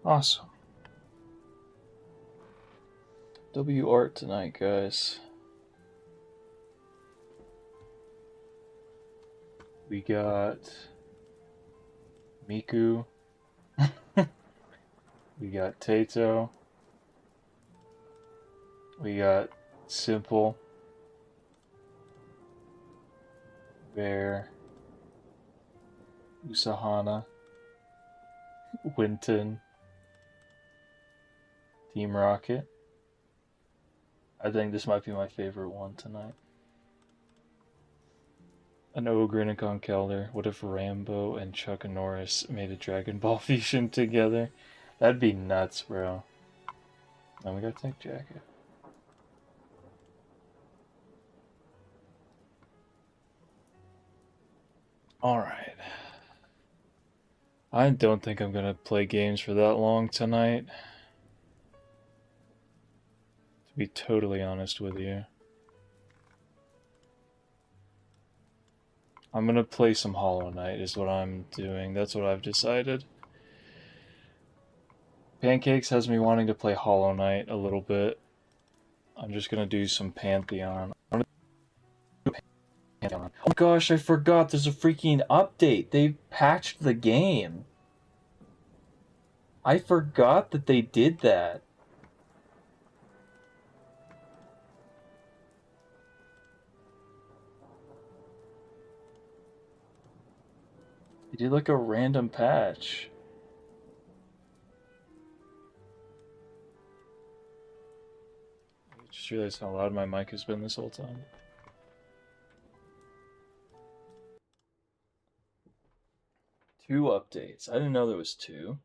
Awesome. W art tonight, guys. We got Miku. We got Tato. We got Simple. Bear. Usahana. Winton. Team Rocket. I think this might be my favorite one tonight. An ogre and a Conkeldurr. What if Rambo and Chuck Norris made a Dragon Ball fusion together? That'd be nuts, bro. Now we got Tech Jacket. Alright. I don't think I'm gonna play games for that long tonight. To be totally honest with you. I'm gonna play some Hollow Knight is what I'm doing. That's what I've decided. Pancakes has me wanting to play Hollow Knight a little bit. I'm just gonna do some Pantheon. Oh gosh, I forgot there's a freaking update. They patched the game. I forgot that they did that. They did like a random patch. I just realized how loud my mic has been this whole time. Two updates. I didn't know there was two.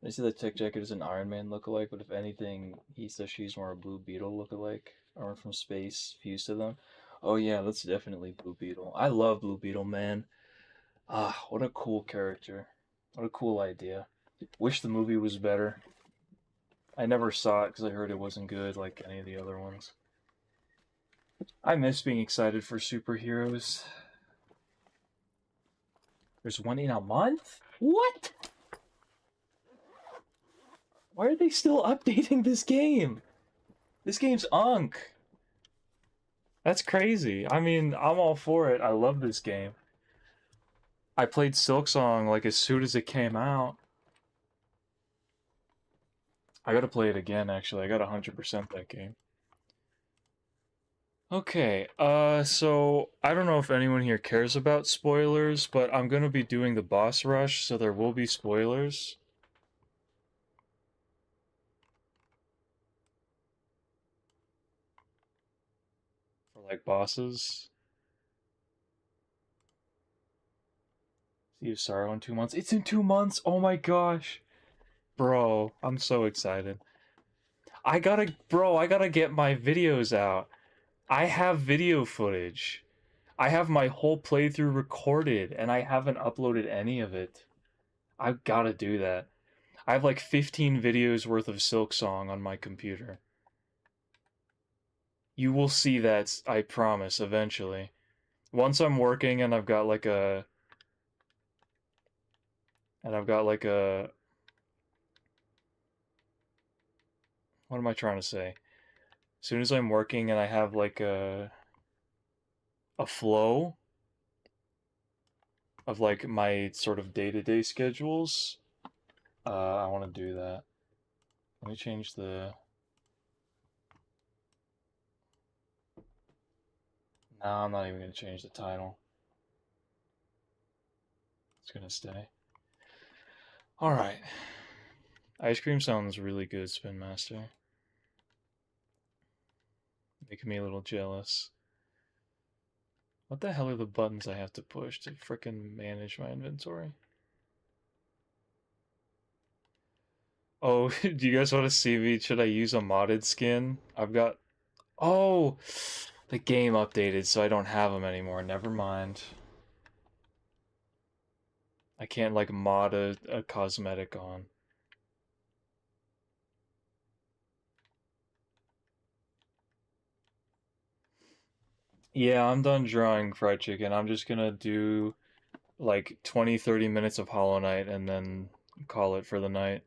I see the Tech Jacket is an Iron Man lookalike, but if anything, he says she's more a Blue Beetle lookalike. Armor from space fused to them. Oh yeah, that's definitely Blue Beetle. I love Blue Beetle, man. Ah, what a cool character. What a cool idea. Wish the movie was better. I never saw it because I heard it wasn't good like any of the other ones. I miss being excited for superheroes. There's one in a month? What? Why are they still updating this game? This game's unk. That's crazy. I mean, I'm all for it. I love this game. I played Silksong like as soon as it came out. I gotta play it again, actually. I got 100% that game. Okay, so I don't know if anyone here cares about spoilers, but I'm gonna be doing the boss rush, so there will be spoilers. For like bosses. Sea of Sorrow in 2 months. It's in 2 months! Oh my gosh! Bro, I'm so excited. I gotta get my videos out. I have video footage. I have my whole playthrough recorded, and I haven't uploaded any of it. I've gotta do that. I have like 15 videos worth of Silksong on my computer. You will see that, I promise, eventually. Once I'm working and I've got like a... And I've got like a... What am I trying to say? As soon as I'm working and I have like a flow of like my sort of day-to-day schedules, I want to do that. Let me change the... No, I'm not even going to change the title. It's going to stay. Alright. Ice cream sounds really good, Spin Master. Making me a little jealous. What the hell are the buttons I have to push to frickin' manage my inventory? Oh, do you guys want to see me? Should I use a modded skin? I've got... Oh! The game updated, so I don't have them anymore. Never mind. I can't, like, mod a cosmetic on. Yeah, I'm done drawing fried chicken. I'm just gonna do, like, 20-30 minutes of Hollow Knight and then call it for the night.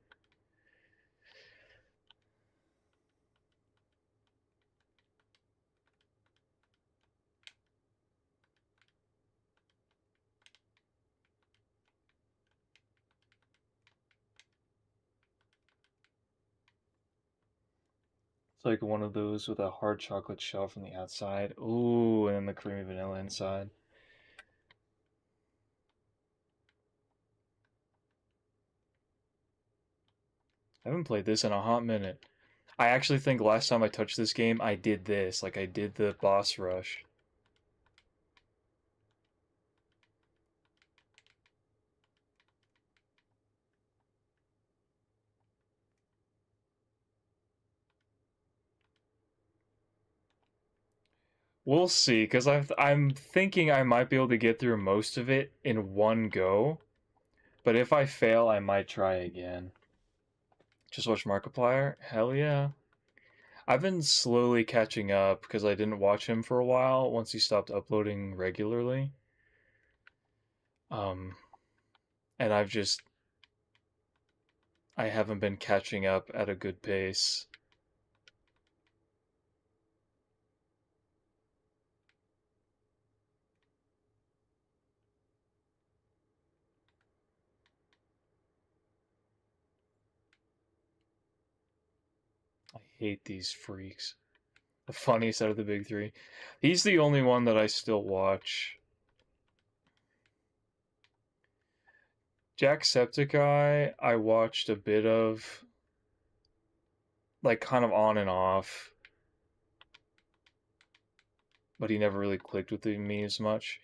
It's like one of those with a hard chocolate shell from the outside. Ooh, and then the creamy vanilla inside. I haven't played this in a hot minute. I actually think last time I touched this game, I did this. Like, I did the boss rush. We'll see, because I'm thinking I might be able to get through most of it in one go. But if I fail, I might try again. Just watch Markiplier? Hell yeah. I've been slowly catching up because I didn't watch him for a while once he stopped uploading regularly. Um, and I haven't been catching up at a good pace. I hate these freaks. The funniest out of the big three. He's the only one that I still watch. Jacksepticeye, I watched a bit of, like, kind of on and off, but he never really clicked with me as much.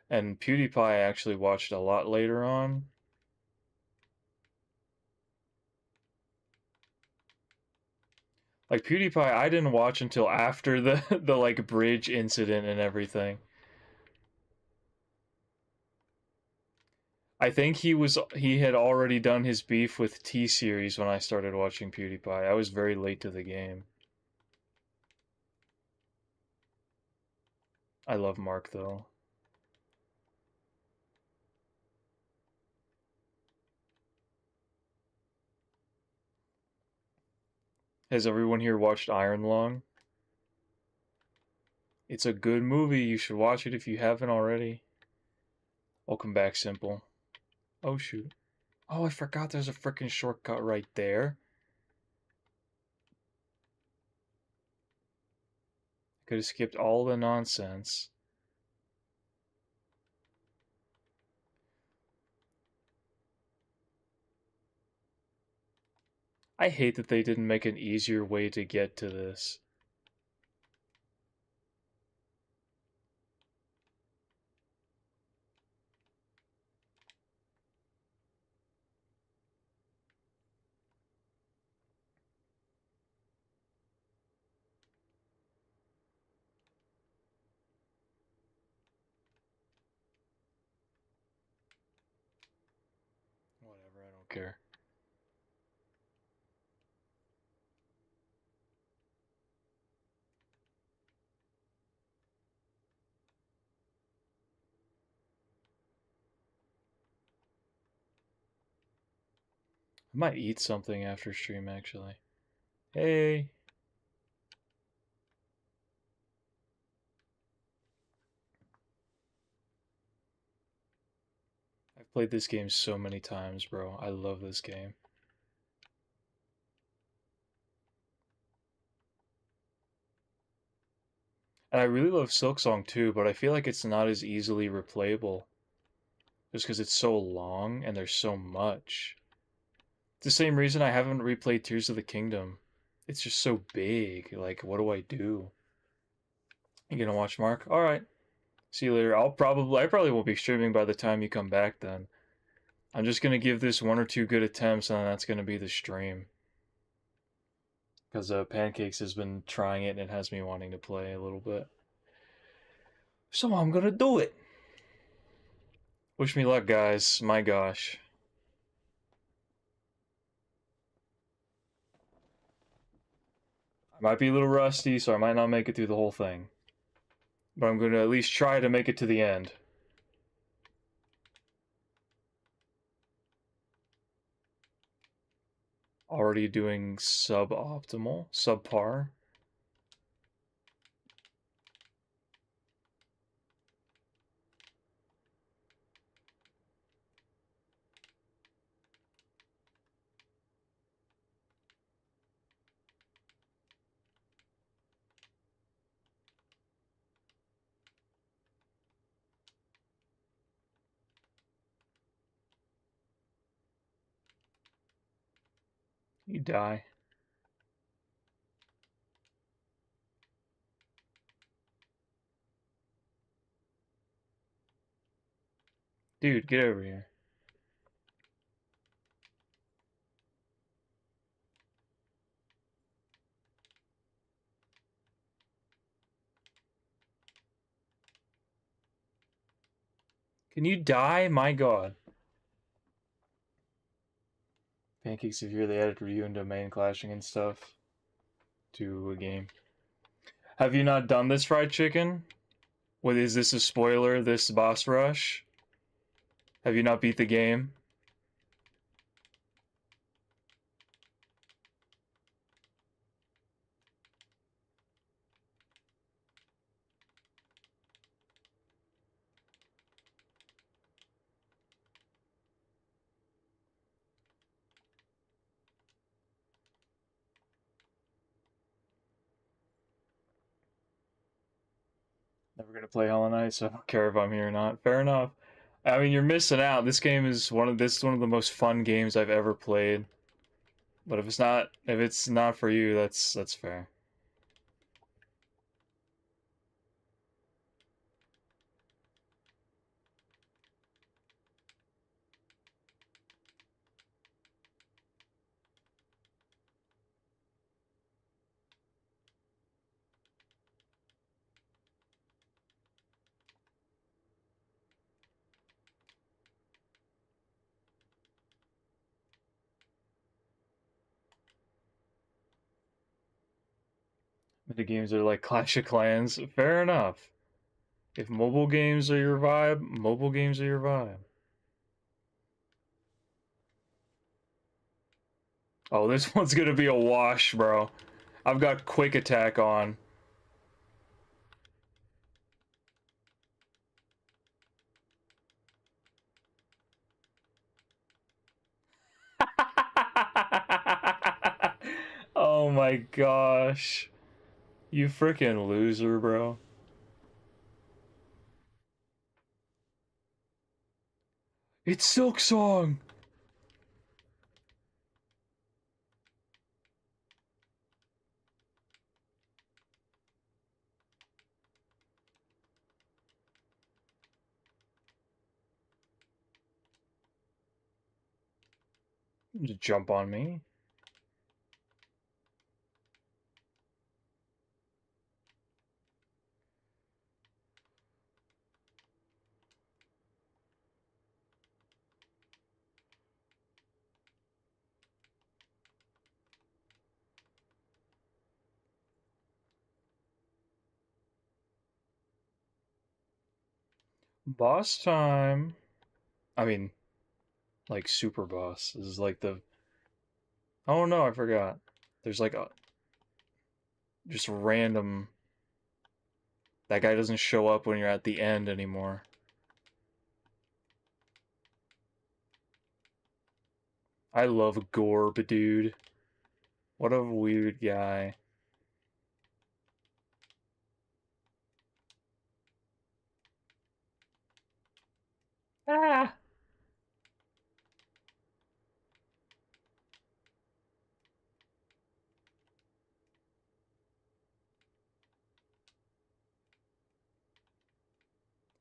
And PewDiePie I actually watched a lot later on. Like PewDiePie, I didn't watch until after the like bridge incident and everything. I think he had already done his beef with T-Series when I started watching PewDiePie. I was very late to the game. I love Mark though. Has everyone here watched Iron Lung? It's a good movie. You should watch it if you haven't already. Welcome back, Simple. Oh shoot. Oh, I forgot there's a freaking shortcut right there. Could have skipped all the nonsense. I hate that they didn't make an easier way to get to this. Whatever, I don't care. I might eat something after stream, actually. Hey! I've played this game so many times, bro. I love this game. And I really love Silksong too, but I feel like it's not as easily replayable. Just because it's so long and there's so much. It's the same reason I haven't replayed Tears of the Kingdom. It's just so big. Like, what do I do? You gonna watch Mark? Alright. See you later. I probably won't be streaming by the time you come back then. I'm just gonna give this one or two good attempts and that's gonna be the stream. Because Pancakes has been trying it and it has me wanting to play a little bit. So I'm gonna do it. Wish me luck, guys. My gosh. I might be a little rusty, so I might not make it through the whole thing. But I'm gonna at least try to make it to the end. Already doing suboptimal, subpar. You die. Dude, get over here. Can you die? My god. Pancakes, if you're the editor, you and domain clashing and stuff to a game. Have you not done this fried chicken? What is this a spoiler? This boss rush? Have you not beat the game? Never gonna play Hollow Knight, so I don't care if I'm here or not. Fair enough. I mean, you're missing out. This game is one of the most fun games I've ever played. But if it's not for you, that's fair. The games are like Clash of Clans. Fair enough. If mobile games are your vibe, mobile games are your vibe. Oh, this one's gonna be a wash, bro. I've got Quick Attack on. Oh my gosh. You freaking loser, bro. It's Silk Song! Just jump on me. Boss time. I mean, like super boss. This is like the. Oh no, I forgot. There's like a just random. That guy doesn't show up when you're at the end anymore. I love Gorb, dude. What a weird guy. Ah!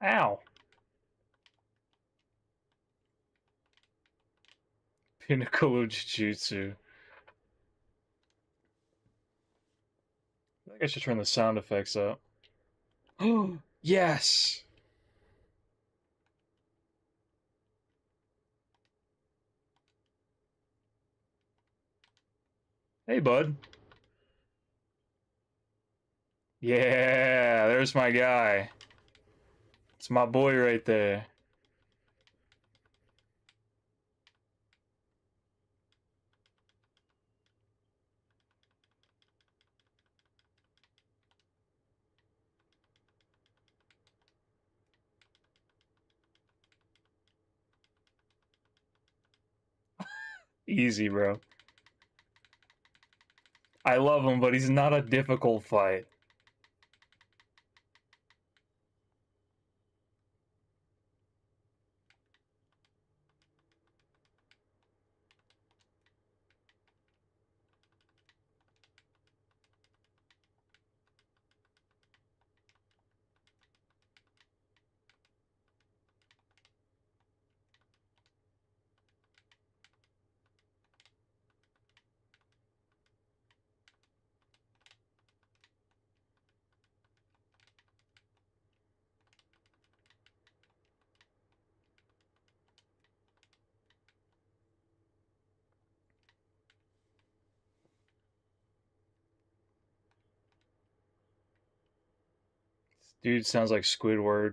Ow! Pinnacle of Jujutsu. I think I should turn the sound effects up. Oh, yes! Hey, bud. Yeah, there's my guy. It's my boy right there. Easy, bro. I love him, but he's not a difficult fight. Dude sounds like Squidward.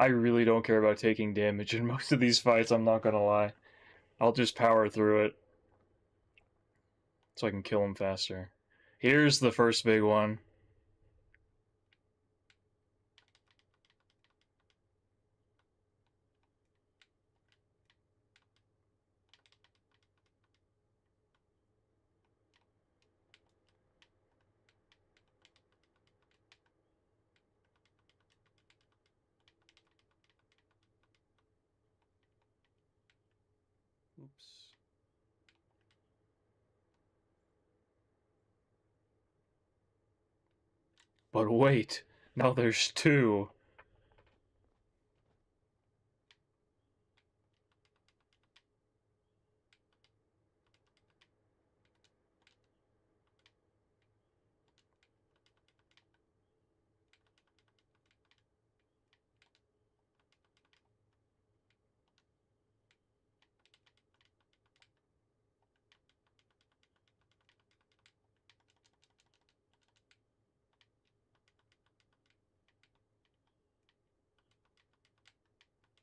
I really don't care about taking damage in most of these fights, I'm not gonna lie. I'll just power through it so I can kill him faster. Here's the first big one. Oops. But wait, now there's two.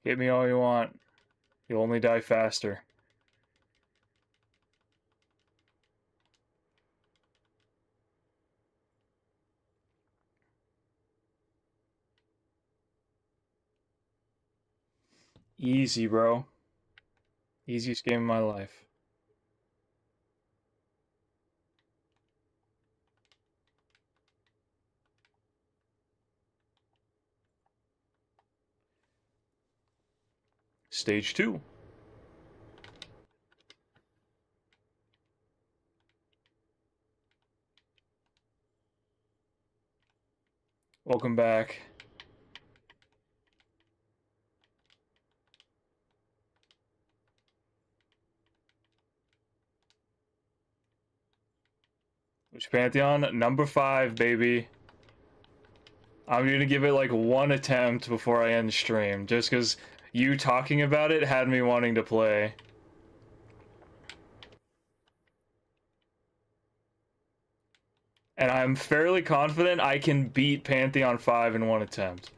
Hit me all you want. You'll only die faster. Easy, bro. Easiest game of my life. Stage 2. Welcome back. Which Pantheon? Number 5, baby. I'm gonna give it like one attempt before I end stream, just because you talking about it had me wanting to play. And I'm fairly confident I can beat Pantheon 5 in one attempt.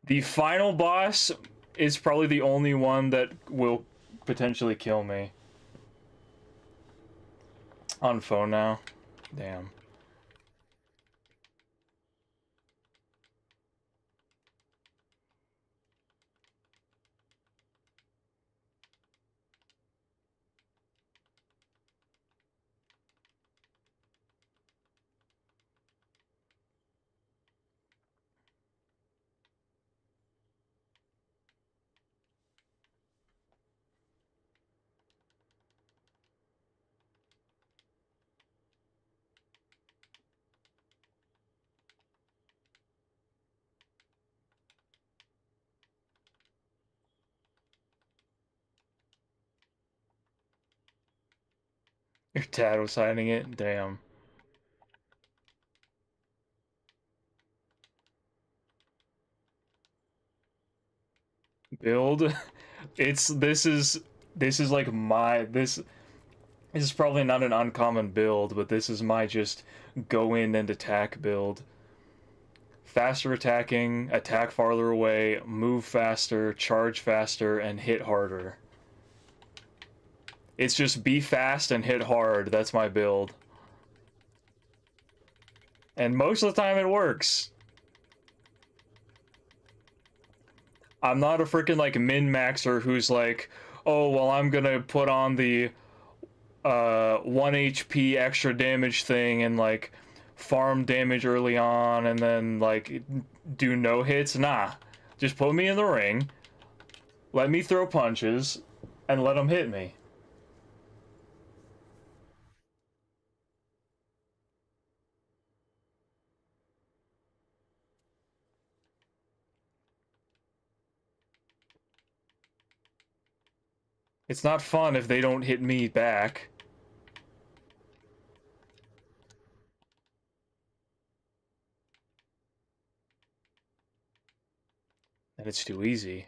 The final boss is probably the only one that will potentially kill me. On phone now? Damn. Your dad was hiding it? Damn. Build? This is like this is probably not an uncommon build, but this is my just go in and attack build. Faster attacking, attack farther away, move faster, charge faster, and hit harder. It's just be fast and hit hard, that's my build. And most of the time it works. I'm not a freaking like min-maxer who's like, oh, well, I'm gonna put on the 1 HP extra damage thing and like farm damage early on and then like do no hits. Nah, just put me in the ring, let me throw punches, and let them hit me. It's not fun if they don't hit me back. And it's too easy.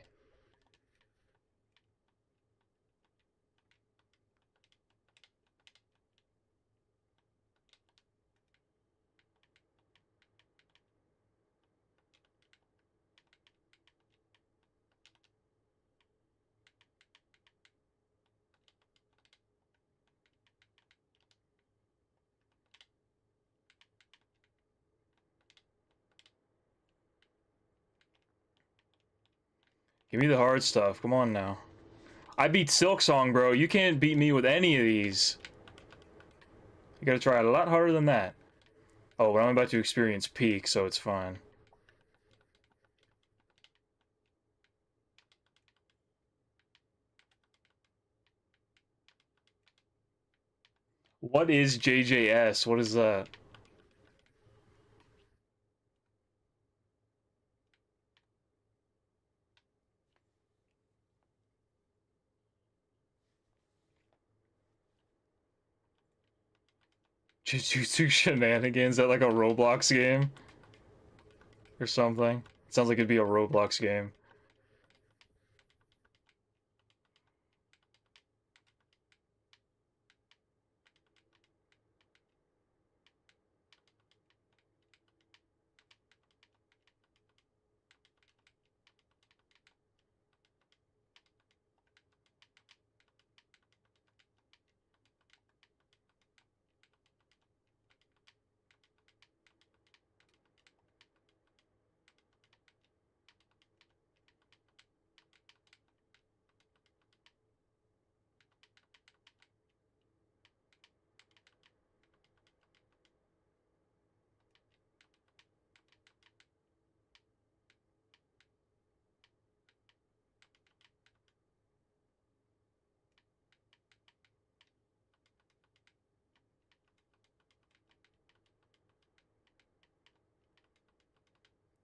Give me the hard stuff. Come on now. I beat Silksong, bro. You can't beat me with any of these. You gotta try a lot harder than that. Oh, but I'm about to experience Peak, so it's fine. What is JJS? What is that? Jujutsu Shenanigans? Is that like a Roblox game? Or something? It sounds like it'd be a Roblox game.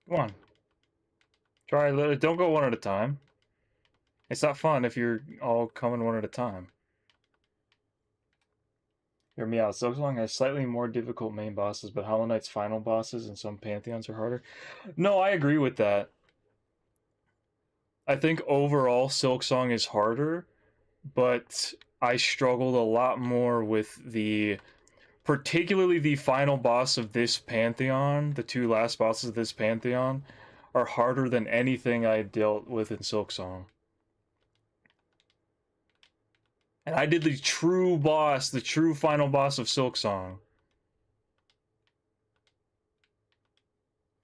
Come on. Try a little. Don't go one at a time. It's not fun if you're all coming one at a time. Hear me out. Silksong has slightly more difficult main bosses, but Hollow Knight's final bosses and some pantheons are harder. No, I agree with that. I think overall Silksong is harder, but I struggled a lot more with particularly the final boss of this pantheon. The two last bosses of this pantheon are harder than anything I dealt with in Silksong. And I did the true boss, the true final boss of Silksong.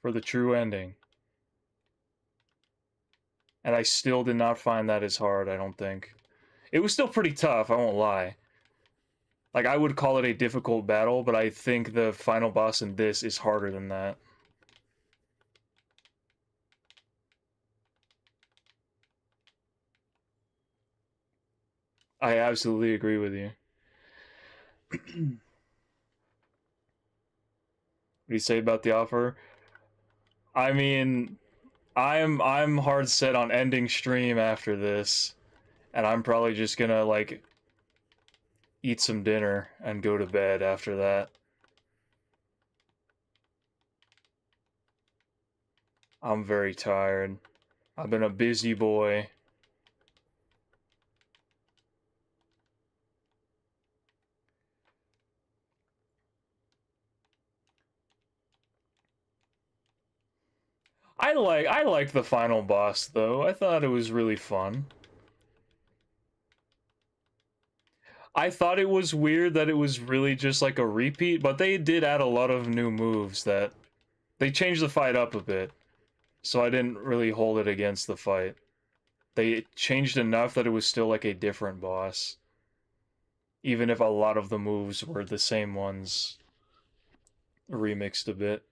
For the true ending. And I still did not find that as hard, I don't think. It was still pretty tough, I won't lie. Like, I would call it a difficult battle, but I think the final boss in this is harder than that. I absolutely agree with you. What do you say about the offer? I mean, I'm hard set on ending stream after this, and I'm probably just gonna like eat some dinner and go to bed after that. I'm very tired. I've been a busy boy. I liked the final boss though. I thought it was really fun. I thought it was weird that it was really just like a repeat, but they did add a lot of new moves that they changed the fight up a bit. So I didn't really hold it against the fight. They changed enough that it was still like a different boss. Even if a lot of the moves were the same ones remixed a bit.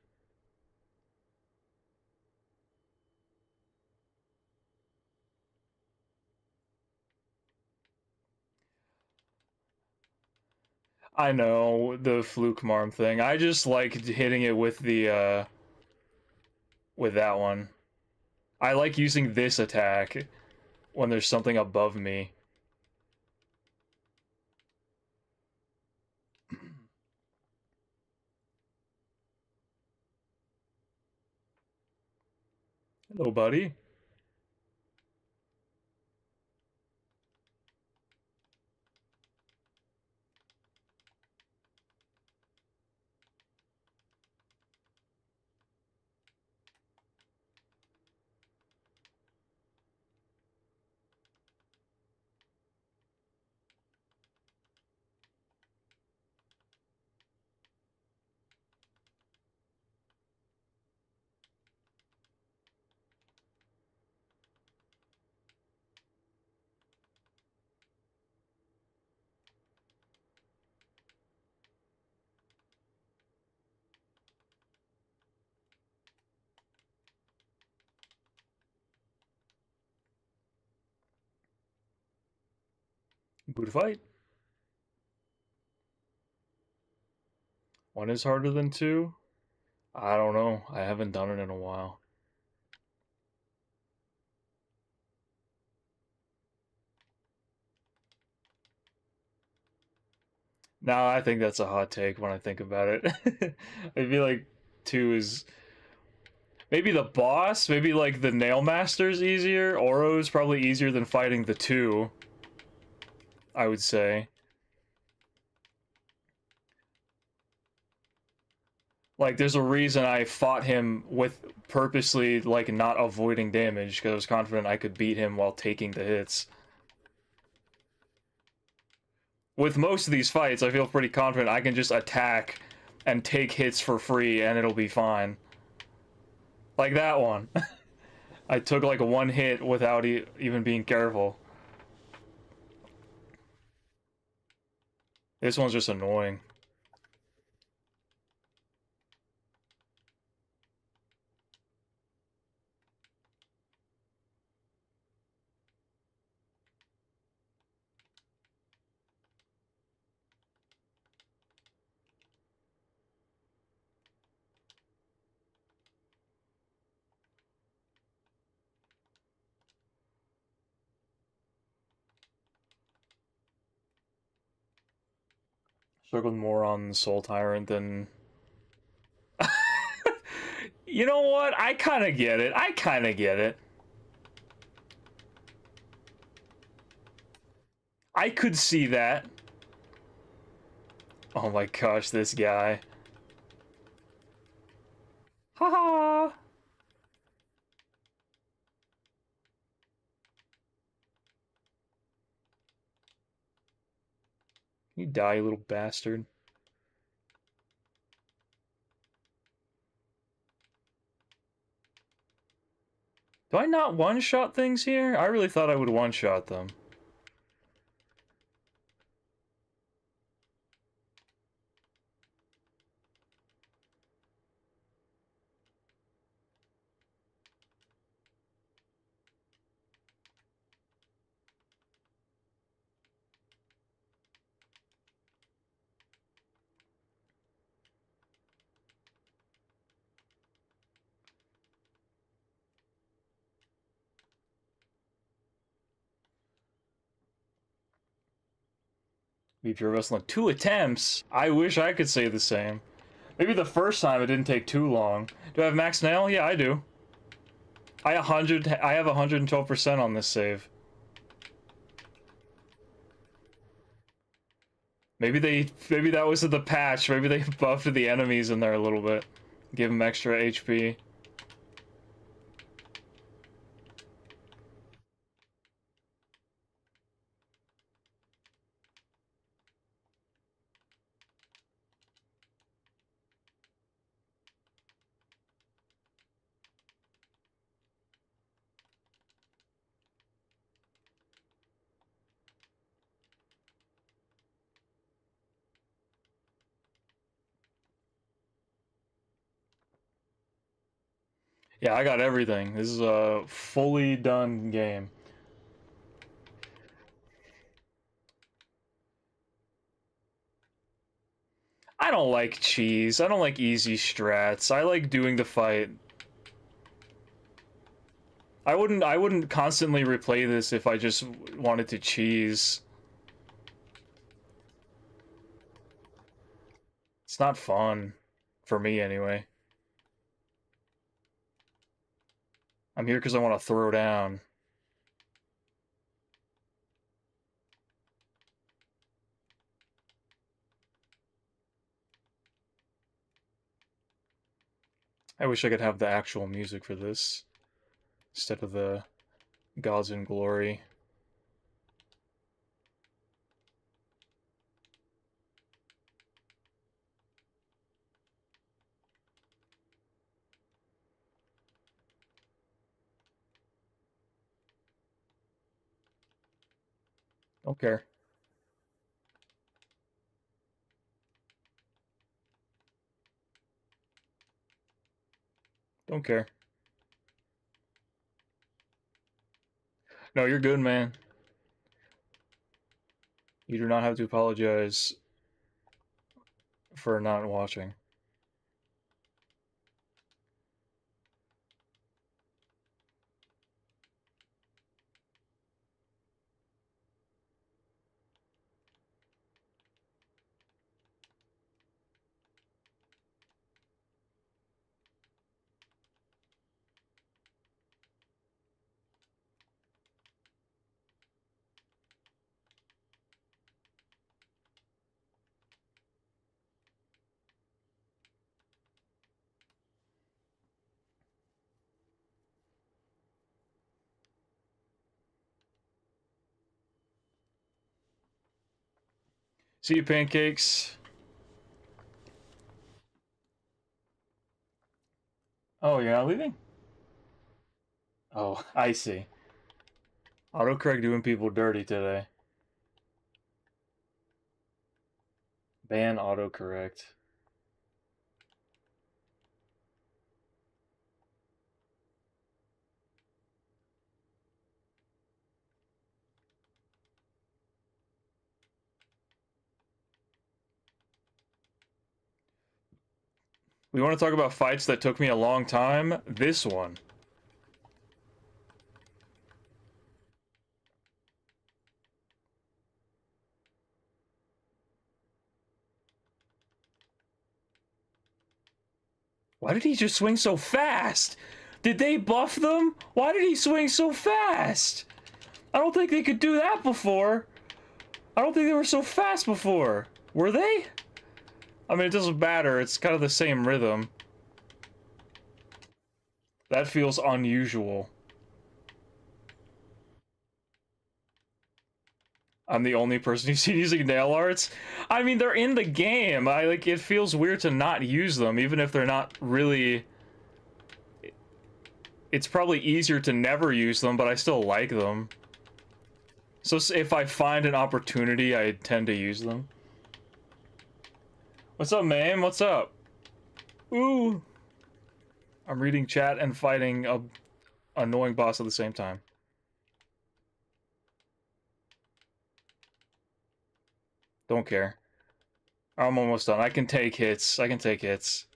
I know, the fluke marm thing. I just like hitting it with the with that one. I like using this attack when there's something above me. Hello, buddy. Good fight. One is harder than two? I don't know. I haven't done it in a while. No, I think that's a hot take when I think about it. I feel like two is maybe the boss, maybe like the Nail Master's easier. Oro's probably easier than fighting the two, I would say. Like, there's a reason I fought him with purposely, like, not avoiding damage, because I was confident I could beat him while taking the hits. With most of these fights, I feel pretty confident I can just attack and take hits for free, and it'll be fine. Like that one. I took, like, one hit without even being careful. This one's just annoying. Struggled more on Soul Tyrant than... You know what? I kind of get it. I kind of get it. I could see that. Oh my gosh, this guy. Haha! You die, you little bastard. Do I not one-shot things here? I really thought I would one-shot them. Beat your wrestling 2 attempts? I wish I could say the same. Maybe the first time it didn't take too long. Do I have max nail? Yeah, I do. I have 112% on this save. Maybe that was the patch. Maybe they buffed the enemies in there a little bit. Give them extra HP. Yeah, I got everything. This is a fully done game. I don't like cheese. I don't like easy strats. I like doing the fight. I wouldn't constantly replay this if I just wanted to cheese. It's not fun. For me, anyway. I'm here because I want to throw down. I wish I could have the actual music for this, instead of the Gods in Glory. Don't care. Don't care. No, you're good, man. You do not have to apologize for not watching. See you, pancakes. Oh, you're not leaving? Oh, I see. Autocorrect doing people dirty today. Ban autocorrect. We want to talk about fights that took me a long time? This one. Why did he just swing so fast? Did they buff them? Why did he swing so fast? I don't think they could do that before. I don't think they were so fast before. Were they? I mean, it doesn't matter. It's kind of the same rhythm. That feels unusual. I'm the only person who's seen using nail arts. I mean, they're in the game. It feels weird to not use them, even if they're not really... It's probably easier to never use them, but I still like them. So if I find an opportunity, I tend to use them. What's up, man? What's up? Ooh. I'm reading chat and fighting a annoying boss at the same time. Don't care. I'm almost done. I can take hits. I can take hits.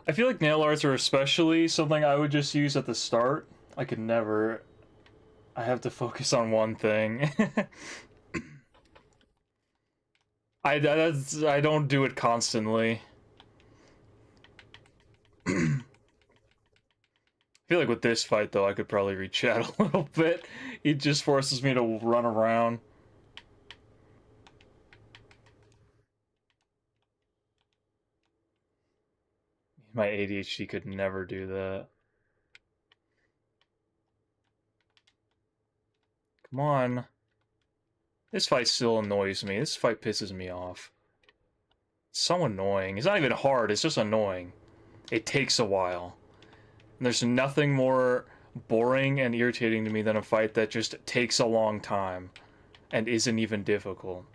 I feel like nail arts are especially something I would just use at the start. I could never... I have to focus on one thing. I don't do it constantly. I feel like with this fight, though, I could probably reach chat a little bit. It just forces me to run around. My ADHD could never do that. Come on. This fight still annoys me. This fight pisses me off. It's so annoying. It's not even hard, it's just annoying. It takes a while. And there's nothing more boring and irritating to me than a fight that just takes a long time and isn't even difficult.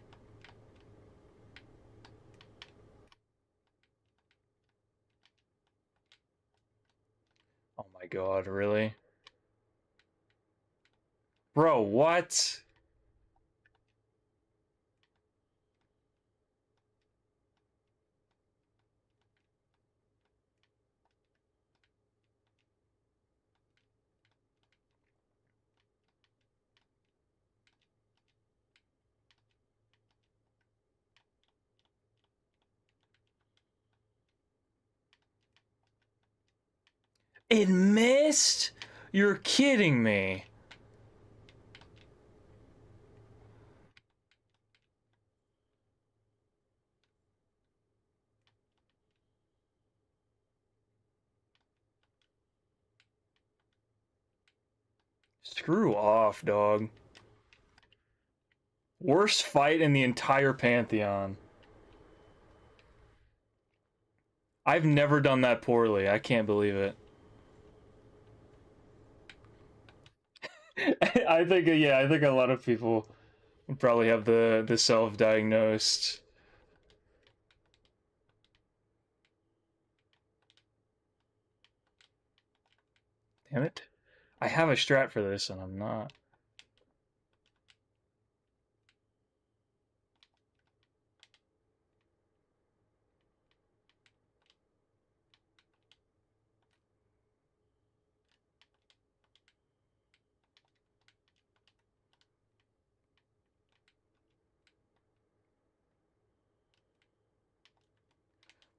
Oh my god, really? Bro, what? It missed? You're kidding me. Screw off, dog. Worst fight in the entire Pantheon. I've never done that poorly. I can't believe it. I think, yeah, I think a lot of people probably have the self-diagnosed Damn it. I have a strat for this and I'm not.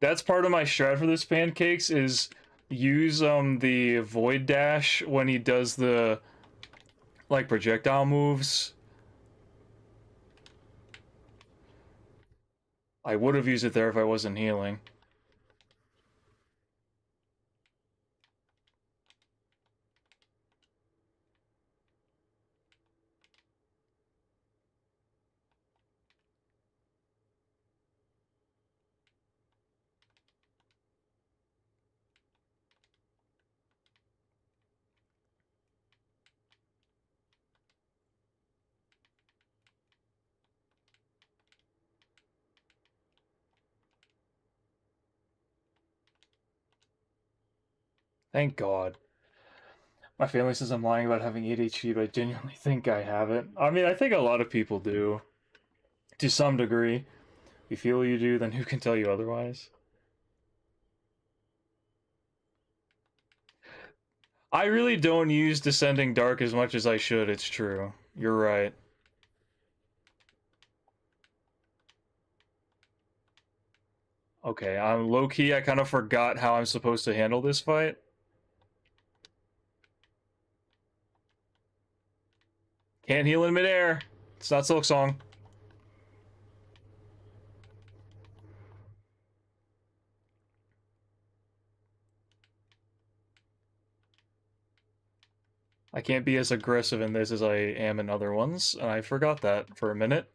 That's part of my strat for this pancakes is use the void dash when he does the like projectile moves. I would have used it there if I wasn't healing. Thank God. My family says I'm lying about having ADHD, but I genuinely think I have it. I mean, I think a lot of people do. To some degree. If you feel you do, then who can tell you otherwise? I really don't use Descending Dark as much as I should, it's true. You're right. Okay, I'm low-key, I kind of forgot how I'm supposed to handle this fight. Can't heal in midair. It's not Silk Song. I can't be as aggressive in this as I am in other ones, and I forgot that for a minute.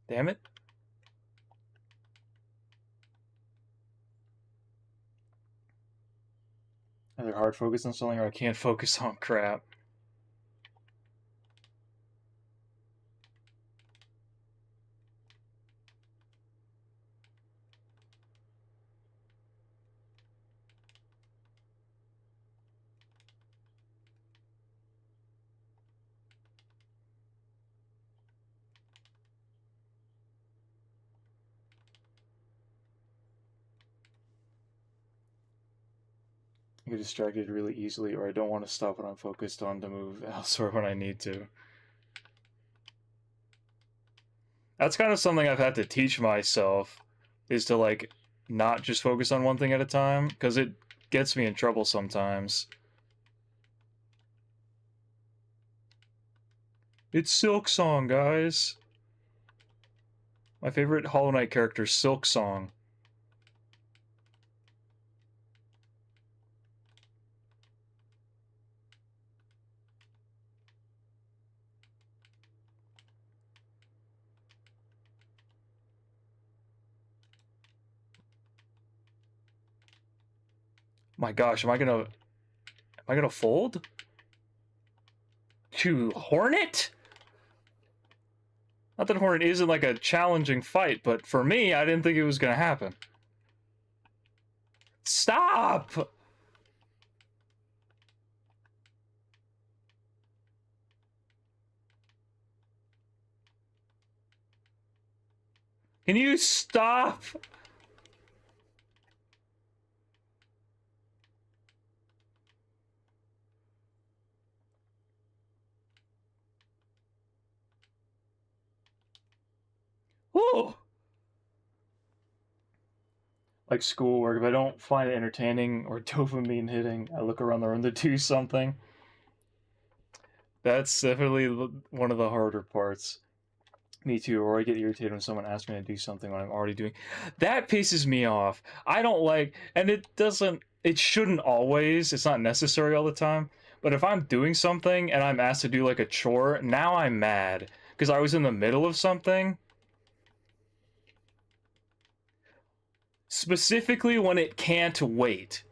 Damn it. Either hard focus on something or I can't focus on crap. I get distracted really easily, or I don't want to stop what I'm focused on to move elsewhere when I need to. That's kind of something I've had to teach myself, is to, like, not just focus on one thing at a time, because it gets me in trouble sometimes. It's Silk Song, guys! My favorite Hollow Knight character, Silk Song. My gosh, am I gonna fold? To Hornet? Not that Hornet isn't like a challenging fight, but for me, I didn't think it was gonna happen. Stop! Can you stop? Ooh! Like schoolwork, if I don't find it entertaining or dopamine hitting, I look around the room to do something. That's definitely one of the harder parts. Me too, or I get irritated when someone asks me to do something when I'm already doing. That pisses me off. I don't like, and it doesn't, it shouldn't always, it's not necessary all the time, but if I'm doing something and I'm asked to do like a chore, now I'm mad because I was in the middle of something. Specifically when it can't wait.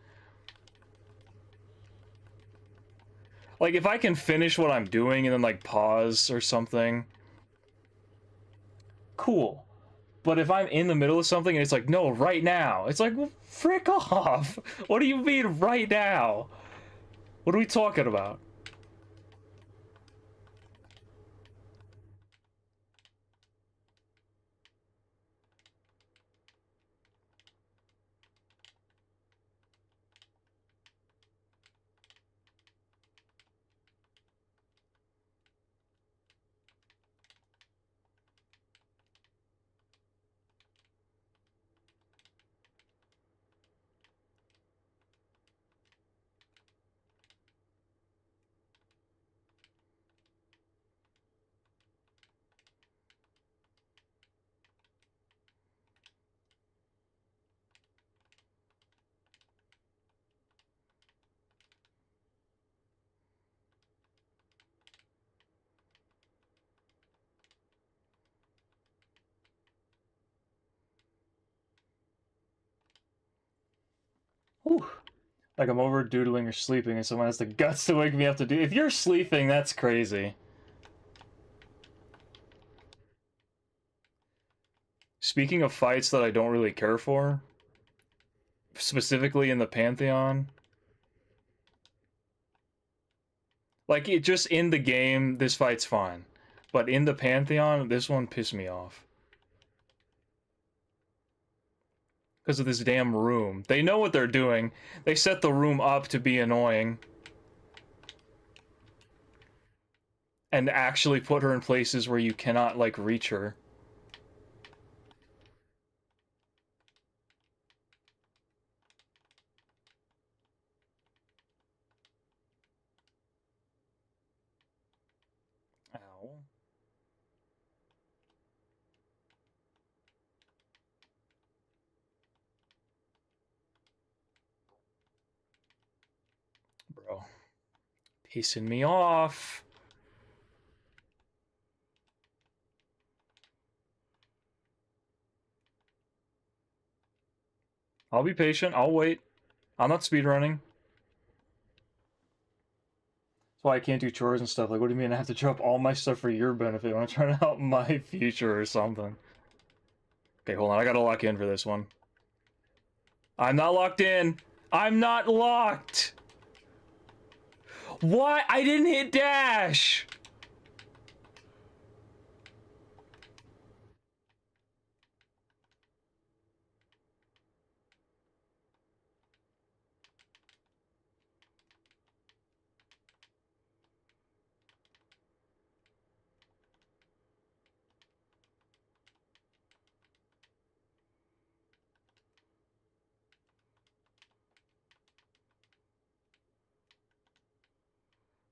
Like if I can finish what I'm doing and then like pause or something, cool. But if I'm in the middle of something and it's like, no, right now, it's like, well, frick off. What do you mean right now? What are we talking about? Whew. Like I'm over doodling or sleeping and someone has the guts to wake me up to do. If you're sleeping, that's crazy. Speaking of fights that I don't really care for, specifically in the Pantheon, like it just in the game, this fight's fine. But in the Pantheon, this one pissed me off. Because of this damn room. They know what they're doing. They set the room up to be annoying. And actually put her in places where you cannot, like, reach her. Ow. Bro. Pissing me off. I'll be patient. I'll wait. I'm not speedrunning. That's why I can't do chores and stuff. Like, what do you mean I have to drop all my stuff for your benefit when I'm trying to help my future or something? Okay, hold on. I gotta lock in for this one. I'm not locked in. I'm not locked. Why? I didn't hit dash.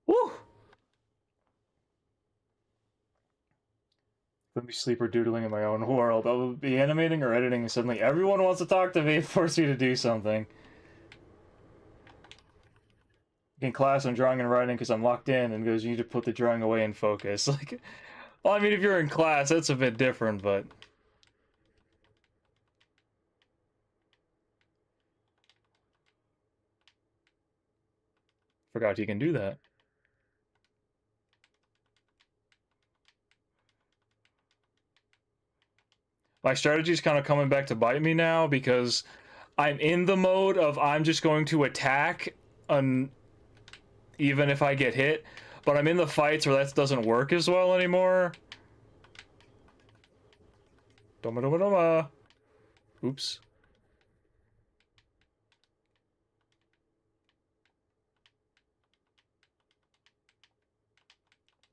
Woo! Let me sleep or doodling in my own world. I'll be animating or editing and suddenly everyone wants to talk to me and force me to do something. In class, I'm drawing and writing because I'm locked in and goes, you need to put the drawing away and focus. Like, well, I mean, if you're in class, that's a bit different, but... Forgot you can do that. My strategy's kind of coming back to bite me now because I'm in the mode of I'm just going to attack even if I get hit, but I'm in the fights where that doesn't work as well anymore. Doma doma doma. Oops.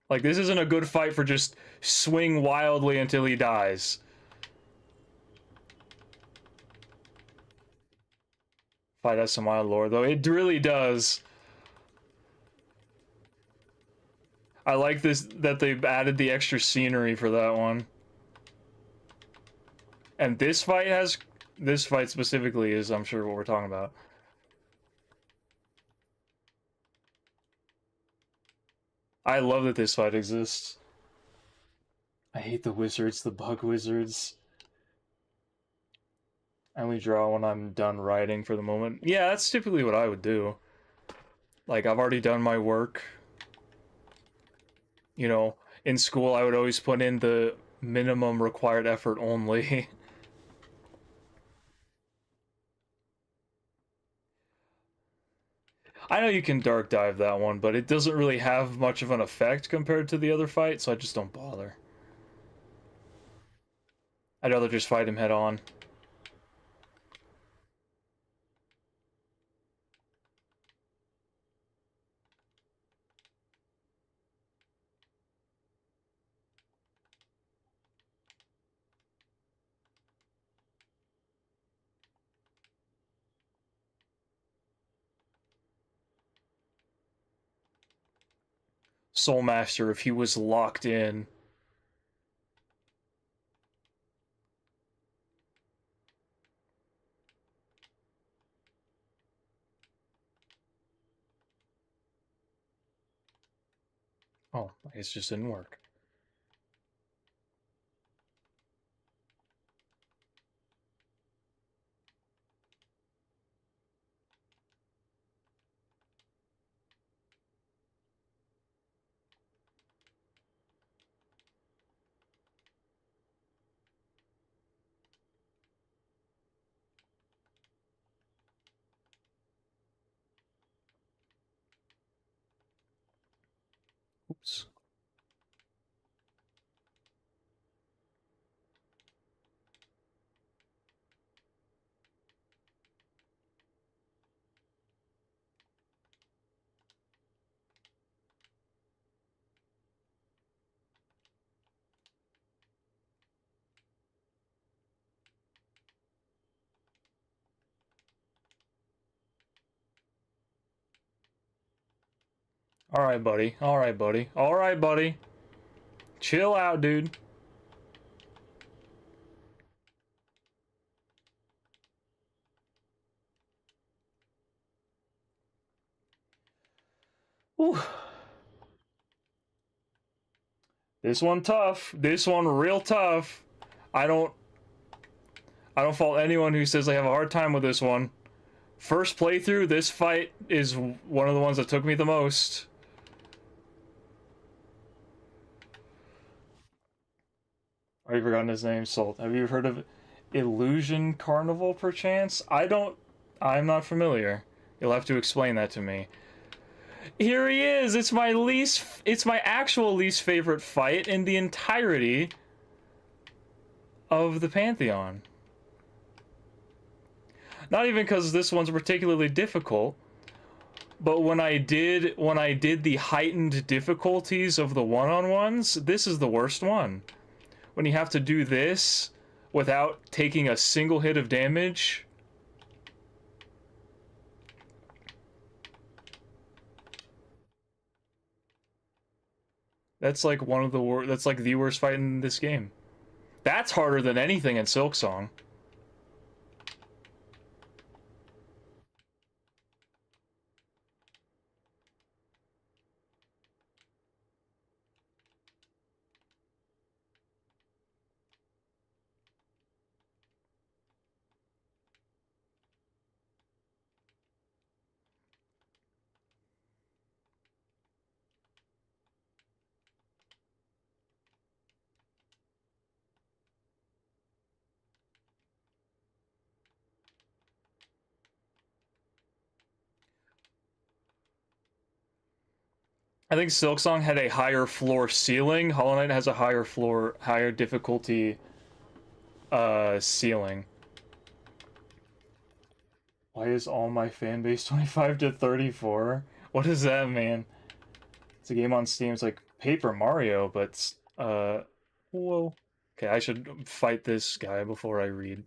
Like, this isn't a good fight for just swing wildly until he dies. Fight has some wild lore, though. It really does. I like this, that they've added the extra scenery for that one. And this fight specifically is, I'm sure, what we're talking about. I love that this fight exists. I hate the wizards, the bug wizards. I only draw when I'm done writing for the moment. Yeah, that's typically what I would do. Like, I've already done my work. You know, in school I would always put in the minimum required effort only. I know you can dark dive that one, but it doesn't really have much of an effect compared to the other fight, so I just don't bother. I'd rather just fight him head on. Soul Master, if he was locked in. Oh, I guess it just didn't work. Oops. Alright, buddy. Alright, buddy. Alright, buddy. Chill out, dude. Whew. This one tough. This one real tough. I don't fault anyone who says they have a hard time with this one. First playthrough, this fight is one of the ones that took me the most. Already forgotten his name. Salt. Have you heard of Illusion Carnival, perchance? I'm not familiar. You'll have to explain that to me. Here he is! It's my actual least favorite fight in the entirety of the Pantheon. Not even because this one's particularly difficult, but when I did the heightened difficulties of the one-on-ones, this is the worst one. When you have to do this without taking a single hit of damage. That's like one of the that's like the worst fight in this game. That's harder than anything in Silksong. I think Silksong had a higher floor ceiling. Hollow Knight has a higher difficulty ceiling. Why is all my fan base 25 to 34? What does that mean? It's a game on Steam. It's like Paper Mario, but whoa. Okay, I should fight this guy before I read.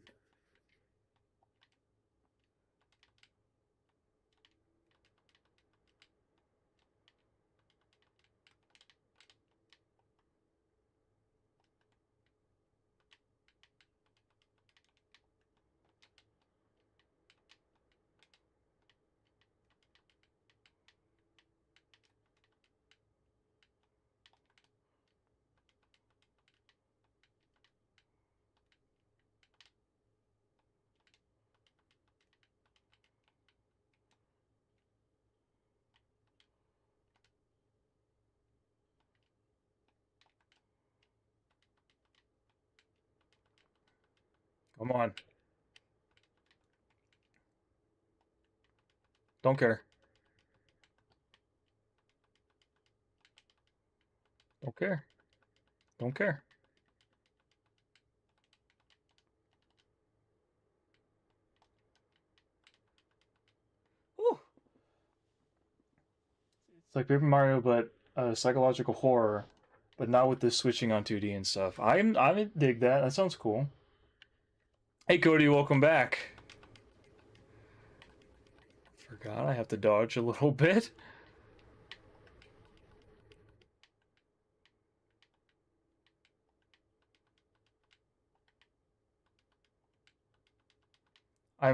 Come on. Don't care. Don't care. Don't care. Whew. It's like Paper Mario, but psychological horror, but not with the switching on 2D and stuff. I dig that. That sounds cool. Hey Cody, welcome back. Forgot I have to dodge a little bit. I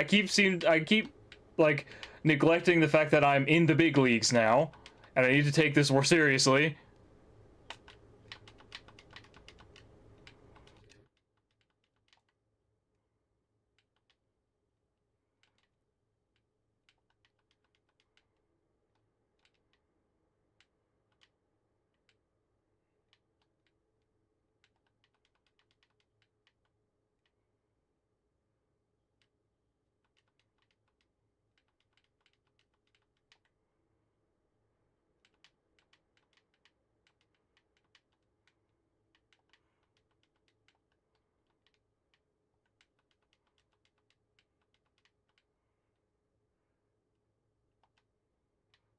keep like neglecting the fact that I'm in the big leagues now, and I need to take this more seriously.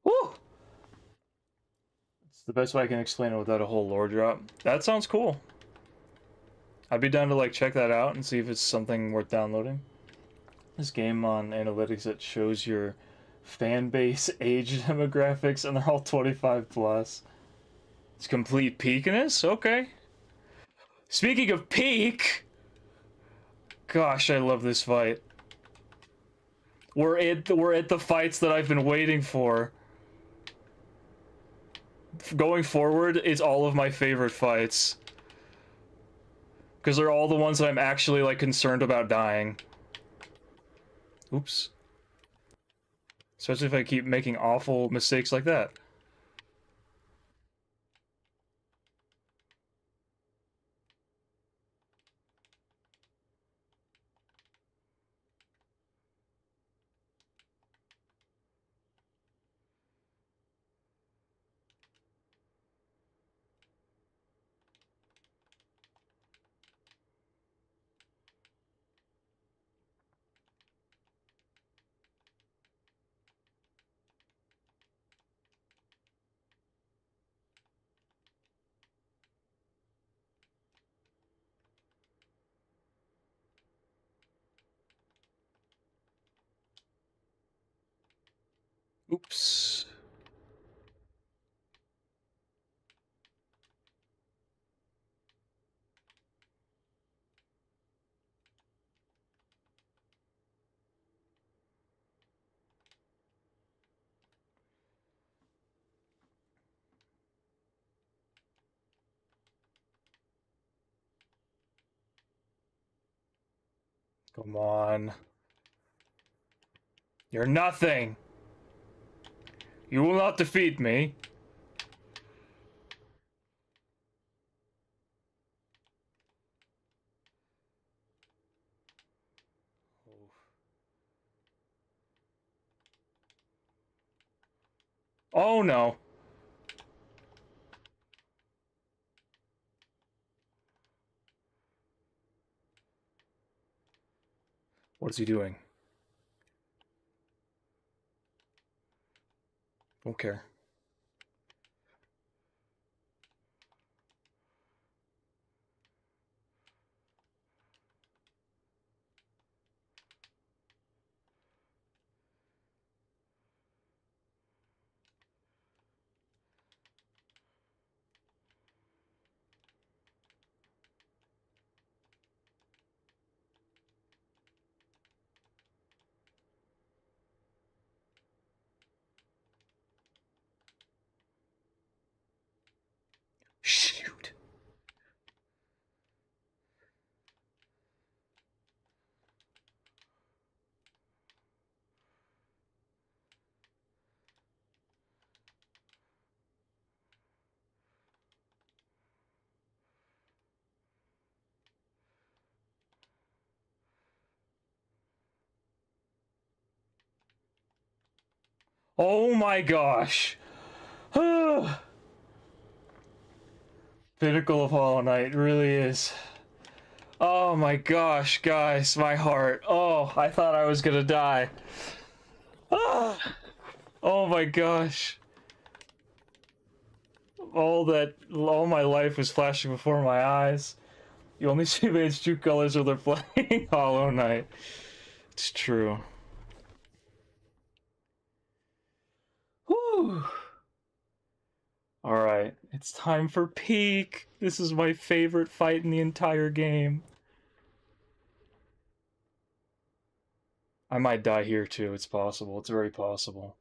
Woo! It's the best way I can explain it without a whole lore drop. That sounds cool. I'd be down to like check that out and see if it's something worth downloading. This game on analytics that shows your fan base age demographics, and they're all 25 plus. It's complete peakiness? Okay. Speaking of peak, gosh, I love this fight. We're at the fights that I've been waiting for. Going forward, it's all of my favorite fights. Because they're all the ones that I'm actually, like, concerned about dying. Oops. Especially if I keep making awful mistakes like that. Oops. Come on. You're nothing! You will not defeat me. Oh no. What is he doing? Don't care. Oh my gosh. Pinnacle of Hollow Knight really is. Oh my gosh, guys, my heart. Oh, I thought I was gonna die. Ah! Oh my gosh. All my life was flashing before my eyes. You only see man's true colors when they're playing Hollow Knight. It's true. Whew. Alright, it's time for peak. This is my favorite fight in the entire game. I might die here too, it's possible. It's very possible.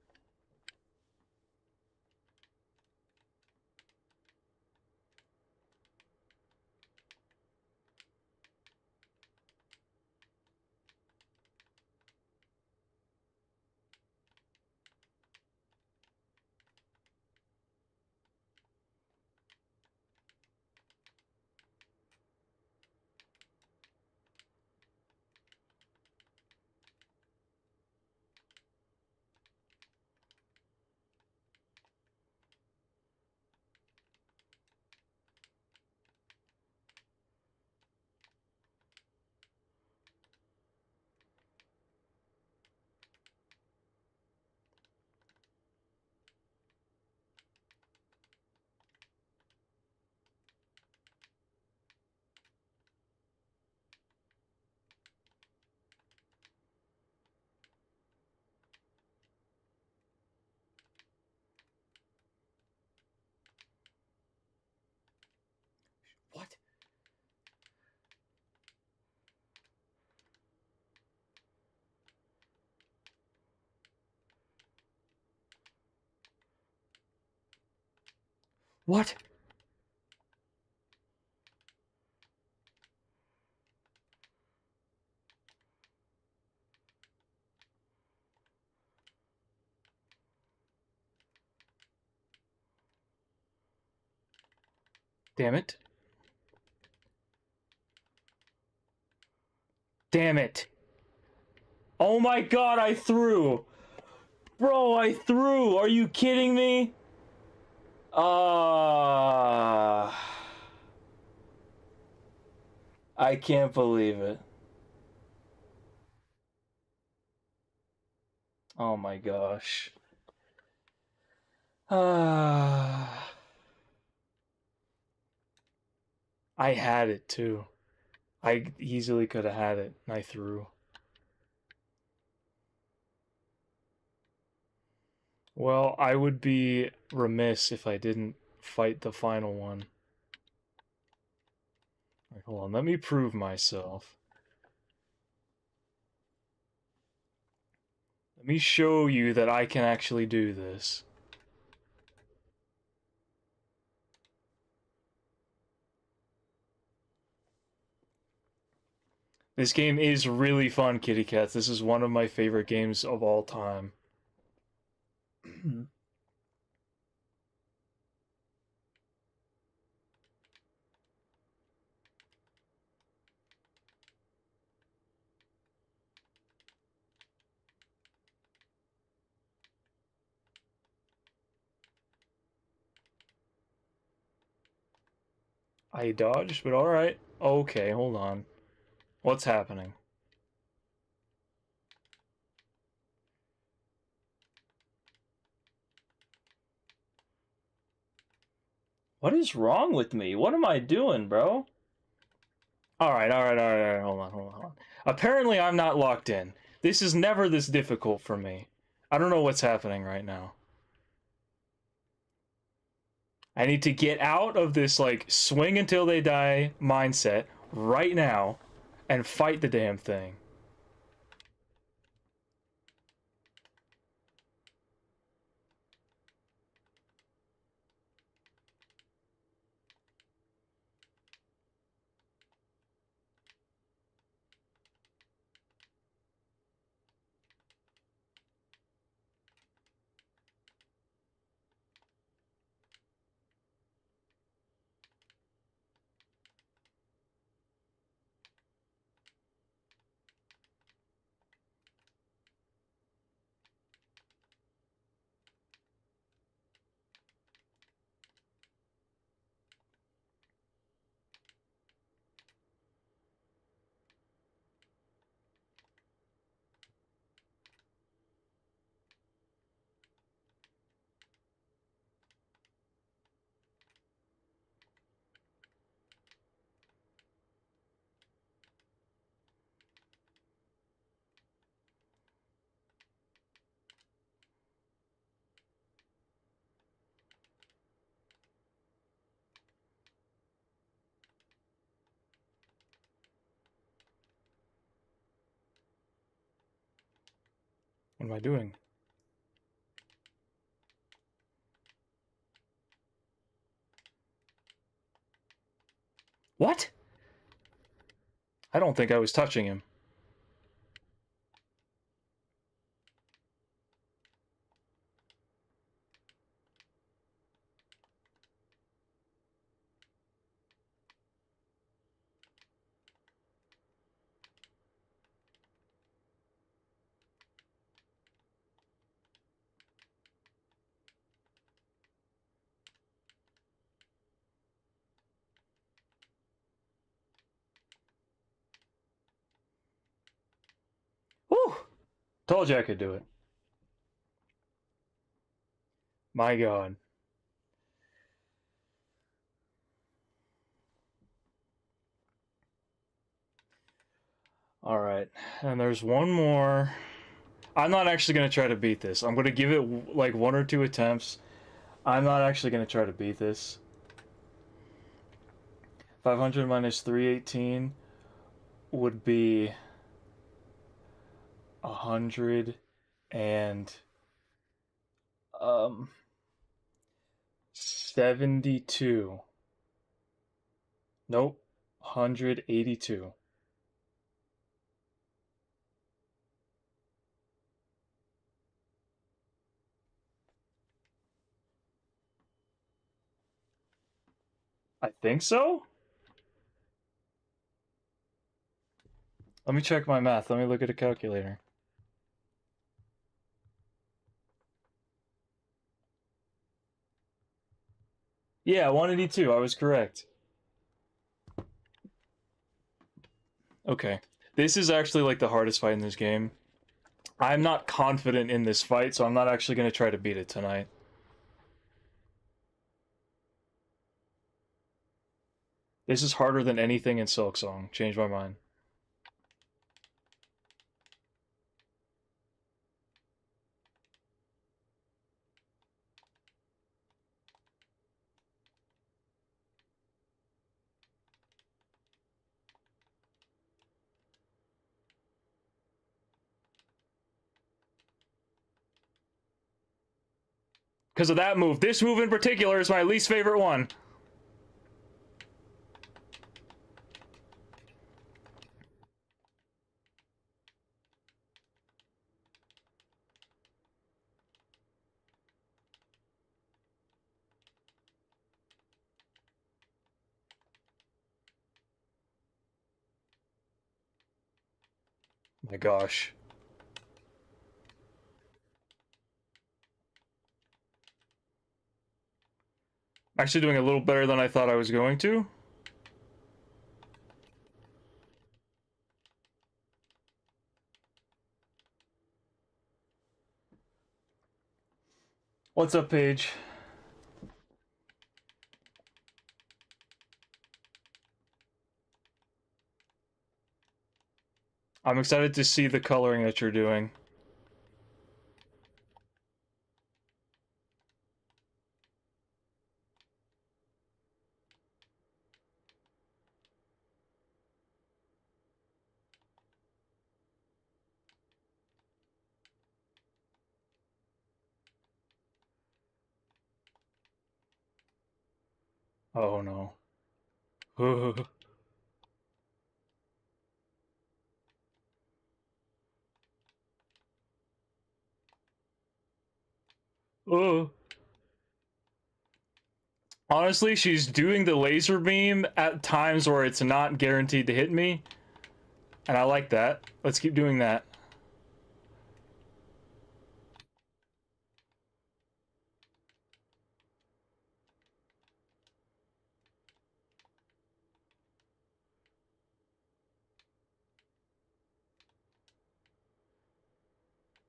What? What? Damn it. Damn it. Oh my god, I threw! Bro, I threw! Are you kidding me? I can't believe it. Oh my gosh. I had it too. I easily could have had it, and I threw. Well, I would be remiss if I didn't fight the final one. Alright, hold on, let me prove myself. Let me show you that I can actually do this. This game is really fun, kitty cats. This is one of my favorite games of all time. I dodged, but alright. Okay, hold on. What's happening? What is wrong with me? What am I doing, bro? Alright, hold on. Apparently I'm not locked in. This is never this difficult for me. I don't know what's happening right now. I need to get out of this, like, swing until they die mindset right now and fight the damn thing. What am I doing? What? I don't think I was touching him. Whew! Told you I could do it. My god. Alright, and there's one more. I'm not actually going to try to beat this. I'm going to give it like 1 or 2 attempts. I'm not actually going to try to beat this. 500 minus 318 would be 100 and 72. Nope, 182. I think so? Let me check my math. Let me look at a calculator. Yeah, 182. I was correct. Okay. This is actually like the hardest fight in this game. I'm not confident in this fight, so I'm not actually going to try to beat it tonight. This is harder than anything in Silksong. Changed my mind. Because of that move. This move in particular is my least favorite one. My gosh. Actually doing a little better than I thought I was going to. What's up, Paige? I'm excited to see the coloring that you're doing. Oh no. Oh. Honestly, she's doing the laser beam at times where it's not guaranteed to hit me. And I like that. Let's keep doing that.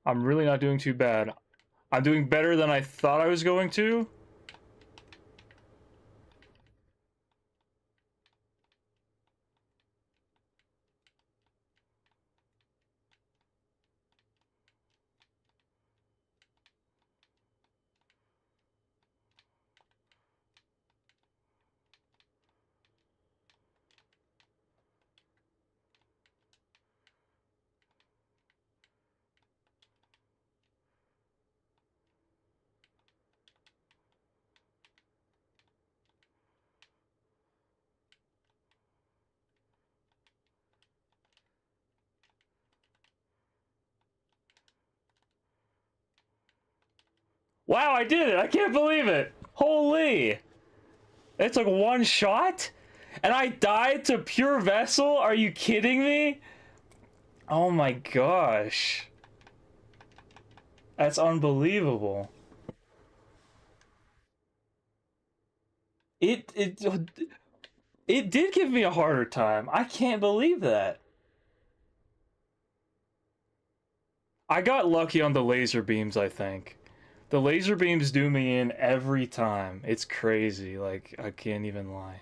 I'm really not doing too bad. I'm doing better than I thought I was going to. Wow, I did it! I can't believe it! Holy! It took one shot? And I died to pure vessel? Are you kidding me? Oh my gosh. That's unbelievable. It did give me a harder time. I can't believe that. I got lucky on the laser beams, I think. The laser beams do me in every time. It's crazy. Like, I can't even lie.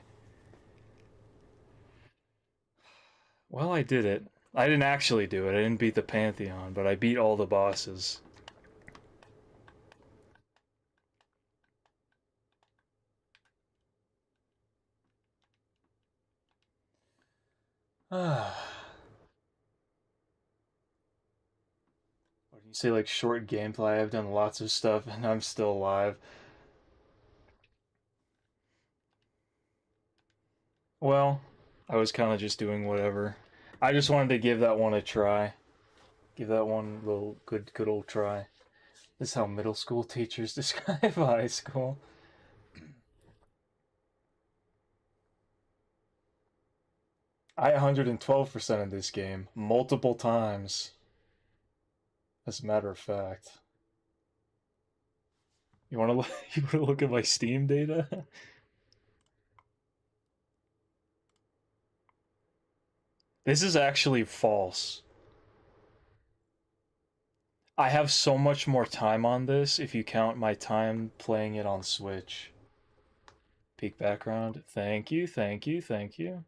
Well, I did it. I didn't actually do it. I didn't beat the Pantheon, but I beat all the bosses. What do you say, like, short gameplay? I've done lots of stuff and I'm still alive. Well, I was kind of just doing whatever. I just wanted to give that one a try. Give that one a little good old try. This is how middle school teachers describe high school. I 112% in this game multiple times. As a matter of fact. You want to look, you want to look at my Steam data? This is actually false. I have so much more time on this if you count my time playing it on Switch. Peak background. Thank you, thank you, thank you.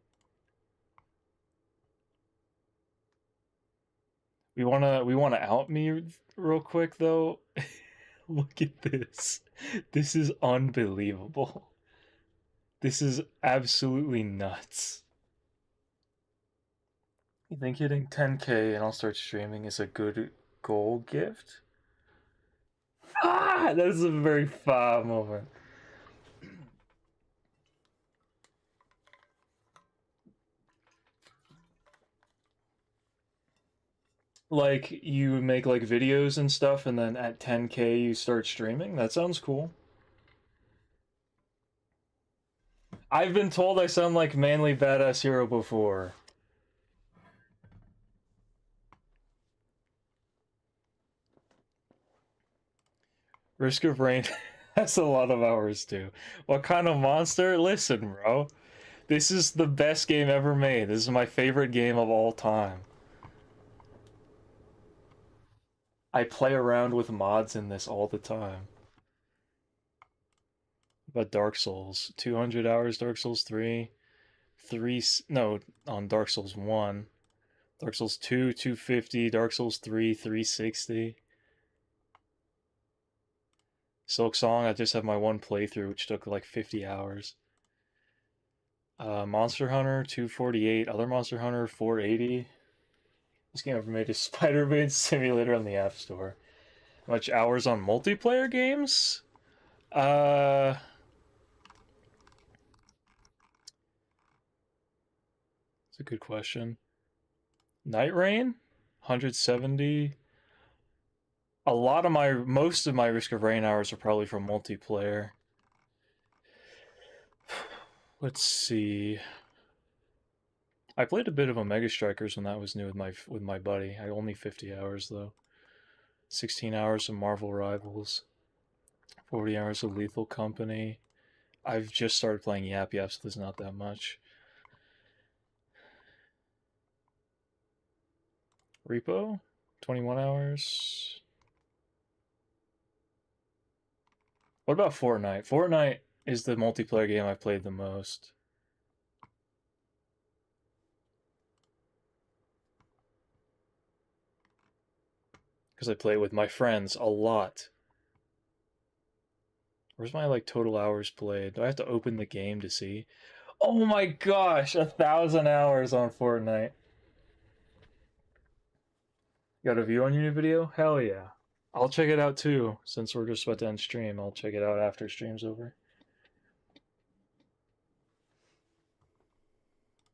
We wanna out me real quick though. Look at this. This is unbelievable. This is absolutely nuts. You think hitting 10K and I'll start streaming is a good goal gift? Ah, that is a very far moment. Like you make like videos and stuff and then at 10K you start streaming? That sounds cool. I've been told I sound like manly badass hero before. Risk of Rain has a lot of hours too. What kind of monster? Listen, bro. This is the best game ever made. This is my favorite game of all time. I play around with mods in this all the time. But Dark Souls, 200 hours Dark Souls 3, 3 no, on Dark Souls 1, Dark Souls 2, 250, Dark Souls 3, 360. Silk Song, I just have my one playthrough, which took like 50 hours. Monster Hunter, 248. Other Monster Hunter, 480. This game ever made a Spider-Man simulator on the App Store. Much hours on multiplayer games? That's a good question. Night Rain, 170. Most of my Risk of Rain hours are probably from multiplayer. Let's see. I played a bit of Omega Strikers when that was new with my buddy. I only 50 hours though. 16 hours of Marvel Rivals. 40 hours of Lethal Company. I've just started playing Yap Yap, so there's not that much. Repo, 21 hours. What about Fortnite? Fortnite is the multiplayer game I've played the most. Because I play it with my friends a lot. Where's my like total hours played? Do I have to open the game to see? Oh my gosh, 1,000 hours on Fortnite. Got a view on your new video? Hell yeah. I'll check it out too. Since we're just about to end stream, I'll check it out after stream's over.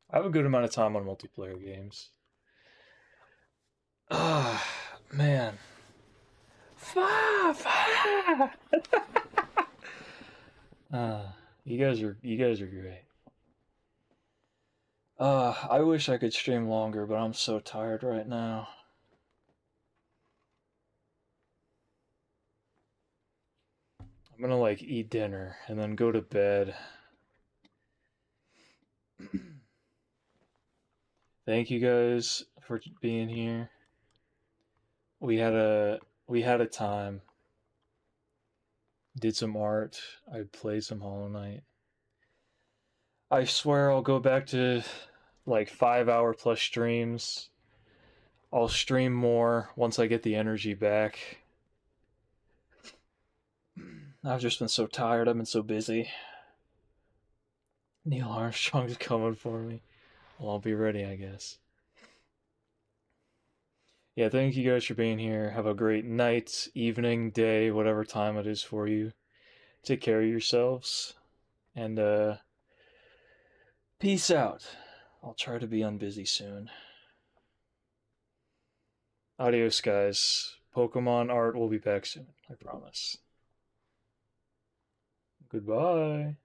I have a good amount of time on multiplayer games. Ah, man. You guys are great. I wish I could stream longer, but I'm so tired right now. I'm gonna like eat dinner and then go to bed. Thank you guys for being here. We had a we had a time. Did some art. I played some Hollow Knight. I swear I'll go back to like 5 hour plus streams. I'll stream more once I get the energy back. I've just been so tired. I've been so busy. Neil Armstrong's coming for me. Well, I'll be ready, I guess. Yeah, thank you guys for being here. Have a great night, evening, day, whatever time it is for you. Take care of yourselves. And, peace out. I'll try to be unbusy soon. Adios, guys. Pokemon art will be back soon, I promise. Goodbye.